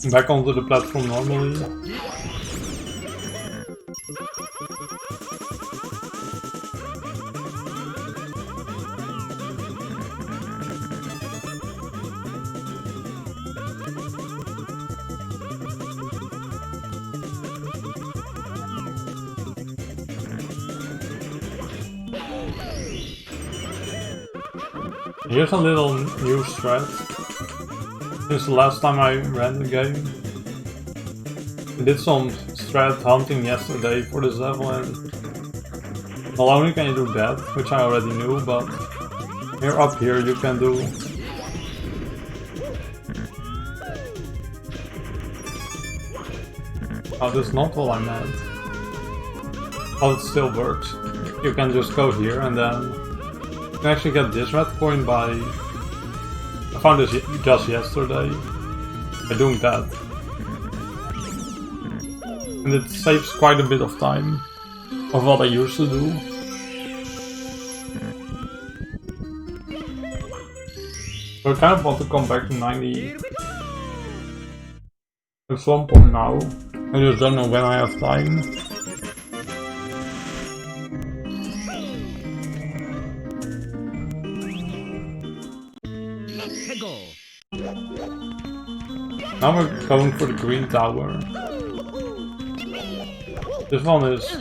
back onto the platform normally. Here's a little new strat. Since the last time I ran the game. I did some strat hunting yesterday for this level and not only can you do that, which I already knew, but here you can do oh, that's not what I meant. Oh, it still works. You can just go here and then you can actually get this red coin by... I found this just yesterday by doing that. And it saves quite a bit of time of what I used to do. So I kind of want to come back to 90 at some point now. I just don't know when I have time. Now we're going for the green tower. This one is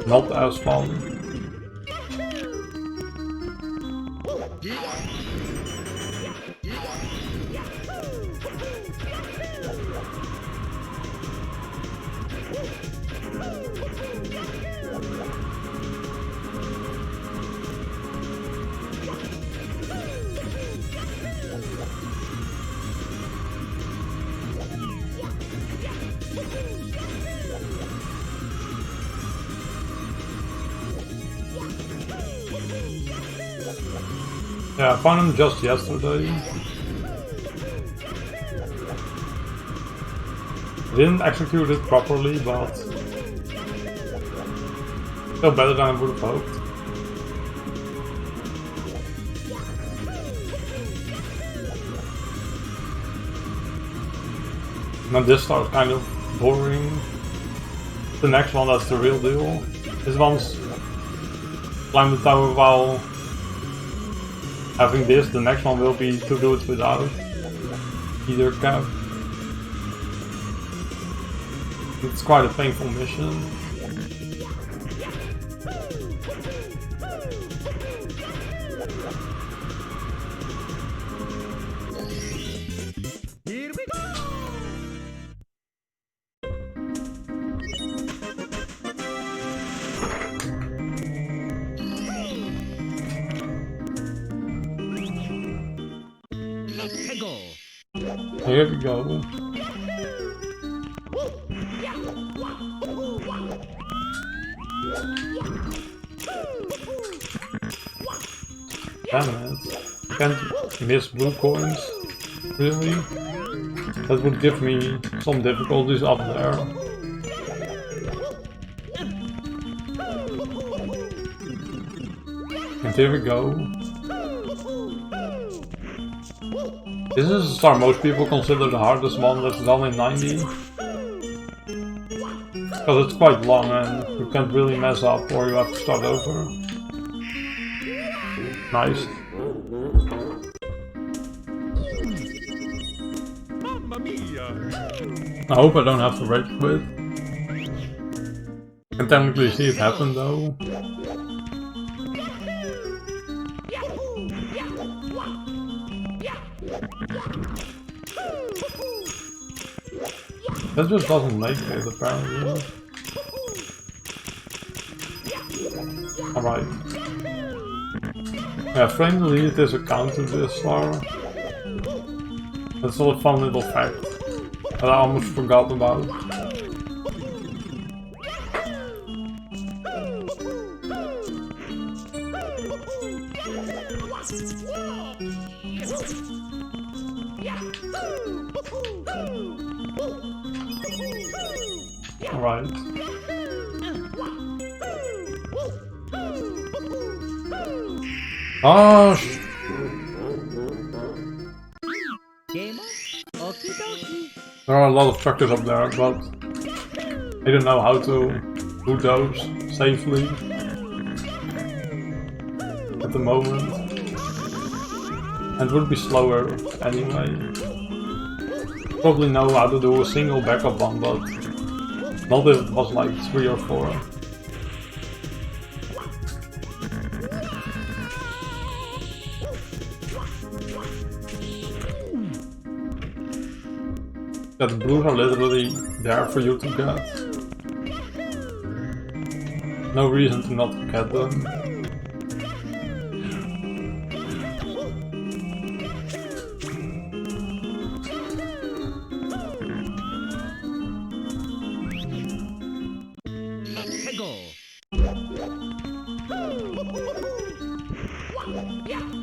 not as fun. Yeah, I found him just yesterday. I didn't execute it properly, but still better than I would have hoped. Now this starts kind of boring. The next one, that's the real deal. This one's climb the tower while having this. The next one will be to do it without either cap. It's quite a painful mission. Here we go. Here we go. Damn it. I can't miss blue coins. Really? That would give me some difficulties up there. And here we go. This is a star most people consider the hardest one that's done in 90. Because it's quite long and you can't really mess up or you have to start over. Nice. Mamma mia. I hope I don't have to rage quit. I can technically see it happen though. That just doesn't make it apparently. Alright. Yeah, frame deleted is a counter this far. That's all a fun little fact that I almost forgot about. Alright. Oh, there are a lot of tractors up there, but I don't know how to do those safely at the moment. And it would be slower anyway. Probably know how to do a single backup one, but not if it was like 3 or 4. That the blues are literally there for you to get. No reason to not get them.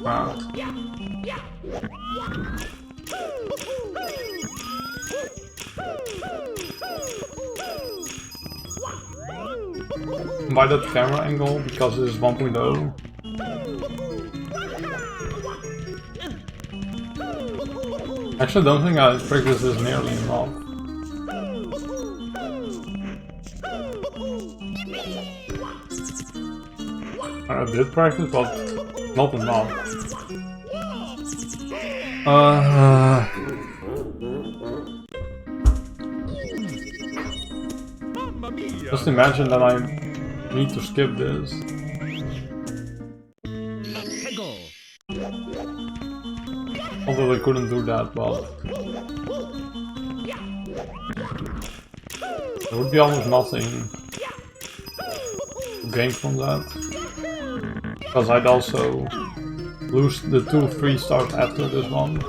Wow. By that camera angle, because this is 1.0. Actually, I don't think I practiced this nearly enough. I did practice, but not enough. Mamma mia! Just imagine that I need to skip this. Hegel! Although they couldn't do that, but there would be almost nothing to gain from that. Because I'd also lose the 2 free stars after this one.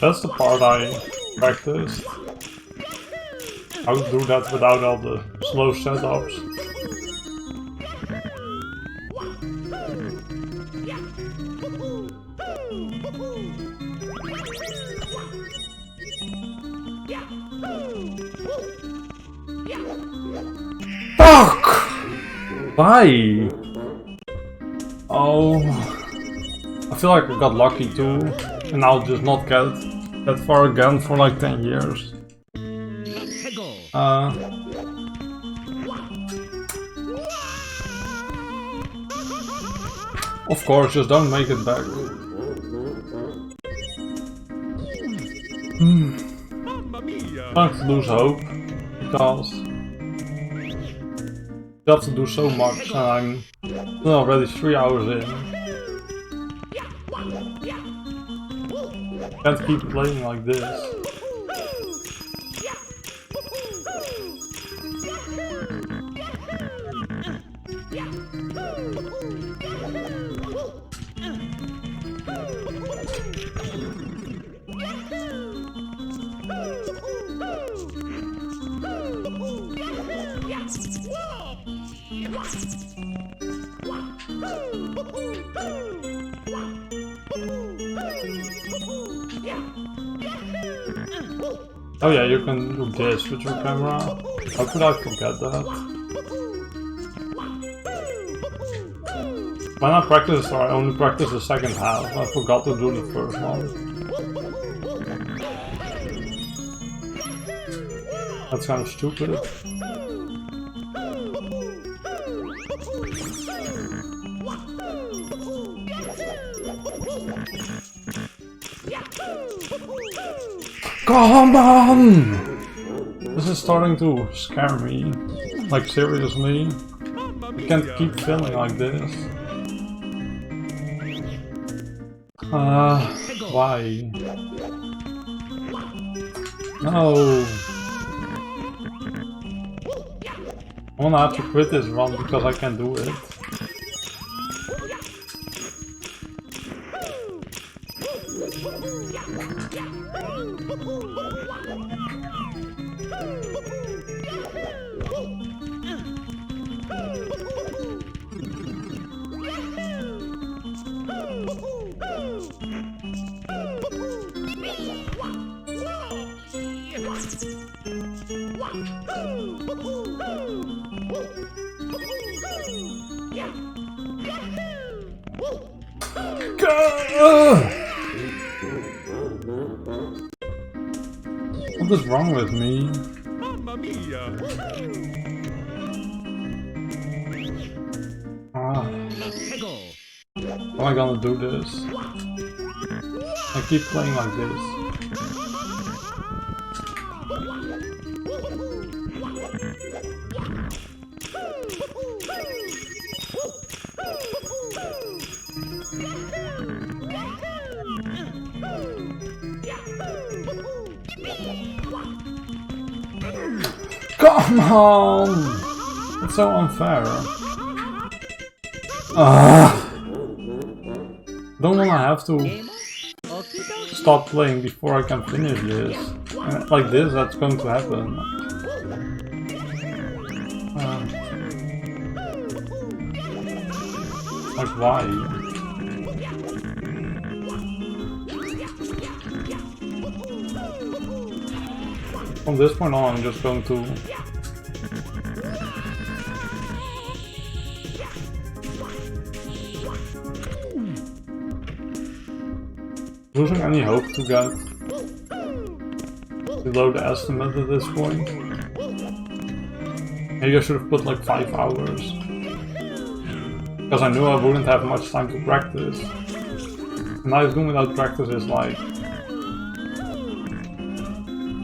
That's the part I practiced. How to do that without all the slow setups. Fuck! Why? Oh, I feel like I got lucky too, and I'll just not get that far again for like 10 years. Of course, just don't make it back. I don't lose hope, because you have to do so much, and I'm already 3 hours in. Can't keep playing like this. Oh yeah, you can do this with your camera. How could I forget that? When I practiced, I only practiced the second half. I forgot to do the first one. That's kind of stupid. Come on! This is starting to scare me. Like, seriously? I can't keep filming like this. Why? No! I'm gonna have to quit this run because I can't do it. What is wrong with me? Mamma mia! How am I gonna do this? I keep playing like this. Come on! It's so unfair. Don't wanna have to stop playing before I can finish this. Like this, that's going to happen. Like why? From this point on, I'm just going to losing any hope to get below the estimate at this point. Maybe I should have put like 5 hours. Because I knew I wouldn't have much time to practice. And now doing without practice is like...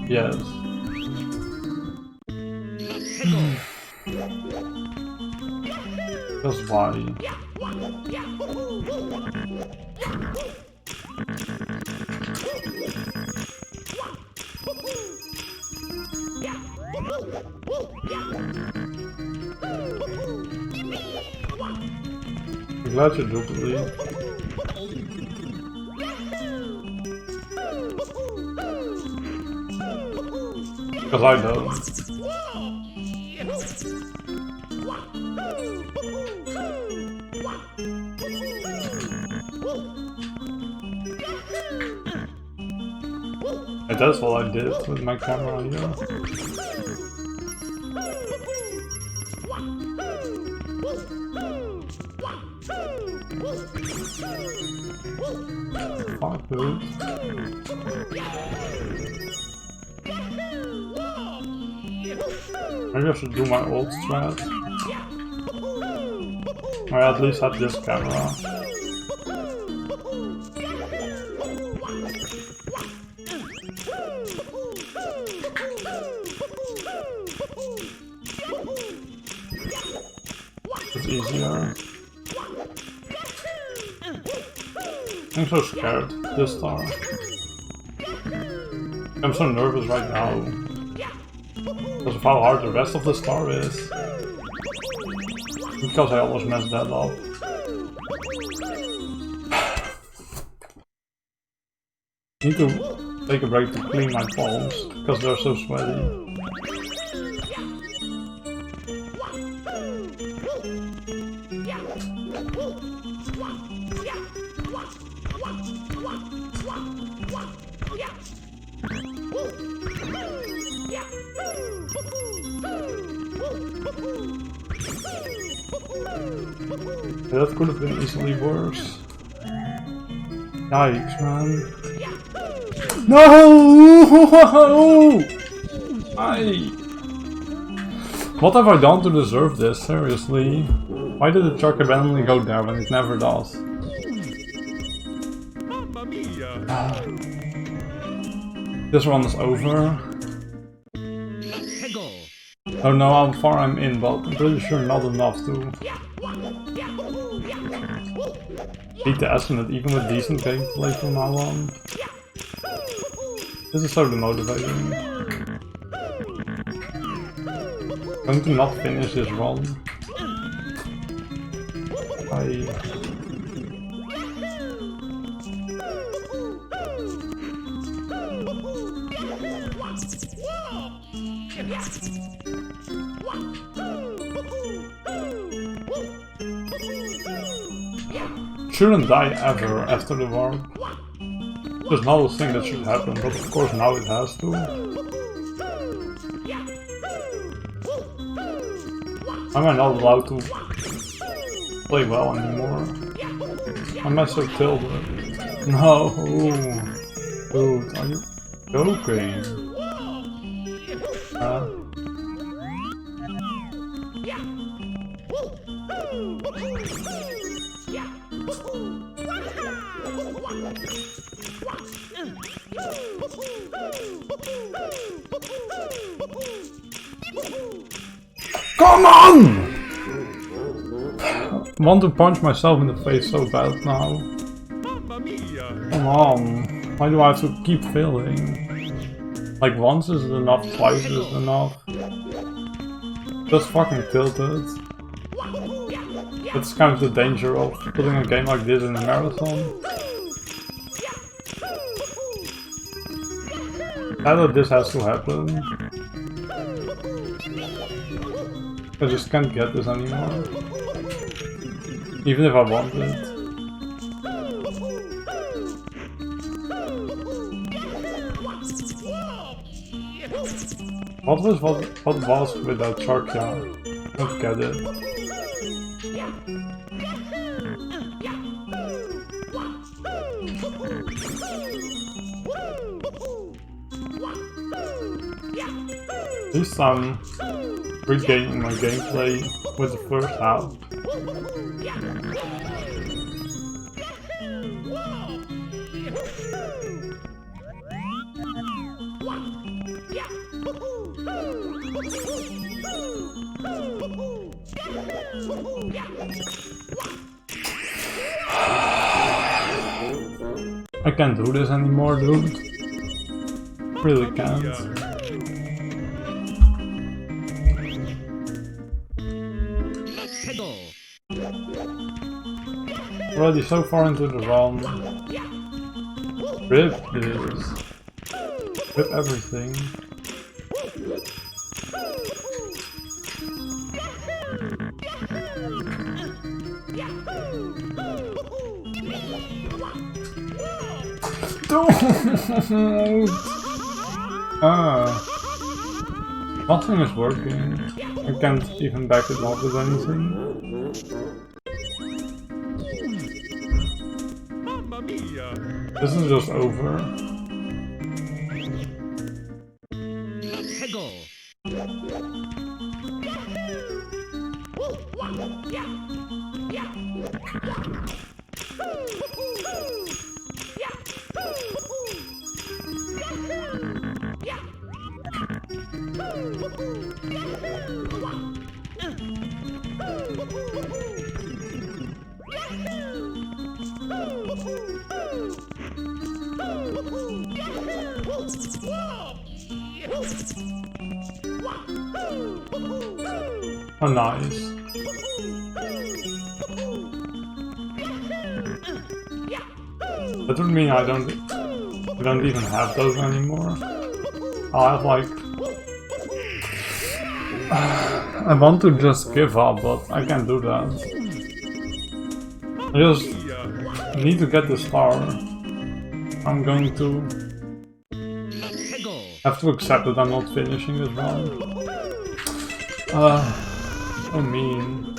Yes. Just why? I'm glad you do believe. Because I don't. And that's what I did with my camera here. Fuck dude. Maybe I should do my old strat. Or at least have this camera. It's easier. I'm so scared this star. I'm so nervous right now. Because of how hard the rest of the star is. Because I almost messed that up. Need to take a break to clean my palms, because they're so sweaty. That could have been easily worse. Yikes, man. No! What have I done to deserve this, seriously? Why did the truck randomly go there when it never does? This run is over. I don't know how far I'm in, but I'm pretty sure not enough to beat the estimate, even with decent gameplay from now on. This is so demotivating. I'm going to not finish this run. Shouldn't die ever after the warp. There's not a thing that should happen, but of course now it has to. Am I not allowed to play well anymore? Am I so tilted? No! Dude, are you joking? Come on! I want to punch myself in the face so bad now. Come on. Why do I have to keep failing? Like once is enough, twice is enough. Just fucking tilted. That's kind of the danger of putting a game like this in a marathon. Either this has to happen. I just can't get this anymore. Even if I want it. What was with that shark? Yeah, I don't get it. At least I'm regaining my gameplay with the first half. I can't do this anymore, dude. Really can't. Already so far into the run. Rip this. Rip everything. Don't! Nothing is working. I can't even back it up with anything. Mamma mia! This is just over. Let's go! Oh, nice. That would mean I don't even have those anymore. I'll have like... I want to just give up, but I can't do that. I just need to get the star. I'm going to have to accept that I'm not finishing this run. So mean.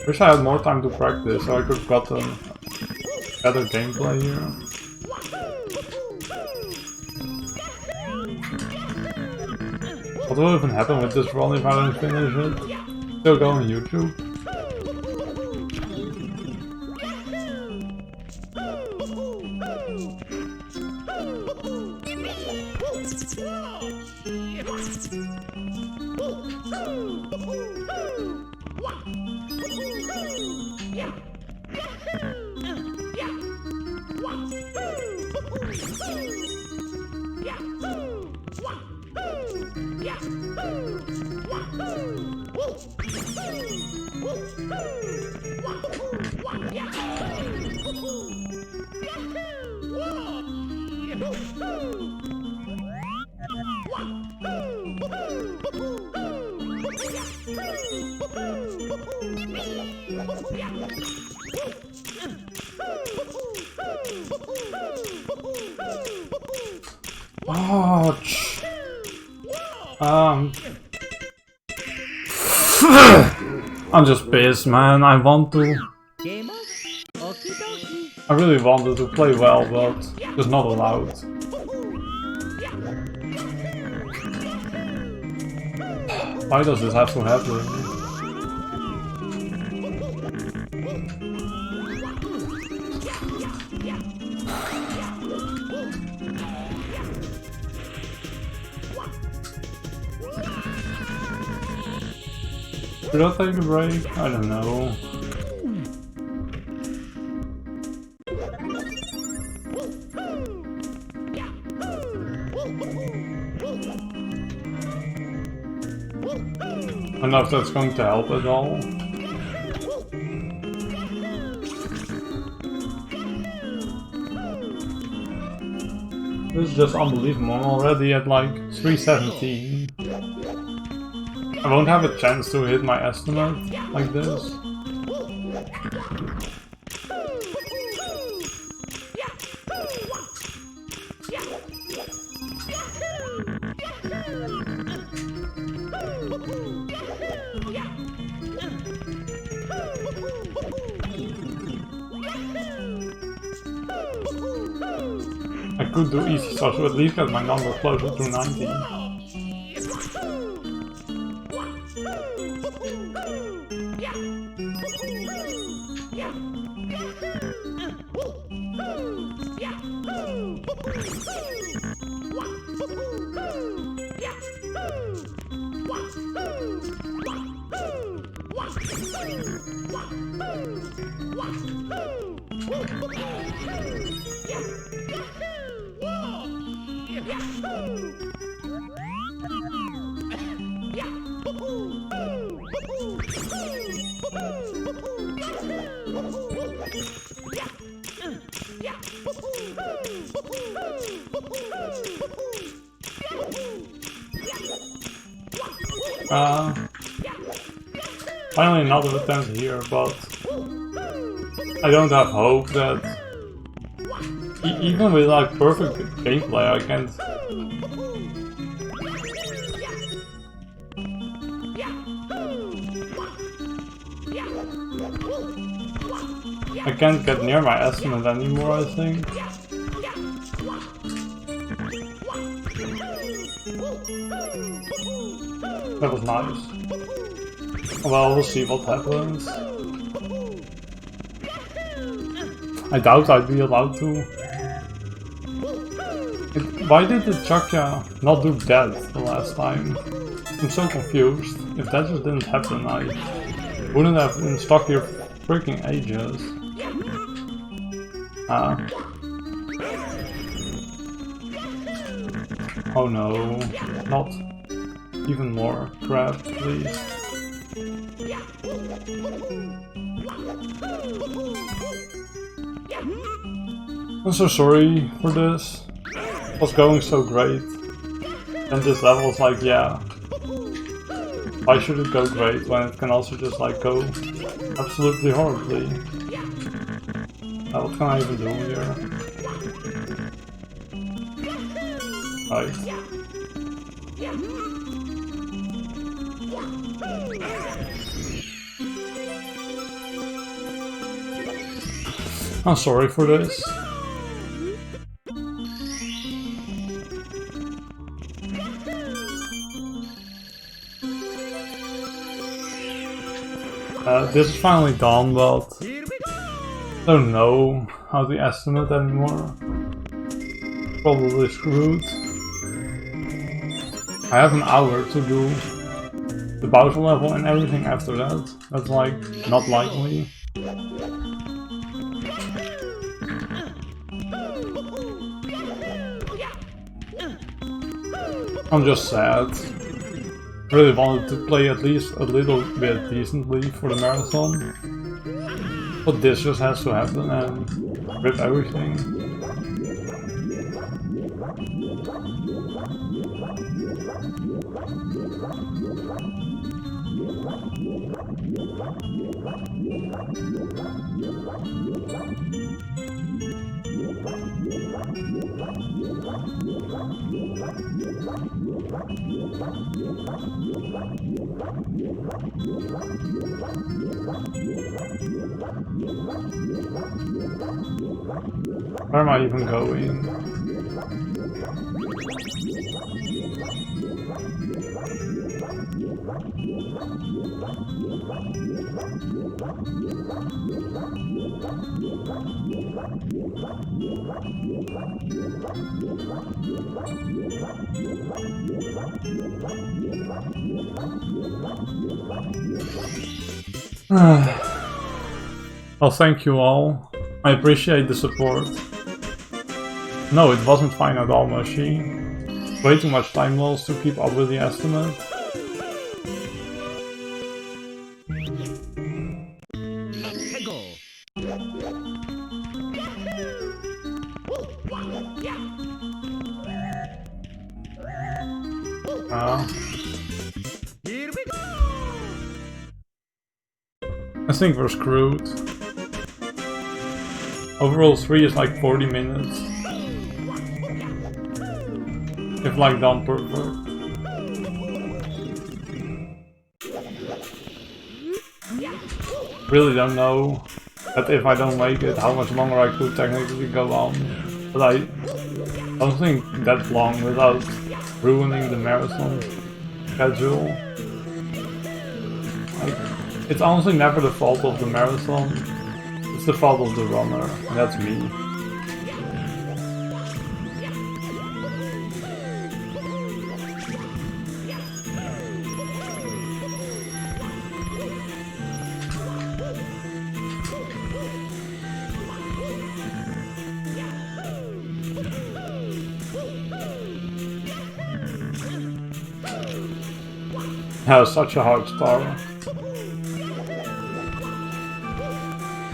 Wish I had more time to practice so I could have gotten better gameplay here. What will even happen with this run if I don't finish it? Still go on YouTube. Ouch. I'm just pissed, man. I want to. I really wanted to play well, but just not allowed. Why does this have to happen? Should I take a break? I don't know. I don't know if that's going to help at all. This is just unbelievable. I'm already at like 317. I won't have a chance to hit my estimate like this. I could do easy stuff to at least get my number closer to 90. Finally another attempt here, but I don't have hope that even with like perfect gameplay I can't get near my estimate anymore, I think. That was nice. Well, we'll see what happens. I doubt I'd be allowed to. Why did the Chakya not do that the last time? I'm so confused. If that just didn't happen, I wouldn't have been stuck here for freaking ages. Oh no, not even more crap, please. I'm so sorry for this. It was going so great. And this level is like, yeah. Why should it go great when it can also just like go absolutely horribly? What can I even do here? Right. I'm sorry for this. This is finally done, but I don't know how to estimate anymore. Probably screwed. I have an hour to do the Bowser level and everything after that. That's like not likely. I'm just sad. Really wanted to play at least a little bit decently for the marathon. But this just has to happen and rip everything. Where am I even going? Well, thank you all. I appreciate the support. No, it wasn't fine at all, Mushy. way too much time loss to keep up with the estimate. Here we go. I think we're screwed. Overall 3 is like 40 minutes. If like done perfect. Really don't know that if I don't make it, how much longer I could technically go on. But I don't think that long without ruining the marathon schedule. Like, it's honestly never the fault of the marathon, it's the fault of the runner, and that's me. That was such a hard start.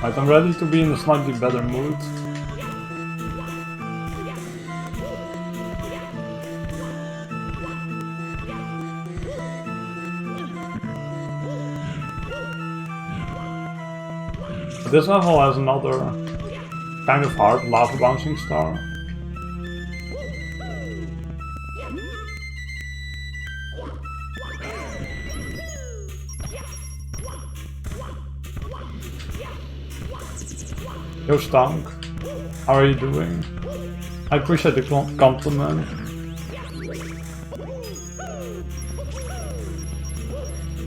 Right, I'm ready to be in a slightly better mood. This level has another kind of hard lava bouncing star. Yo Stunk, how are you doing? I appreciate the compliment.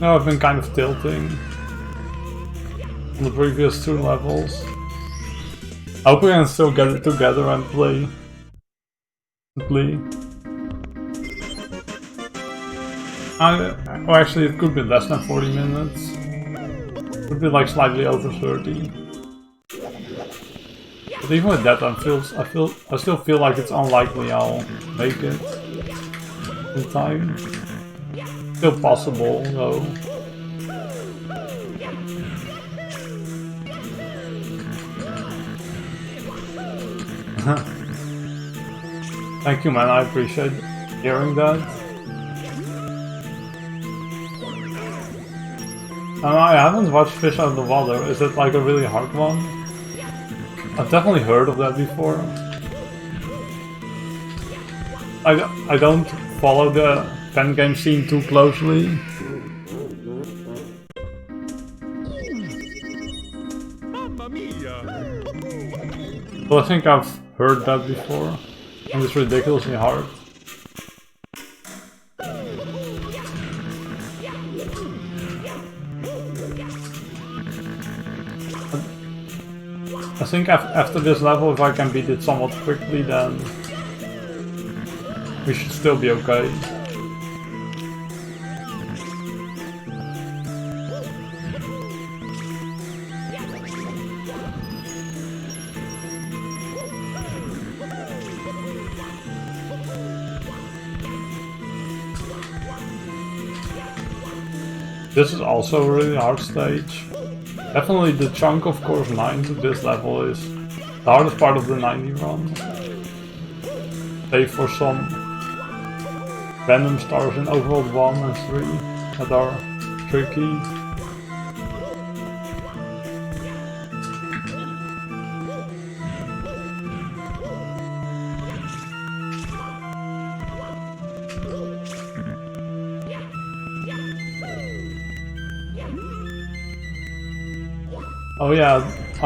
No, I've been kind of tilting on the previous 2 levels. I hope we can still get it together and play. Well, actually it could be less than 40 minutes. It could be like slightly over 30. But even with that, I still feel like it's unlikely I'll make it in time. Still possible, though. Thank you, man. I appreciate hearing that. I haven't watched Fish Out of the Water. Is it like a really hard one? I've definitely heard of that before. I don't follow the Fangame scene too closely. Mamma mia. But I think I've heard that before, and it's ridiculously hard. I think after this level, if I can beat it somewhat quickly, then we should still be okay. This is also a really hard stage. Definitely the chunk of course 9 to this level is the hardest part of the 90 run. Save for some random stars in overworld 1 and 3 that are tricky.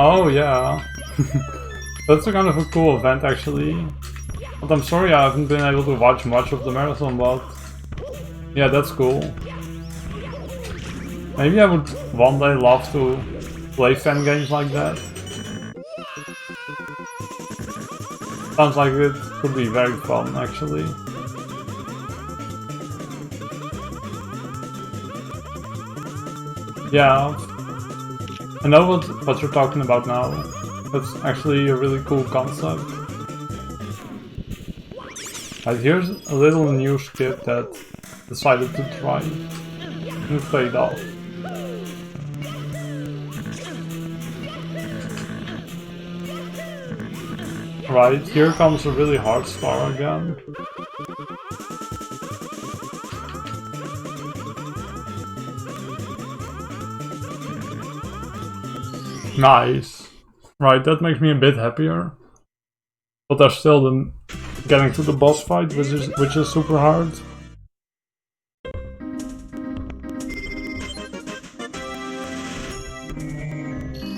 Oh yeah. That's a kind of a cool event actually. But I'm sorry I haven't been able to watch much of the marathon, but yeah, that's cool. Maybe I would one day love to play fan games like that. Sounds like it could be very fun actually. Yeah. I know what you're talking about now. That's actually a really cool concept. Right, here's a little new skip that decided to try and it paid off. Right, here comes a really hard star again. Nice. Right, that makes me a bit happier. But there's still the getting to the boss fight, which is super hard.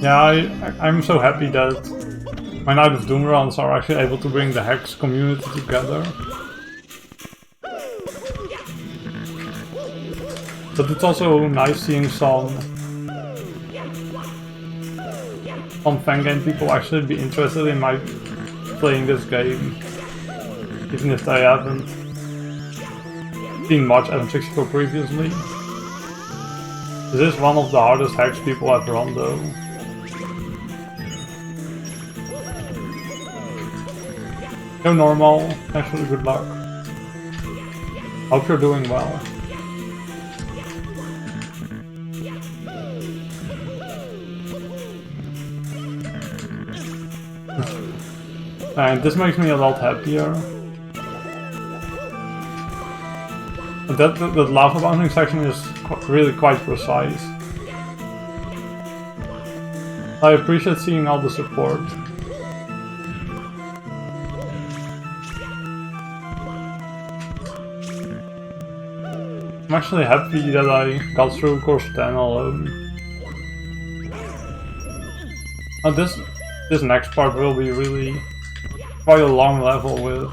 Yeah, I'm so happy that my Night of Doom runs are actually able to bring the Hex community together. But it's also nice seeing some Fangame people actually be interested in my playing this game, even if they haven't seen much SM64 previously. This is one of the hardest Hex people I've run though. Go normal, actually good luck. Hope you're doing well. And this makes me a lot happier. That lava bouncing section is really quite precise. I appreciate seeing all the support. I'm actually happy that I got through course 10 alone. Now this next part will be really quite a long level with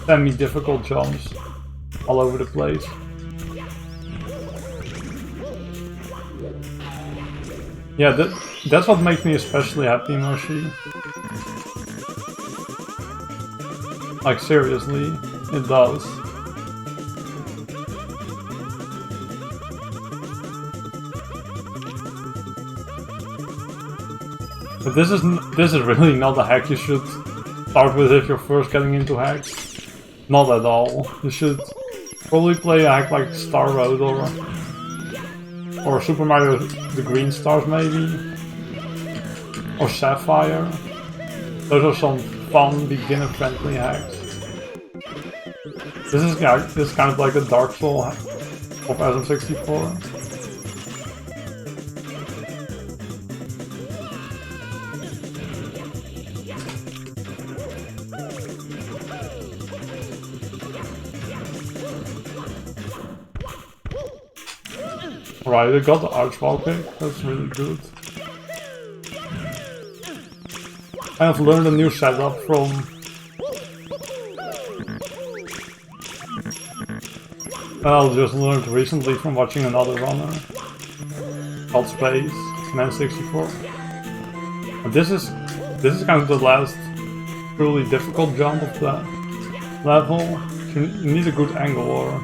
semi-difficult jumps all over the place. Yeah, that's what makes me especially happy, Moshi. Like seriously, it does. But this is really not a hack you should start with if you're first getting into hacks. Not at all. You should probably play a hack like Star Road or Super Mario the Green Stars maybe, or Sapphire. Those are some fun beginner-friendly hacks. This is kind of like a Dark Soul hack of SM64. Right, I got the archwall kick, that's really good. I have learned a new setup from I just learned recently from watching another runner called Space, Man64. And this is kind of the last truly difficult jump of the level. You need a good angle or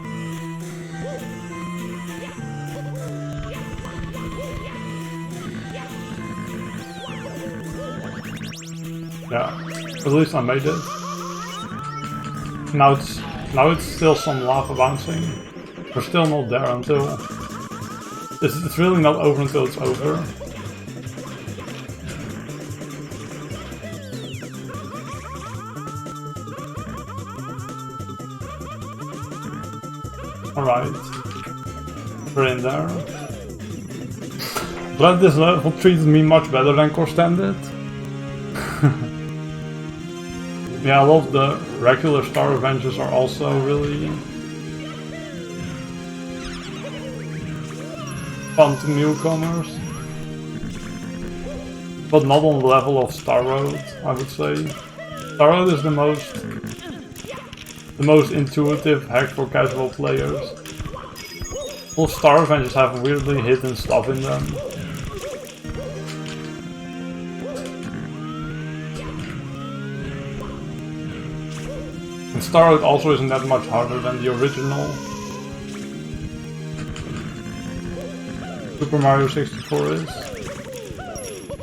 yeah, at least I made it. Now it's still some lava bouncing. We're still not there until it's really not over until it's over. Alright, we're in there. But this level treated me much better than Course 10 did. Yeah, I love the regular Star Avengers are also really fun to newcomers. But not on the level of Star Road, I would say. Star Road is the most intuitive hack for casual players. All Star Avengers have weirdly hidden stuff in them. And Star Road also isn't that much harder than the original Super Mario 64 is.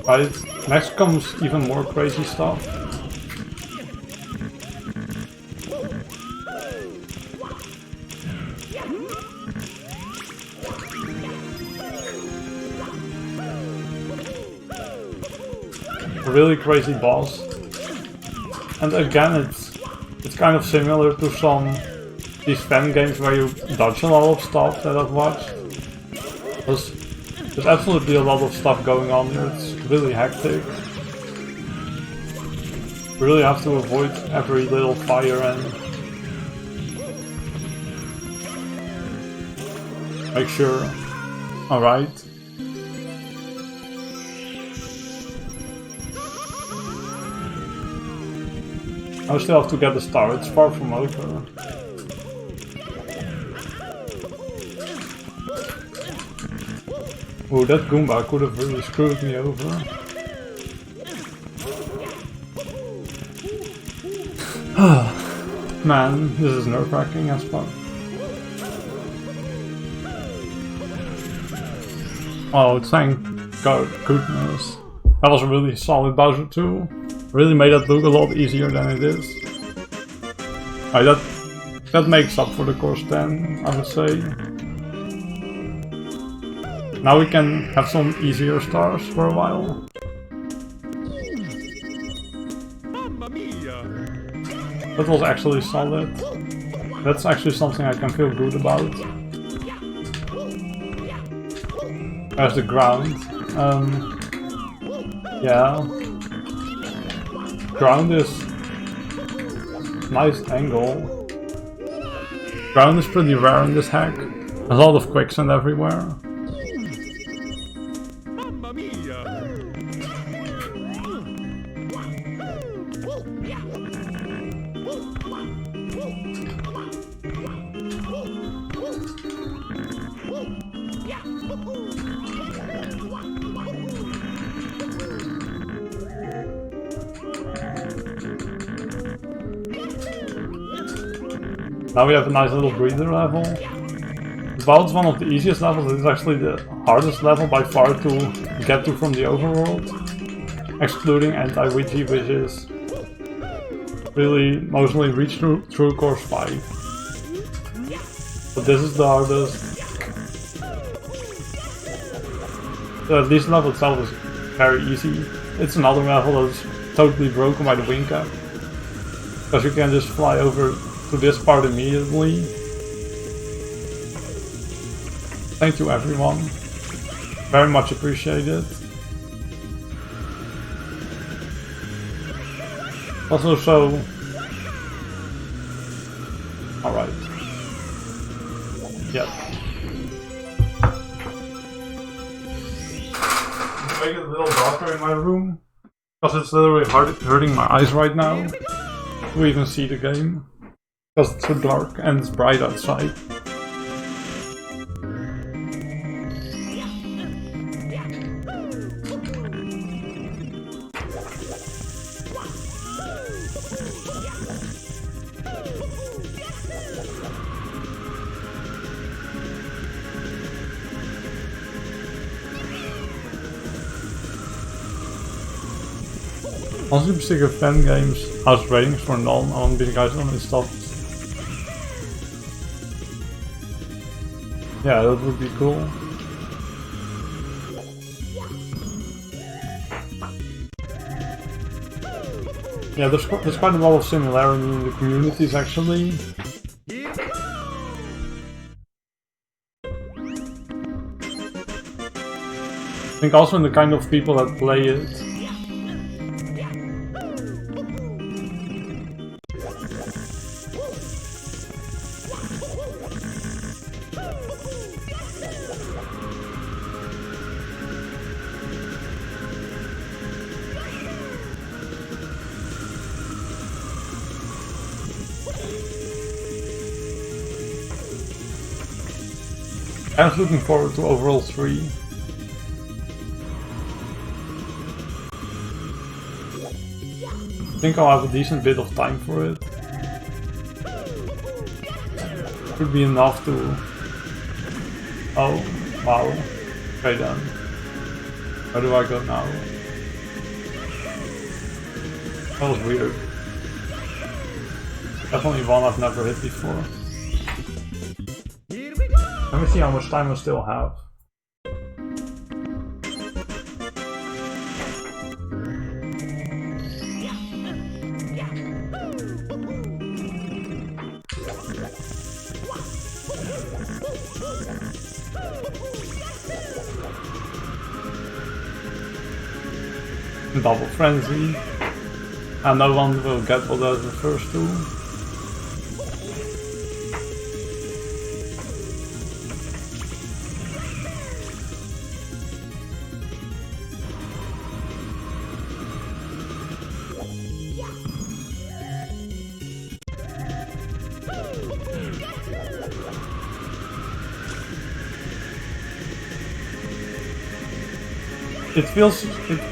Right, next comes even more crazy stuff. really crazy boss. And again, it's kind of similar to these fan games where you dodge a lot of stuff that I've watched. There's absolutely a lot of stuff going on here. It's really hectic. You really have to avoid every little fire and make sure. Alright. I still have to get the star, it's far from over. Ooh, that Goomba could have really screwed me over. Man, this is nerve-wracking as fuck. Oh, thank goodness. That was a really solid Bowser too. Really made it look a lot easier than it is. That makes up for the course 10, I would say. Now we can have some easier stars for a while. Mamma mia! That was actually solid. That's actually something I can feel good about. There's the ground. Yeah. Ground is nice angle. Ground is pretty rare in this hack. There's a lot of quicksand everywhere. Mamma mia! Now we have a nice little breather level. About one of the easiest levels. It's actually the hardest level by far to get to from the overworld. Excluding anti-Ouija, which is really mostly reached through course 5. But this is the hardest. This level itself is very easy. It's another level that's totally broken by the wing cap. Because you can just fly over to this part immediately. Thank you everyone. Very much appreciated. Also so... Alright. Yep. Make it a little darker in my room. Because it's literally hurting my eyes right now to even see the game. Because it's so dark and it's bright outside. I'm super sick of Fangames house ratings for none. I want to be the guys on this stuff. Yeah, that would be cool. Yeah, there's quite a lot of similarity in the communities actually. I think also in the kind of people that play it. I was looking forward to overall 3. I think I'll have a decent bit of time for it. Should be enough to... Oh, wow. Okay then. Where do I go now? That was weird. Definitely one I've never hit before. Let me see how much time I still have. Double frenzy, and no one will get what does the first two.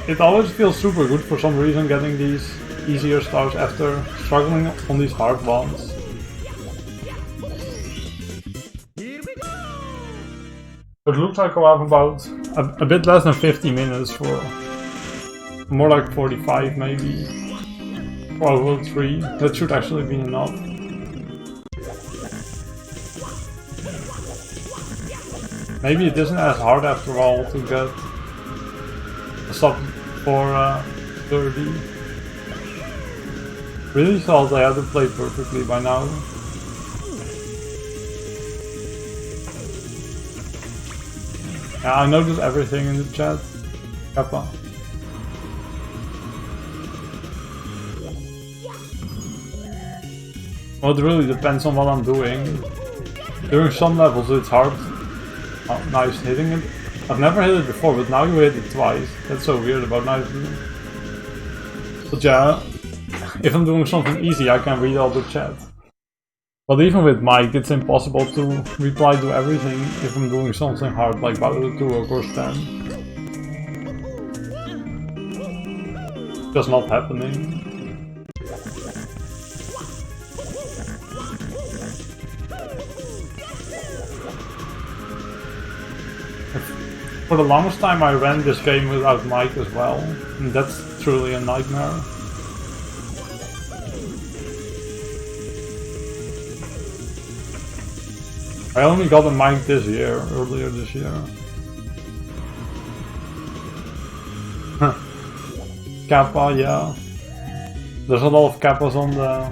It always feels super good for some reason getting these easier stars after struggling on these hard ones. It looks like I have about a bit less than 50 minutes for more like 45 maybe for World 3. That should actually be enough. Maybe it isn't as hard after all to get a sub for 30. Really thought I had to play perfectly by now. Yeah, I noticed everything in the chat. Kappa. Well, it really depends on what I'm doing. During some levels it's hard. Oh, nice hitting it. I've never hit it before, but now you hit it twice. That's so weird about nice. But yeah, if I'm doing something easy, I can read all the chat. But even with Mike, it's impossible to reply to everything if I'm doing something hard like Bowser 2 or Course 10. Just not happening. For the longest time I ran this game without Mike as well, and that's truly a nightmare. I only got a mic this year, earlier this year. Kappa, yeah. There's a lot of kappas on the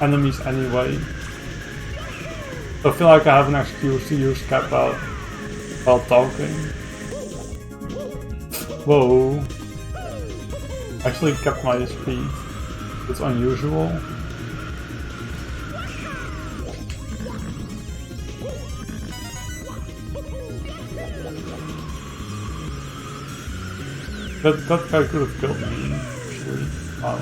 enemies anyway. I feel like I have an excuse to use kappa while talking. Whoa. Actually kept my speed. It's unusual. That guy could have killed me, actually. Wow.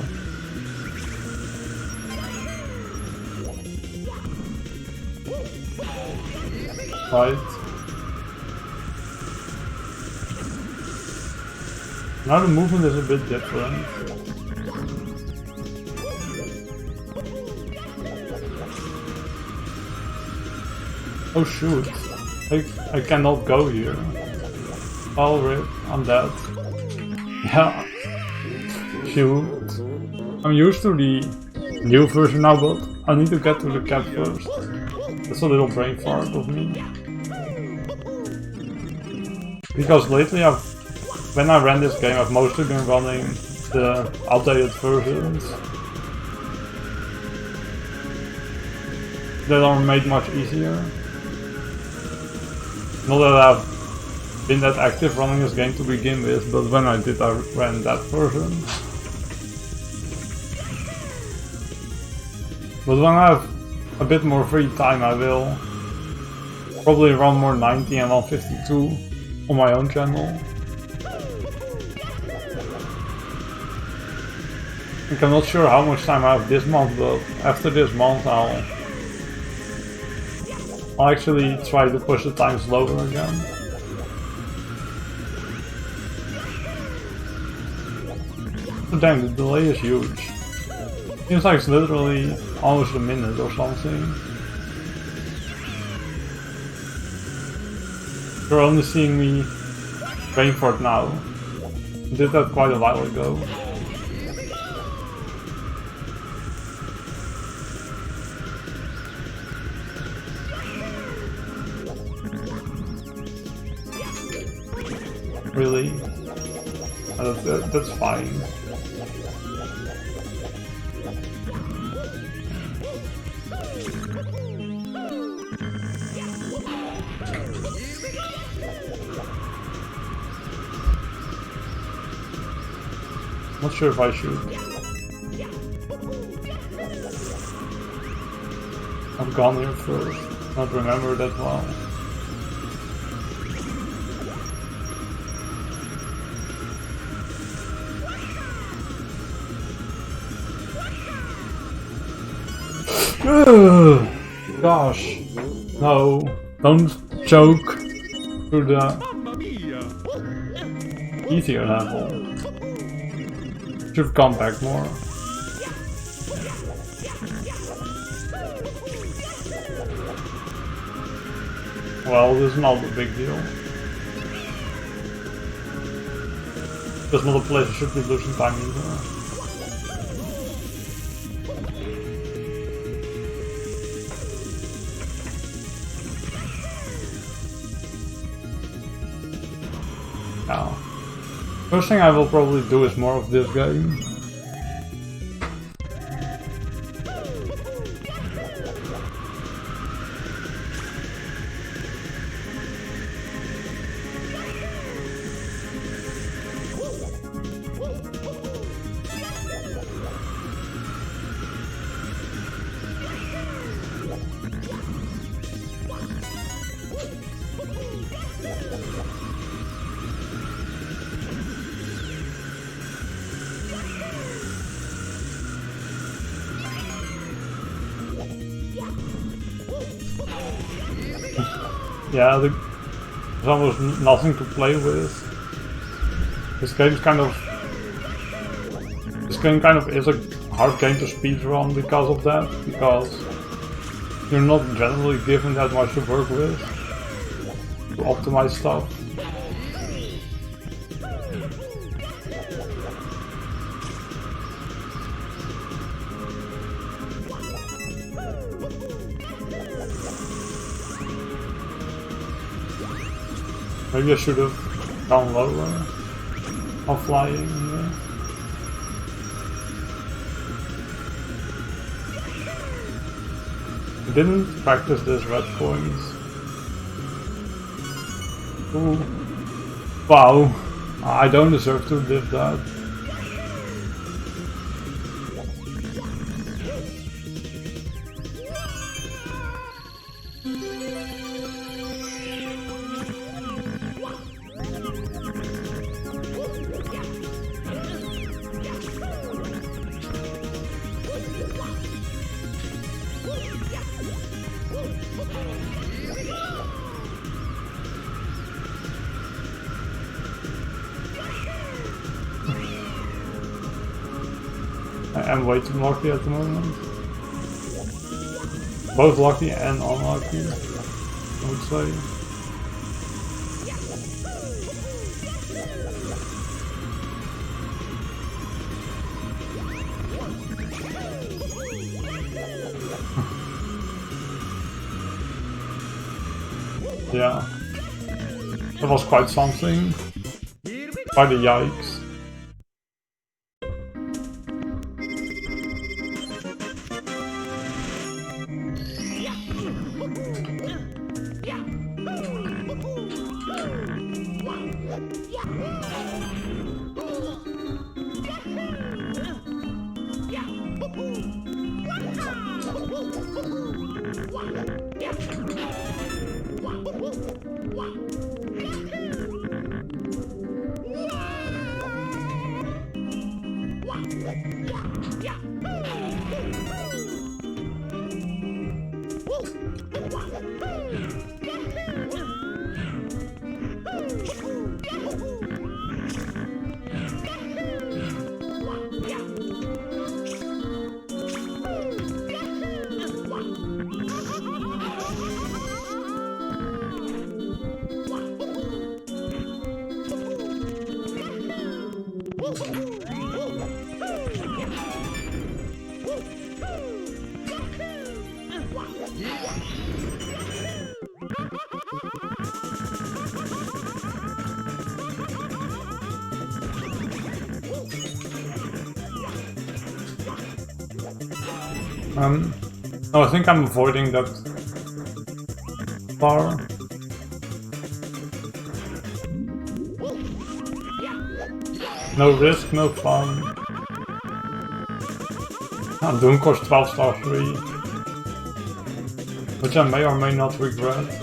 Right. Now the movement is a bit different. Oh shoot. I cannot go here. Oh rip, I'm dead. Yeah. Shoot. I'm used to the new version now, but I need to get to the cap first. That's a little brain fart of me. Because lately when I ran this game, I've mostly been running the outdated versions. That are made much easier. Not that I've been that active running this game to begin with, but when I did, I ran that version. But when I have a bit more free time, I will probably run more 90 and 152 on my own channel. I'm not sure how much time I have this month, but after this month I'll actually try to push the times lower again. But dang, the delay is huge. Seems like it's literally almost a minute or something. You're only seeing me train for it now. I did that quite a while ago. Really? That's fine. Not sure if I should. I've gone here first. Not remember that well. Gosh. No. Don't choke through the Mamma mia! easier level. Should've gone back more. Well, this is not a big deal. There's not a place I should be losing time either. Now, first thing I will probably do is more of this game. Yeah, there's almost nothing to play with. This game kind of is a hard game to speedrun because of that, because you're not generally given that much to work with to optimize stuff. Maybe I should have gone lower on flying here. I didn't practice this red coins. Ooh. Wow, I don't deserve to live that. I am way too lucky at the moment. Both lucky and unlucky, I would say. Yeah, that was quite something. Quite a yikes. No, I think I'm avoiding that bar. No risk, no fun. I'm doing course 12 star 3. Which I may or may not regret.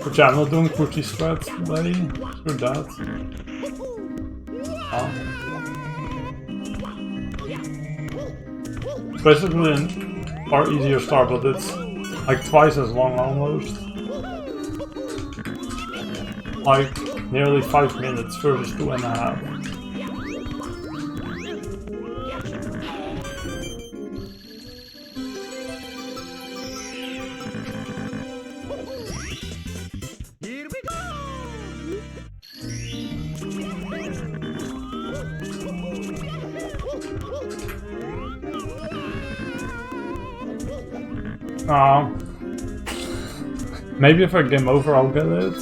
But yeah, I'm not doing Poochie strats today. Screw that. Oh. It's basically an far easier star, but it's like twice as long almost. Like nearly 5 minutes versus 2.5. Here we go! Oh. Maybe if I game over I'll get it.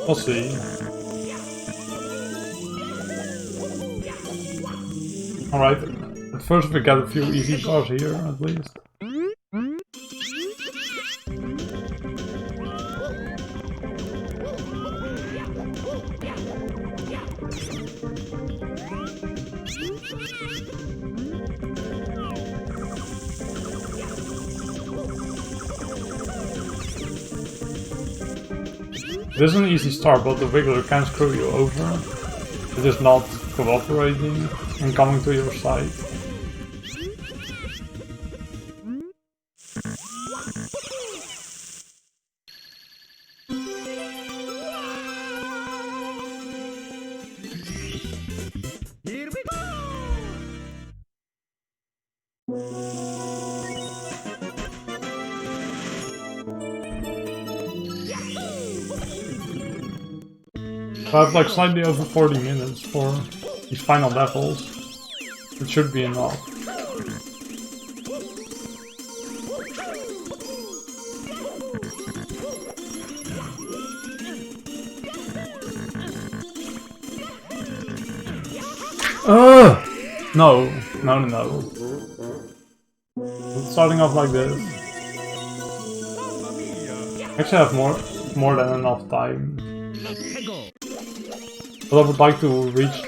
We'll see. Alright, at first we get a few easy stars here at least. It is an easy start, but the Wiggler can screw you over. It is not cooperating and coming to your side. Here we go! I have like slightly over 40 minutes for these final levels. It should be enough. No, no, no, no. Starting off like this. Actually, I have more than enough time. But I would like to reach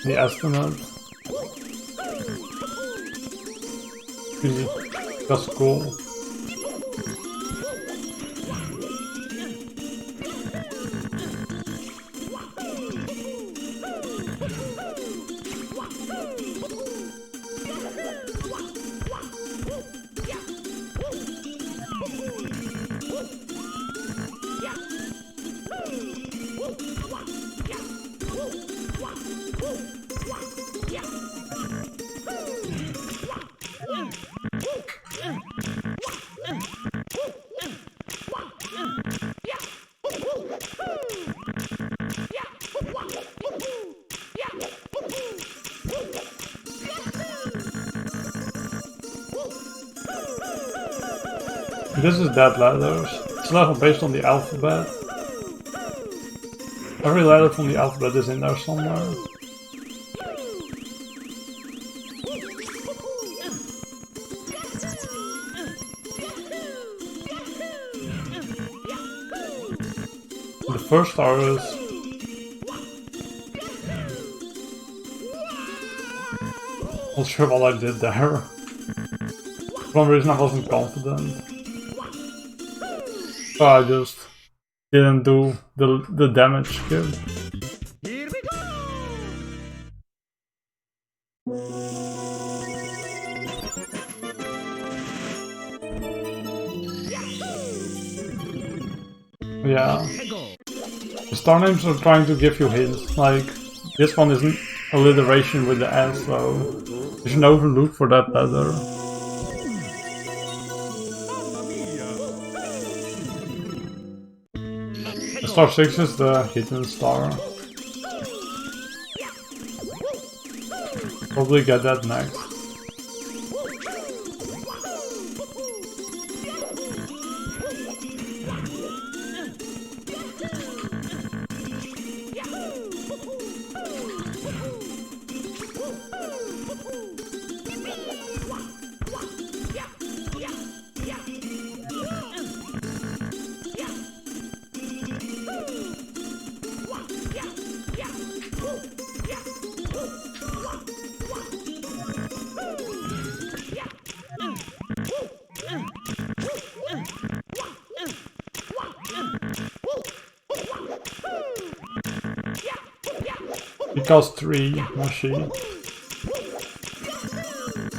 the estimate. Really, that's cool. This is dead letters. It's level based on the alphabet. Every letter from the alphabet is in there somewhere. The first star is... Not sure what I did there. For some reason I wasn't confident. So I just didn't do the damage skill. Here we go! Yeah. The star names are trying to give you hints, like this one is an alliteration with the S, so you should overlook for that letter. Star 6 is the hidden star. Probably get that next. costs 3 mochi.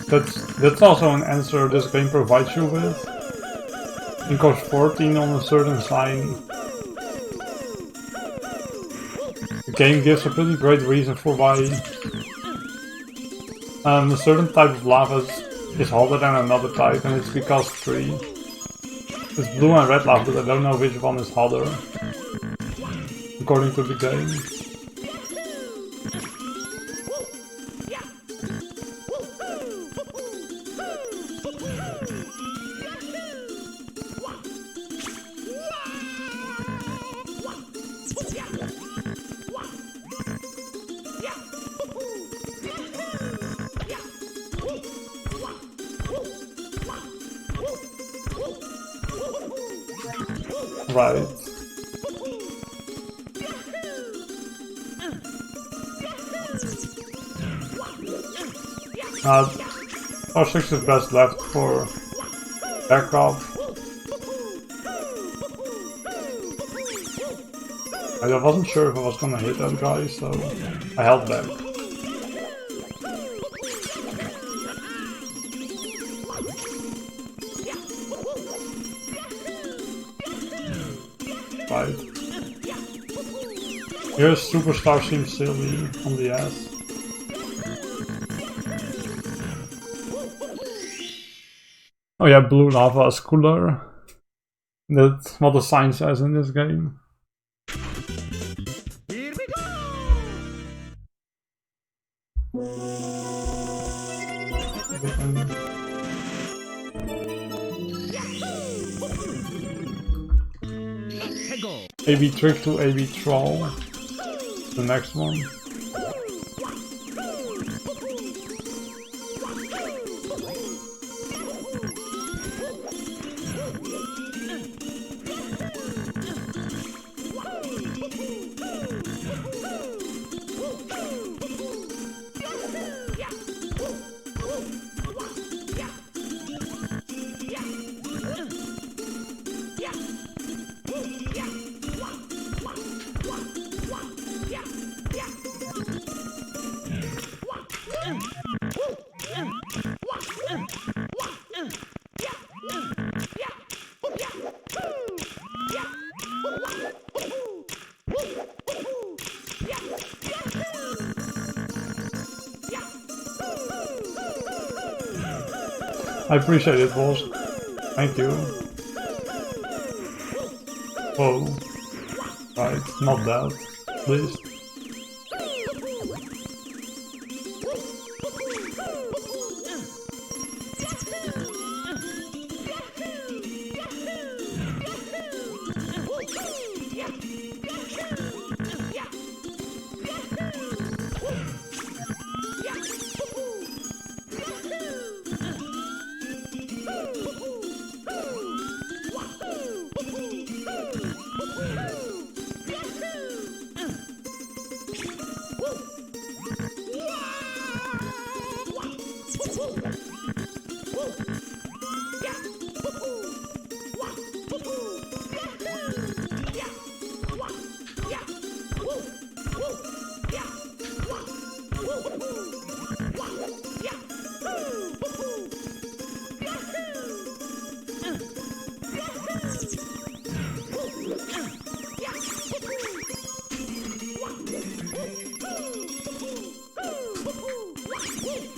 That's also an answer this game provides you with. It costs 14 on a certain sign. The game gives a pretty great reason for why a certain type of lava is hotter than another type, and it's because 3. It's blue and red lava, but I don't know which one is hotter, according to the game. Right. Or 6 is best left for backup. I wasn't sure if I was gonna hit that guy, so I held back. Right. Here's Superstar seems silly on the ass. Oh yeah, blue lava is cooler. That's what the sign says in this game. Here we go! Hey, go! AB trick to AB troll. The next one. I appreciate it, boss. Thank you. Oh. Right, not that. Please.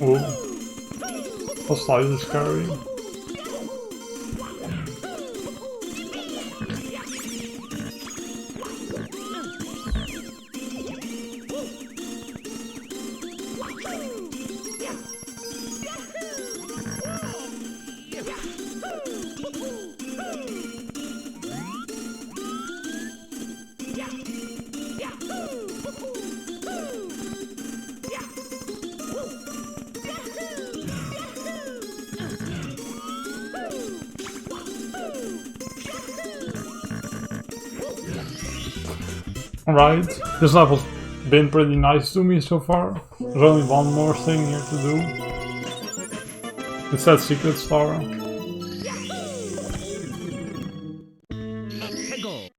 Oh, that's slightly scary. Alright, this level's been pretty nice to me so far. There's only one more thing here to do. It's that secret star. Hey, go!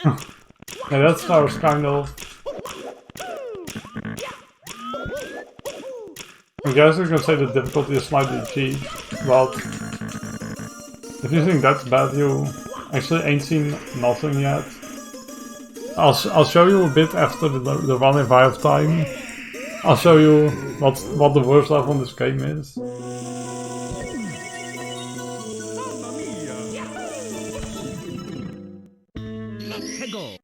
Yeah, that star's kind of... I guess you can say the difficulty is slightly cheap, but if you think that's bad, you actually ain't seen nothing yet. I'll show you a bit after the run if I have time. I'll show you what the worst level in this game is. Hegel.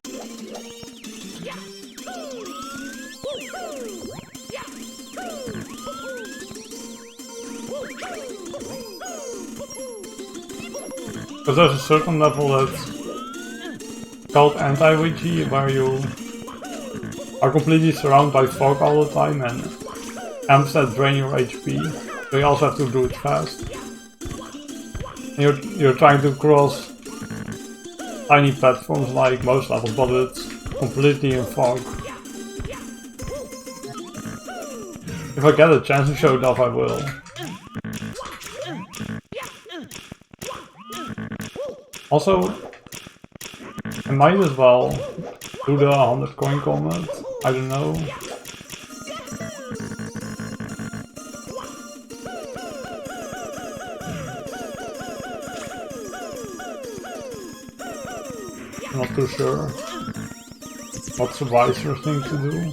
Because there's a certain level that's called anti-Ouija, where you are completely surrounded by fog all the time and amps that drain your HP. So you also have to do it fast. And you're trying to cross tiny platforms like most levels, but it's completely in fog. If I get a chance to show it off, I will. Also, I might as well do the 100 coin comment. I don't know. I'm not too sure what's the wiser thing to do.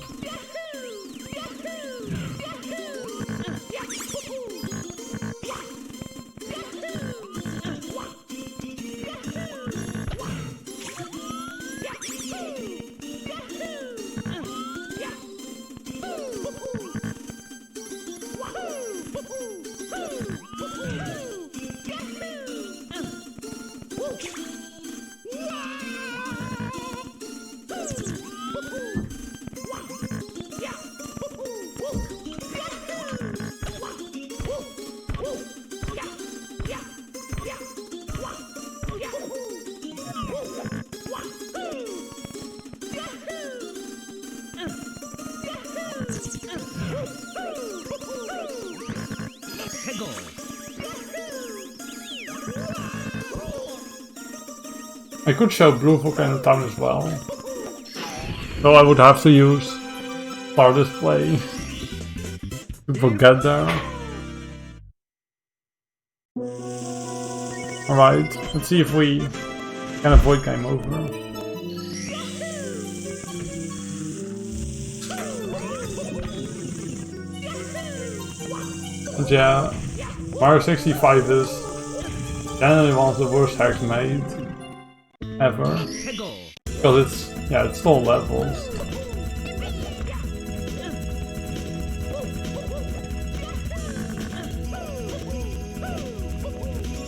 I could show Blue Volcano Town as well, though I would have to use Star Display to get there. Alright, let's see if we can avoid game over. And yeah, Mario 65 is generally one of the worst hacks made ever, because it's still levels.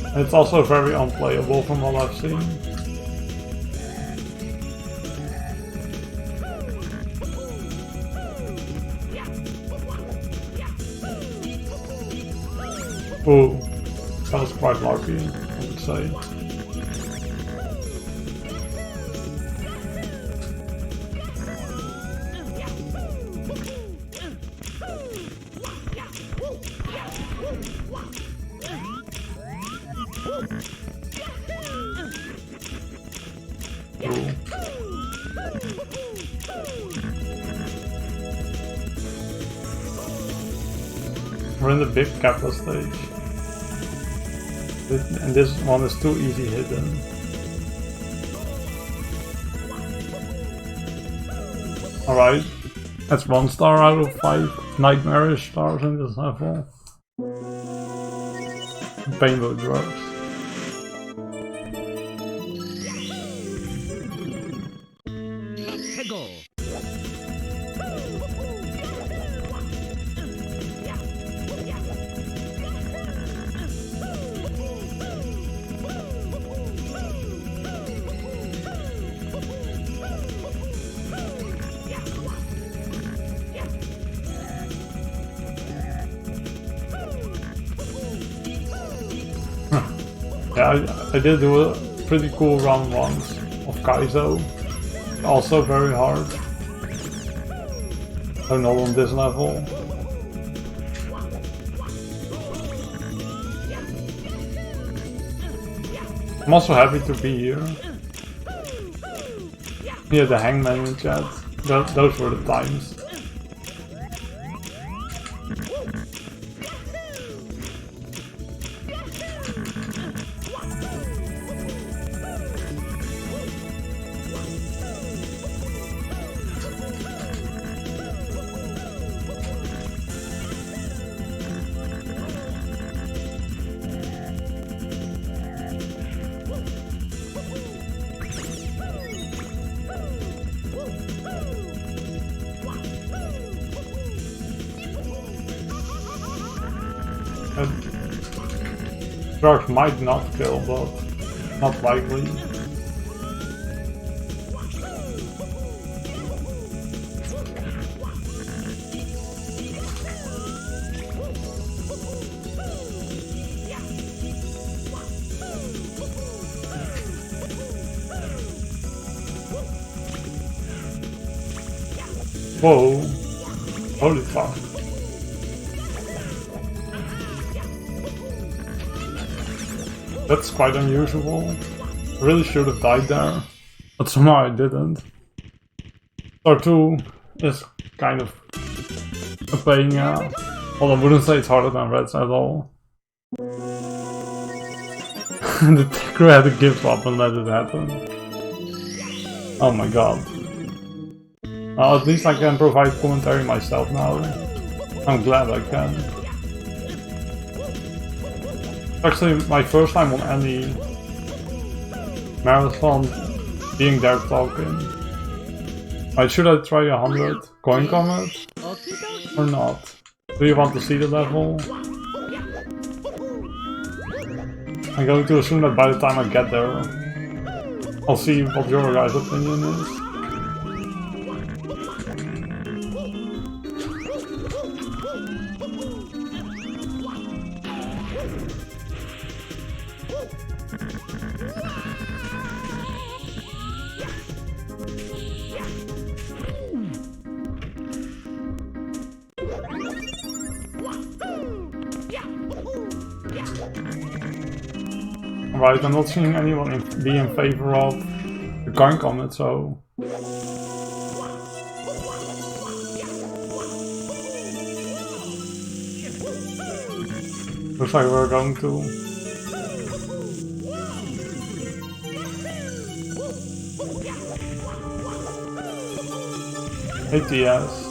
And it's also very unplayable from what I've seen. Ooh, that was quite lucky, I would say. We're in the big capital stage. And this one is too easy hidden. Alright, that's 1 star out of 5 nightmarish stars in this level. Painful drugs. Yeah, I did do a pretty cool run once of Kaizo. Also very hard. I'm not on this level. I'm also happy to be here. Yeah, the hangman in chat. Those were the times. Drugs might not kill, but not likely. Whoa, holy fuck. That's quite unusual. Really should have died there, but somehow I didn't. Star 2 is kind of a pain, yeah. Well, I wouldn't say it's harder than Reds at all. The crew had to give up and let it happen. Oh my god. At least I can provide commentary myself now. I'm glad I can. Actually, my first time on any marathon being there talking. Right, should I try 100 coin comet? Or not? Do you want to see the level? I'm going to assume that by the time I get there, I'll see what your guys' opinion is. Right, I'm not seeing anyone be in favor of the coin comet, so... Looks like we're going to... ATS.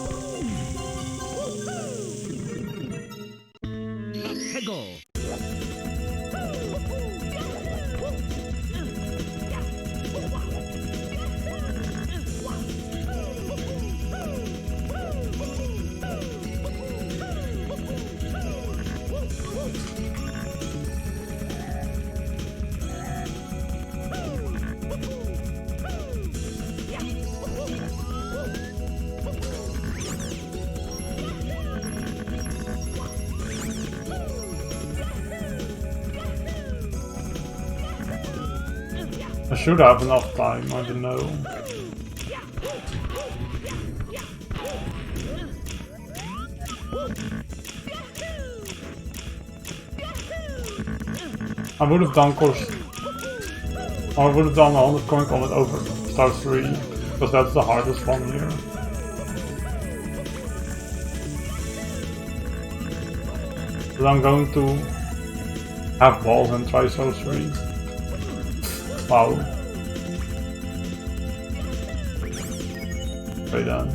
I should have enough time, I don't know. I would have done course... I would have done 100 coin comet over Star 3, because that's the hardest one here. But I'm going to have balls and try Star 3. Wow. Right then.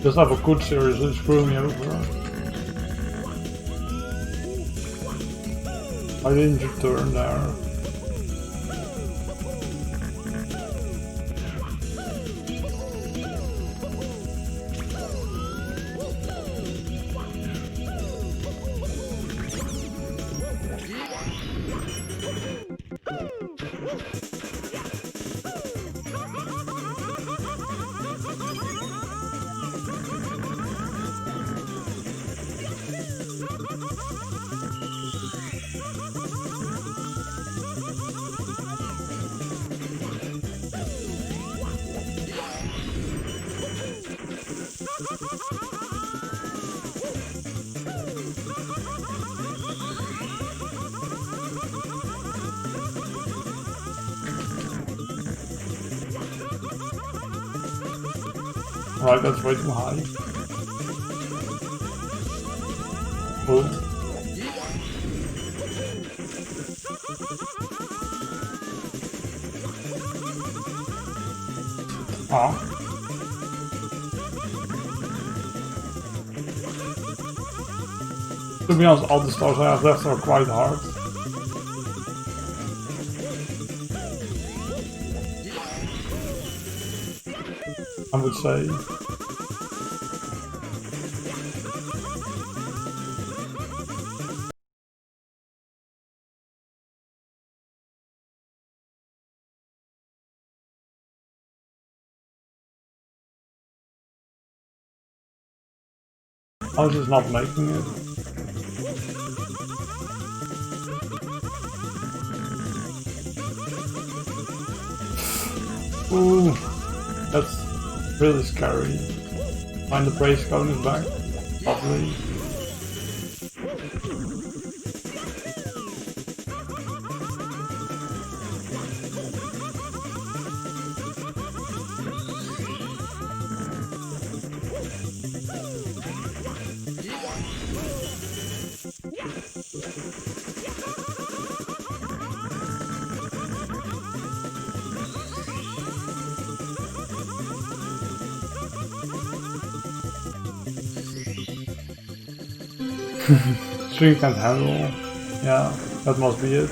Just have a good series and screw me over. I didn't turn there. Right, that's way too high. Oh. Ah. To be honest, all the stars I have left are quite hard. I would say. I was just not making it. Ooh, that's really scary. Find the praise cone is back. Lovely. Stream can't handle. Yeah, that must be it.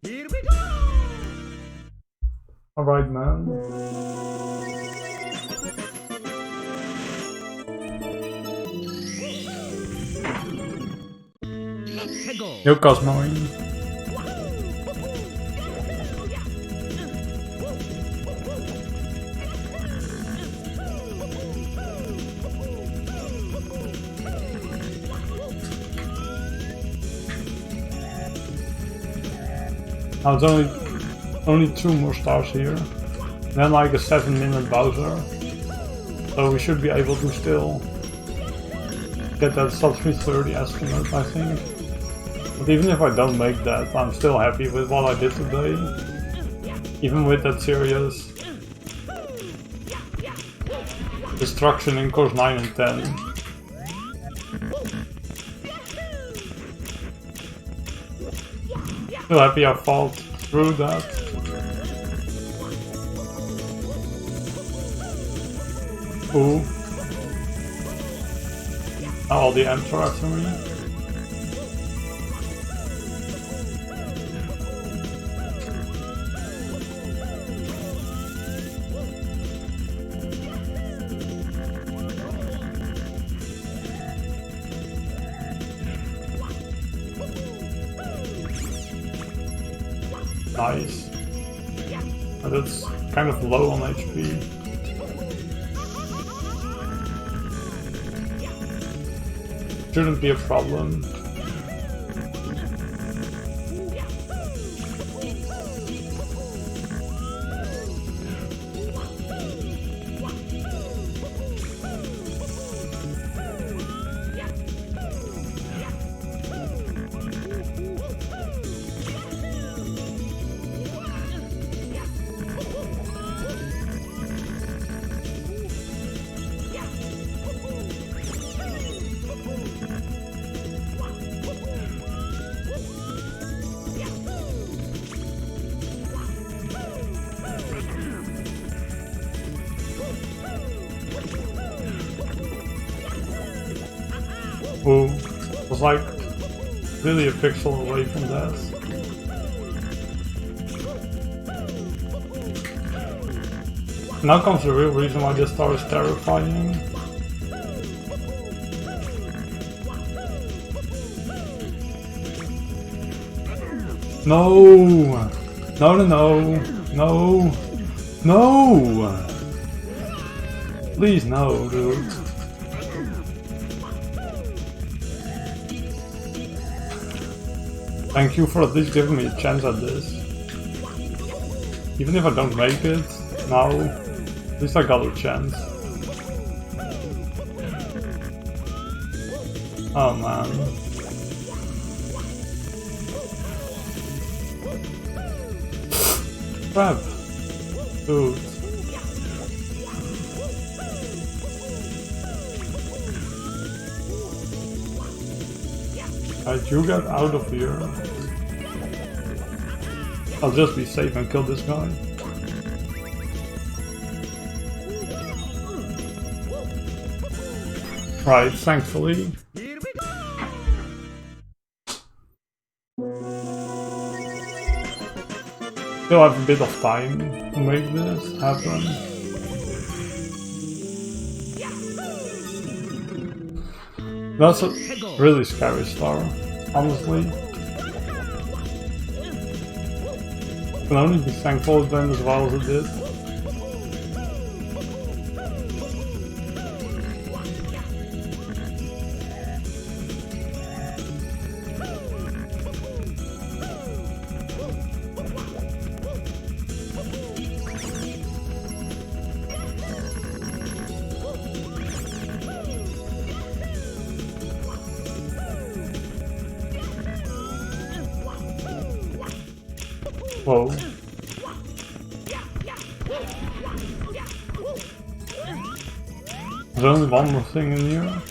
Here we go! Alright, man. Let's go! Yo, Cosmo. Now it's only 2 more stars here. Then like a 7-minute Bowser. So we should be able to still get that sub 330 estimate, I think. But even if I don't make that, I'm still happy with what I did today. Even with that serious destruction in course 9 and 10. Still happy I fought through that. Ooh. Now all the amps are after me. Nice. But it's kind of low on HP. Shouldn't be a problem. Ooh, was like really a pixel away from that. Now comes the real reason why this star is terrifying. No! No, no, no! No! No! Please, no, dude. Thank you for at least giving me a chance at this. Even if I don't make it, now, at least I got a chance. Oh man. Crap. Dude. Alright, you get out of here. I'll just be safe and kill this guy. Right, thankfully. Here we go. Still have a bit of time to make this happen. That's a really scary star, honestly. Can only be thankful it went as well as it did. Whoa. There's only one more thing in here.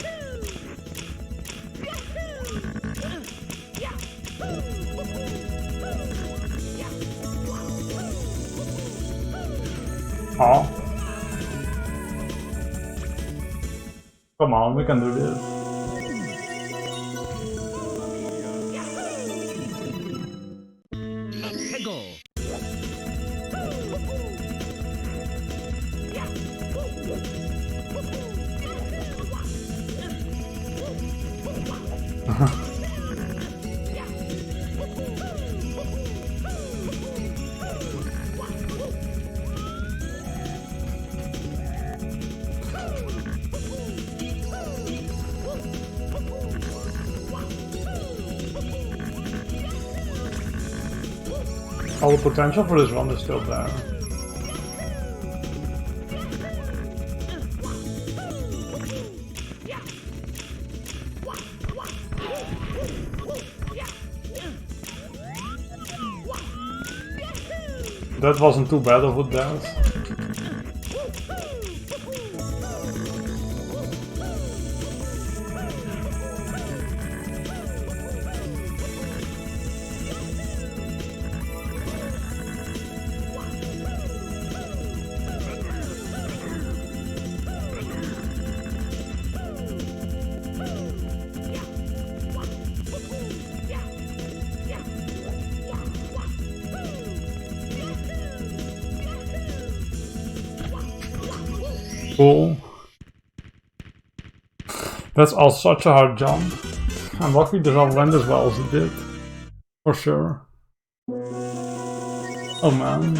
Oh. Come on, we can do this. All the potential for this run is still there. That wasn't too bad of a death. Cool. That's all such a hard jump. I'm lucky this all went as well as it did. For sure. Oh man.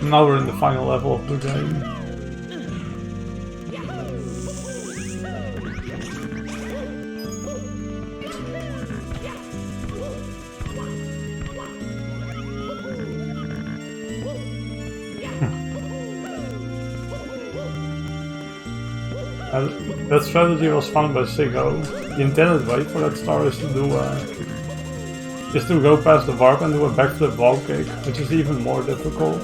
Now we're in the final level of the game. That strategy was found by Siggo. The intended way for that star is to go past the warp and do a backflip wall kick, which is even more difficult.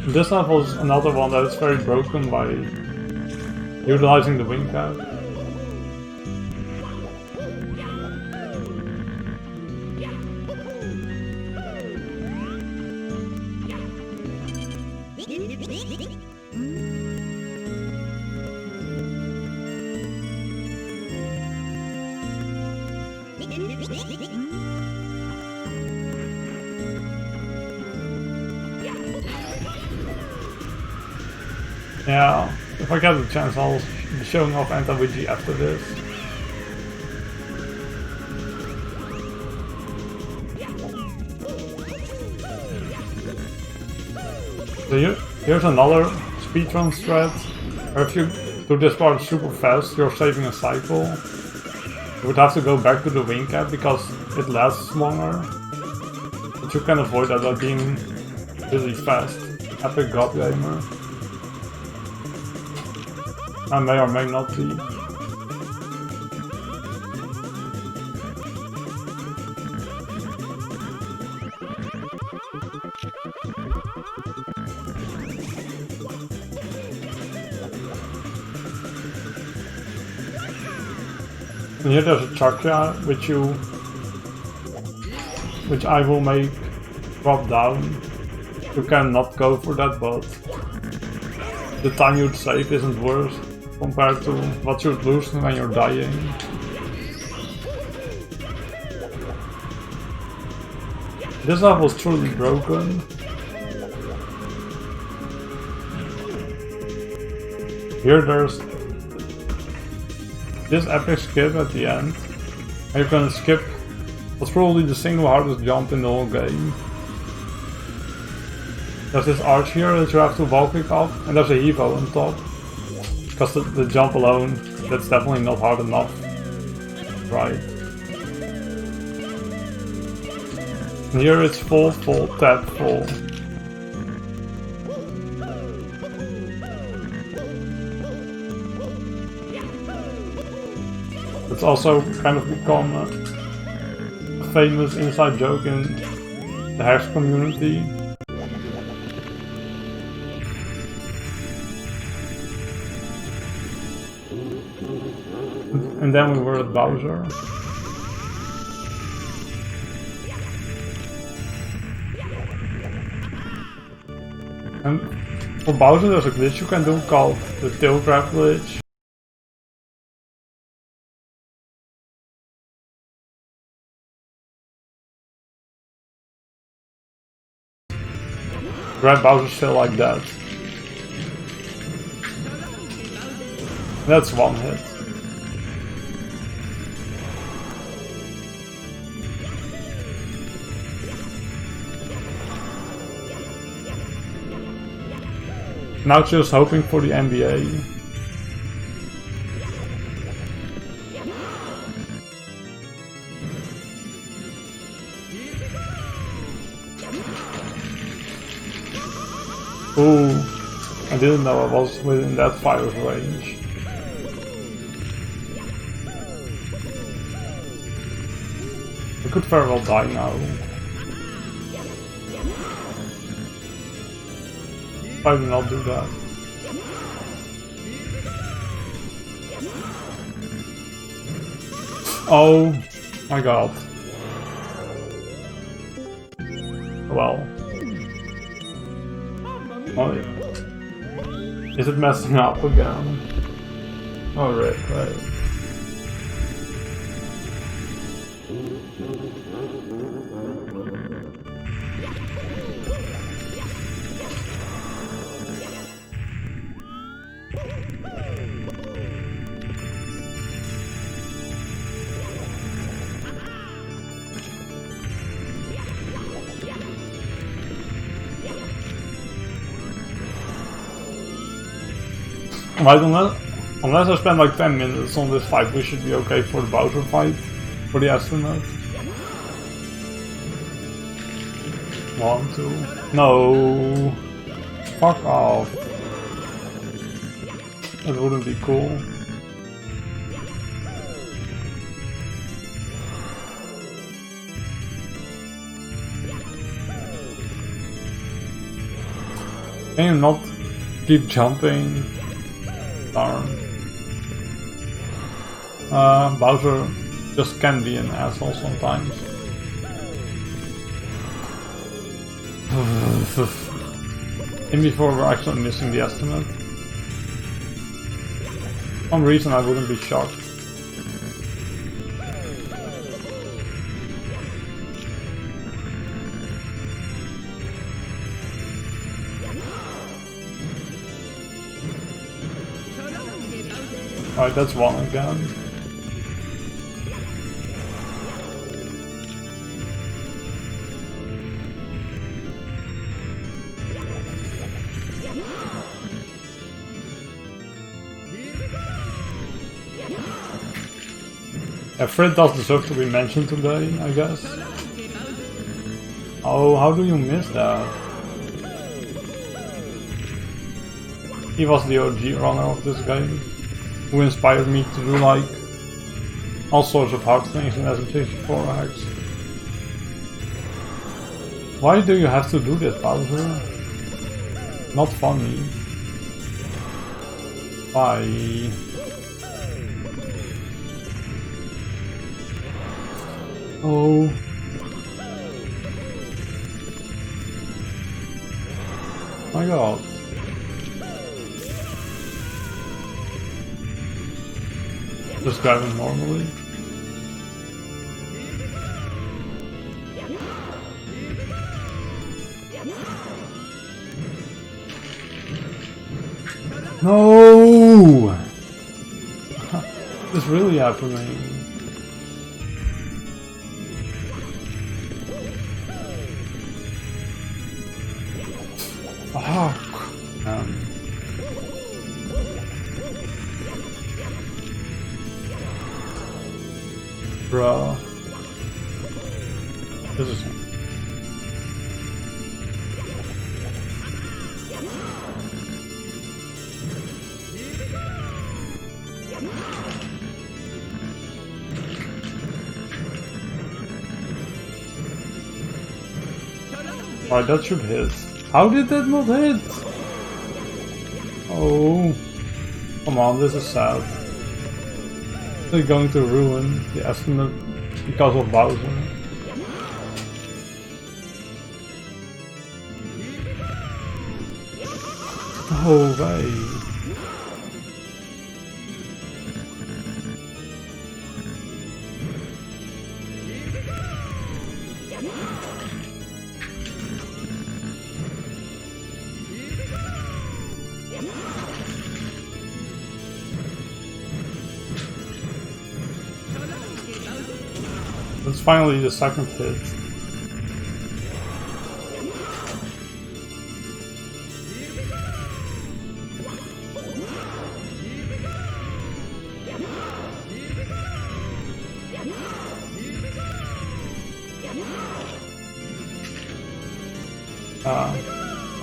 This level is another one that is very broken by utilizing the wing cap. Yeah, if I get the chance, I'll be showing off anti-Wigi after this. So here's another speedrun strat, where if you do this part super fast, you're saving a cycle. You would have to go back to the wing cap because it lasts longer. But you can avoid that by being really fast. Epic god gamer. I may or may not be. And here there's a chakra which I will make drop down. You can not go for that, but the time you'd save isn't worse compared to what you'd lose when you're dying. This level is truly broken. Here there's this epic skip at the end, and you can skip what's probably the single hardest jump in the whole game. There's this arch here that you have to wall kick up, and there's a Evo on top. Because the jump alone, that's definitely not hard enough. Right. And here it's full, tap, full. It's also kind of become a famous inside joke in the hash community. And then we were at Bowser. And for Bowser there's a glitch you can do called the tail grab glitch. Grab Bowser's tail like that. That's one hit. Now just hoping for the NBA. Ooh, I didn't know I was within that fire's range. I could very well die now. I do not do that. Oh my god. Well. Oh yeah. Is it messing up again? Oh right. Right, unless I spend like 10 minutes on this fight, we should be okay for the Bowser fight, for the estimate. 1, 2... No! Fuck off. That wouldn't be cool. Can you not keep jumping? Darn. Bowser just can be an asshole sometimes. And before we're actually missing the estimate. For some reason I wouldn't be shocked. Alright, that's one again. Yeah, Fred does deserve to be mentioned today, I guess. Oh, how do you miss that? He was the OG runner of this game, who inspired me to do like all sorts of hard things in SM64 hacks. Why do you have to do this, Bowser? Not funny. Why? Oh. My god. Just driving normally. No! This really happening. Fuck. Bruh. This is him. Alright, that should hit. How did that not hit? Oh. Come on, this is sad. They're going to ruin the estimate because of Bowser. No way. That's finally the second hit.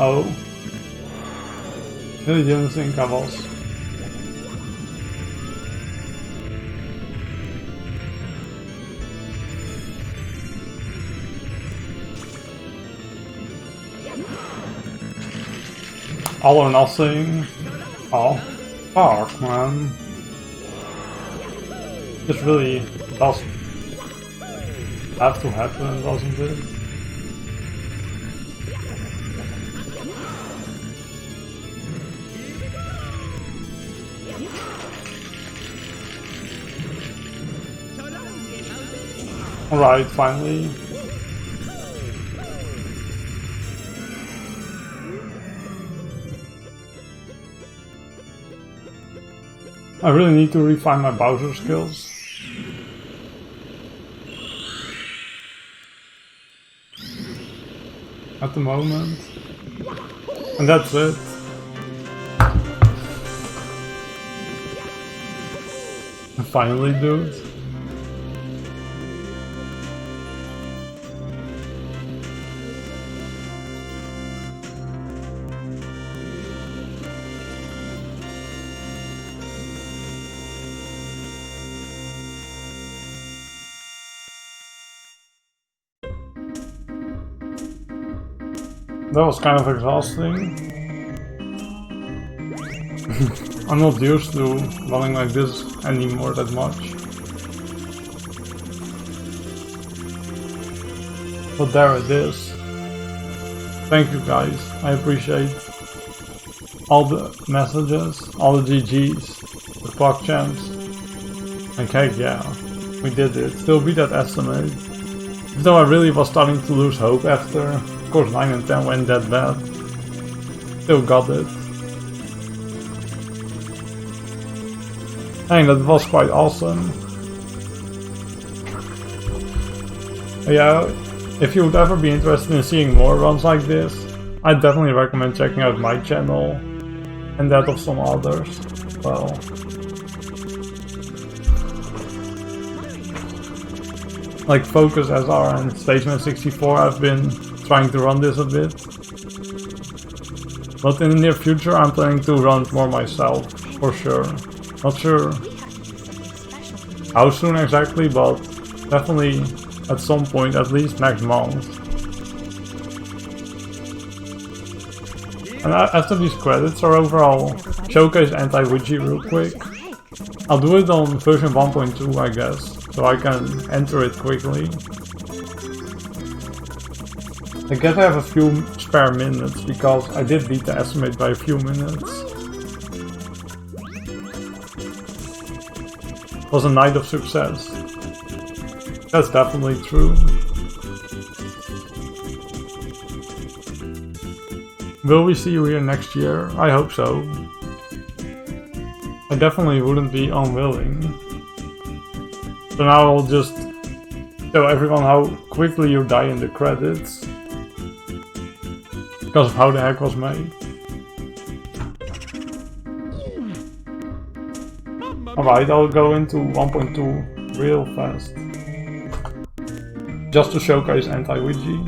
Oh. Really didn't think I was. All or nothing. Oh, fuck, man. This really does have to happen, doesn't it? Alright, finally. I really need to refine my Bowser skills. At the moment. And that's it. Finally, dude. That was kind of exhausting. I'm not used to running like this anymore that much. But there it is. Thank you guys, I appreciate all the messages, all the GGs, the clock champs. Okay, yeah, we did it. Still beat that estimate. Though I really was starting to lose hope after. Of course 9 and 10 went that bad. Still got it. And that was quite awesome. Yeah, if you would ever be interested in seeing more runs like this, I definitely recommend checking out my channel and that of some others. Well, like Focus SR and Stageman64, I've been trying to run this a bit. But in the near future I'm planning to run it more myself, for sure. Not sure how soon exactly, but definitely at some point, at least next month. And after these credits are over, I'll showcase Anti-Witchy real quick. I'll do it on version 1.2, I guess, so I can enter it quickly. I guess I have a few spare minutes, because I did beat the estimate by a few minutes. It was a night of success. That's definitely true. Will we see you here next year? I hope so. I definitely wouldn't be unwilling. So now I'll just show everyone how quickly you die in the credits. Because of how the hack was made. Alright, I'll go into 1.2 real fast. Just to showcase Anti-Witchy.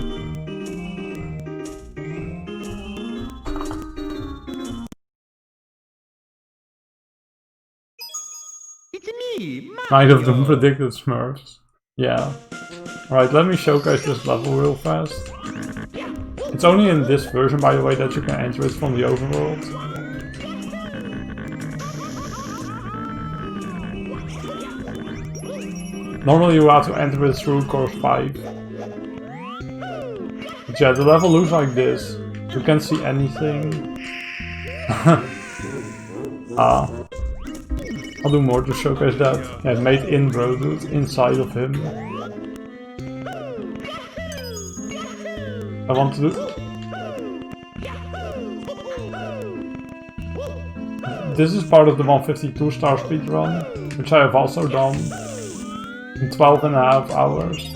It's me, Night of the Predicted Smurfs. Yeah. Alright, let me showcase this level real fast. It's only in this version, by the way, that you can enter it from the overworld. Normally you have to enter it through course 5. But yeah, the level looks like this. You can't see anything. I'll do more to showcase that. Yeah, it made inroads inside of him. I want to do... This is part of the 152 star speedrun, which I have also done in 12.5 hours.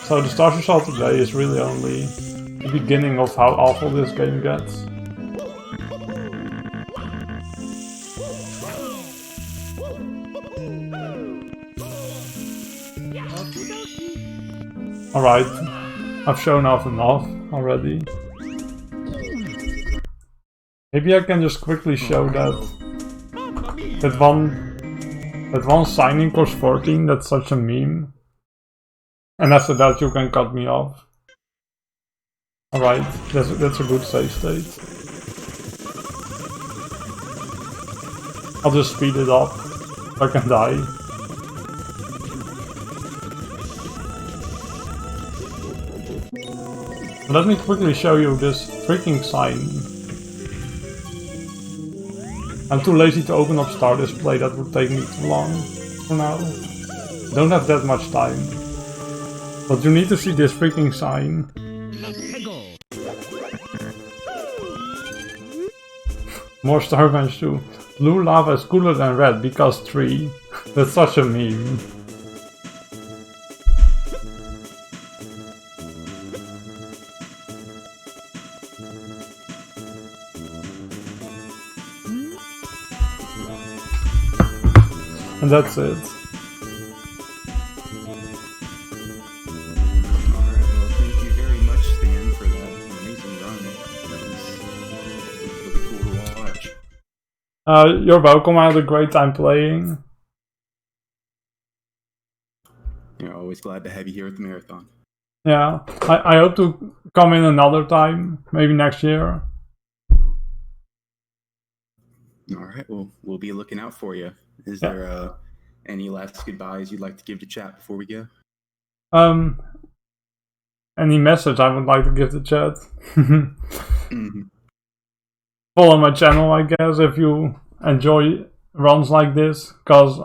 So the stars you saw today is really only the beginning of how awful this game gets. Alright, I've shown off enough already. Maybe I can just quickly show that one signing costs 14, that's such a meme. And after that you can cut me off. Alright, that's a good save state. I'll just speed it up so I can die. Let me quickly show you this freaking sign. I'm too lazy to open up Star Display, that would take me too long for now. Don't have that much time. But you need to see this freaking sign. More Starbench too. Blue lava is cooler than red because 3. That's such a meme. And that's it. Alright, well, thank you very much, Stan, for that amazing run. That was really cool to watch. You're welcome, I had a great time playing. You're always glad to have you here at the marathon. Yeah, I hope to come in another time, maybe next year. Alright, well, we'll be looking out for you. Is there any last goodbyes you'd like to give to chat before we go? Any message I would like to give to chat? Follow my channel, I guess, if you enjoy runs like this, because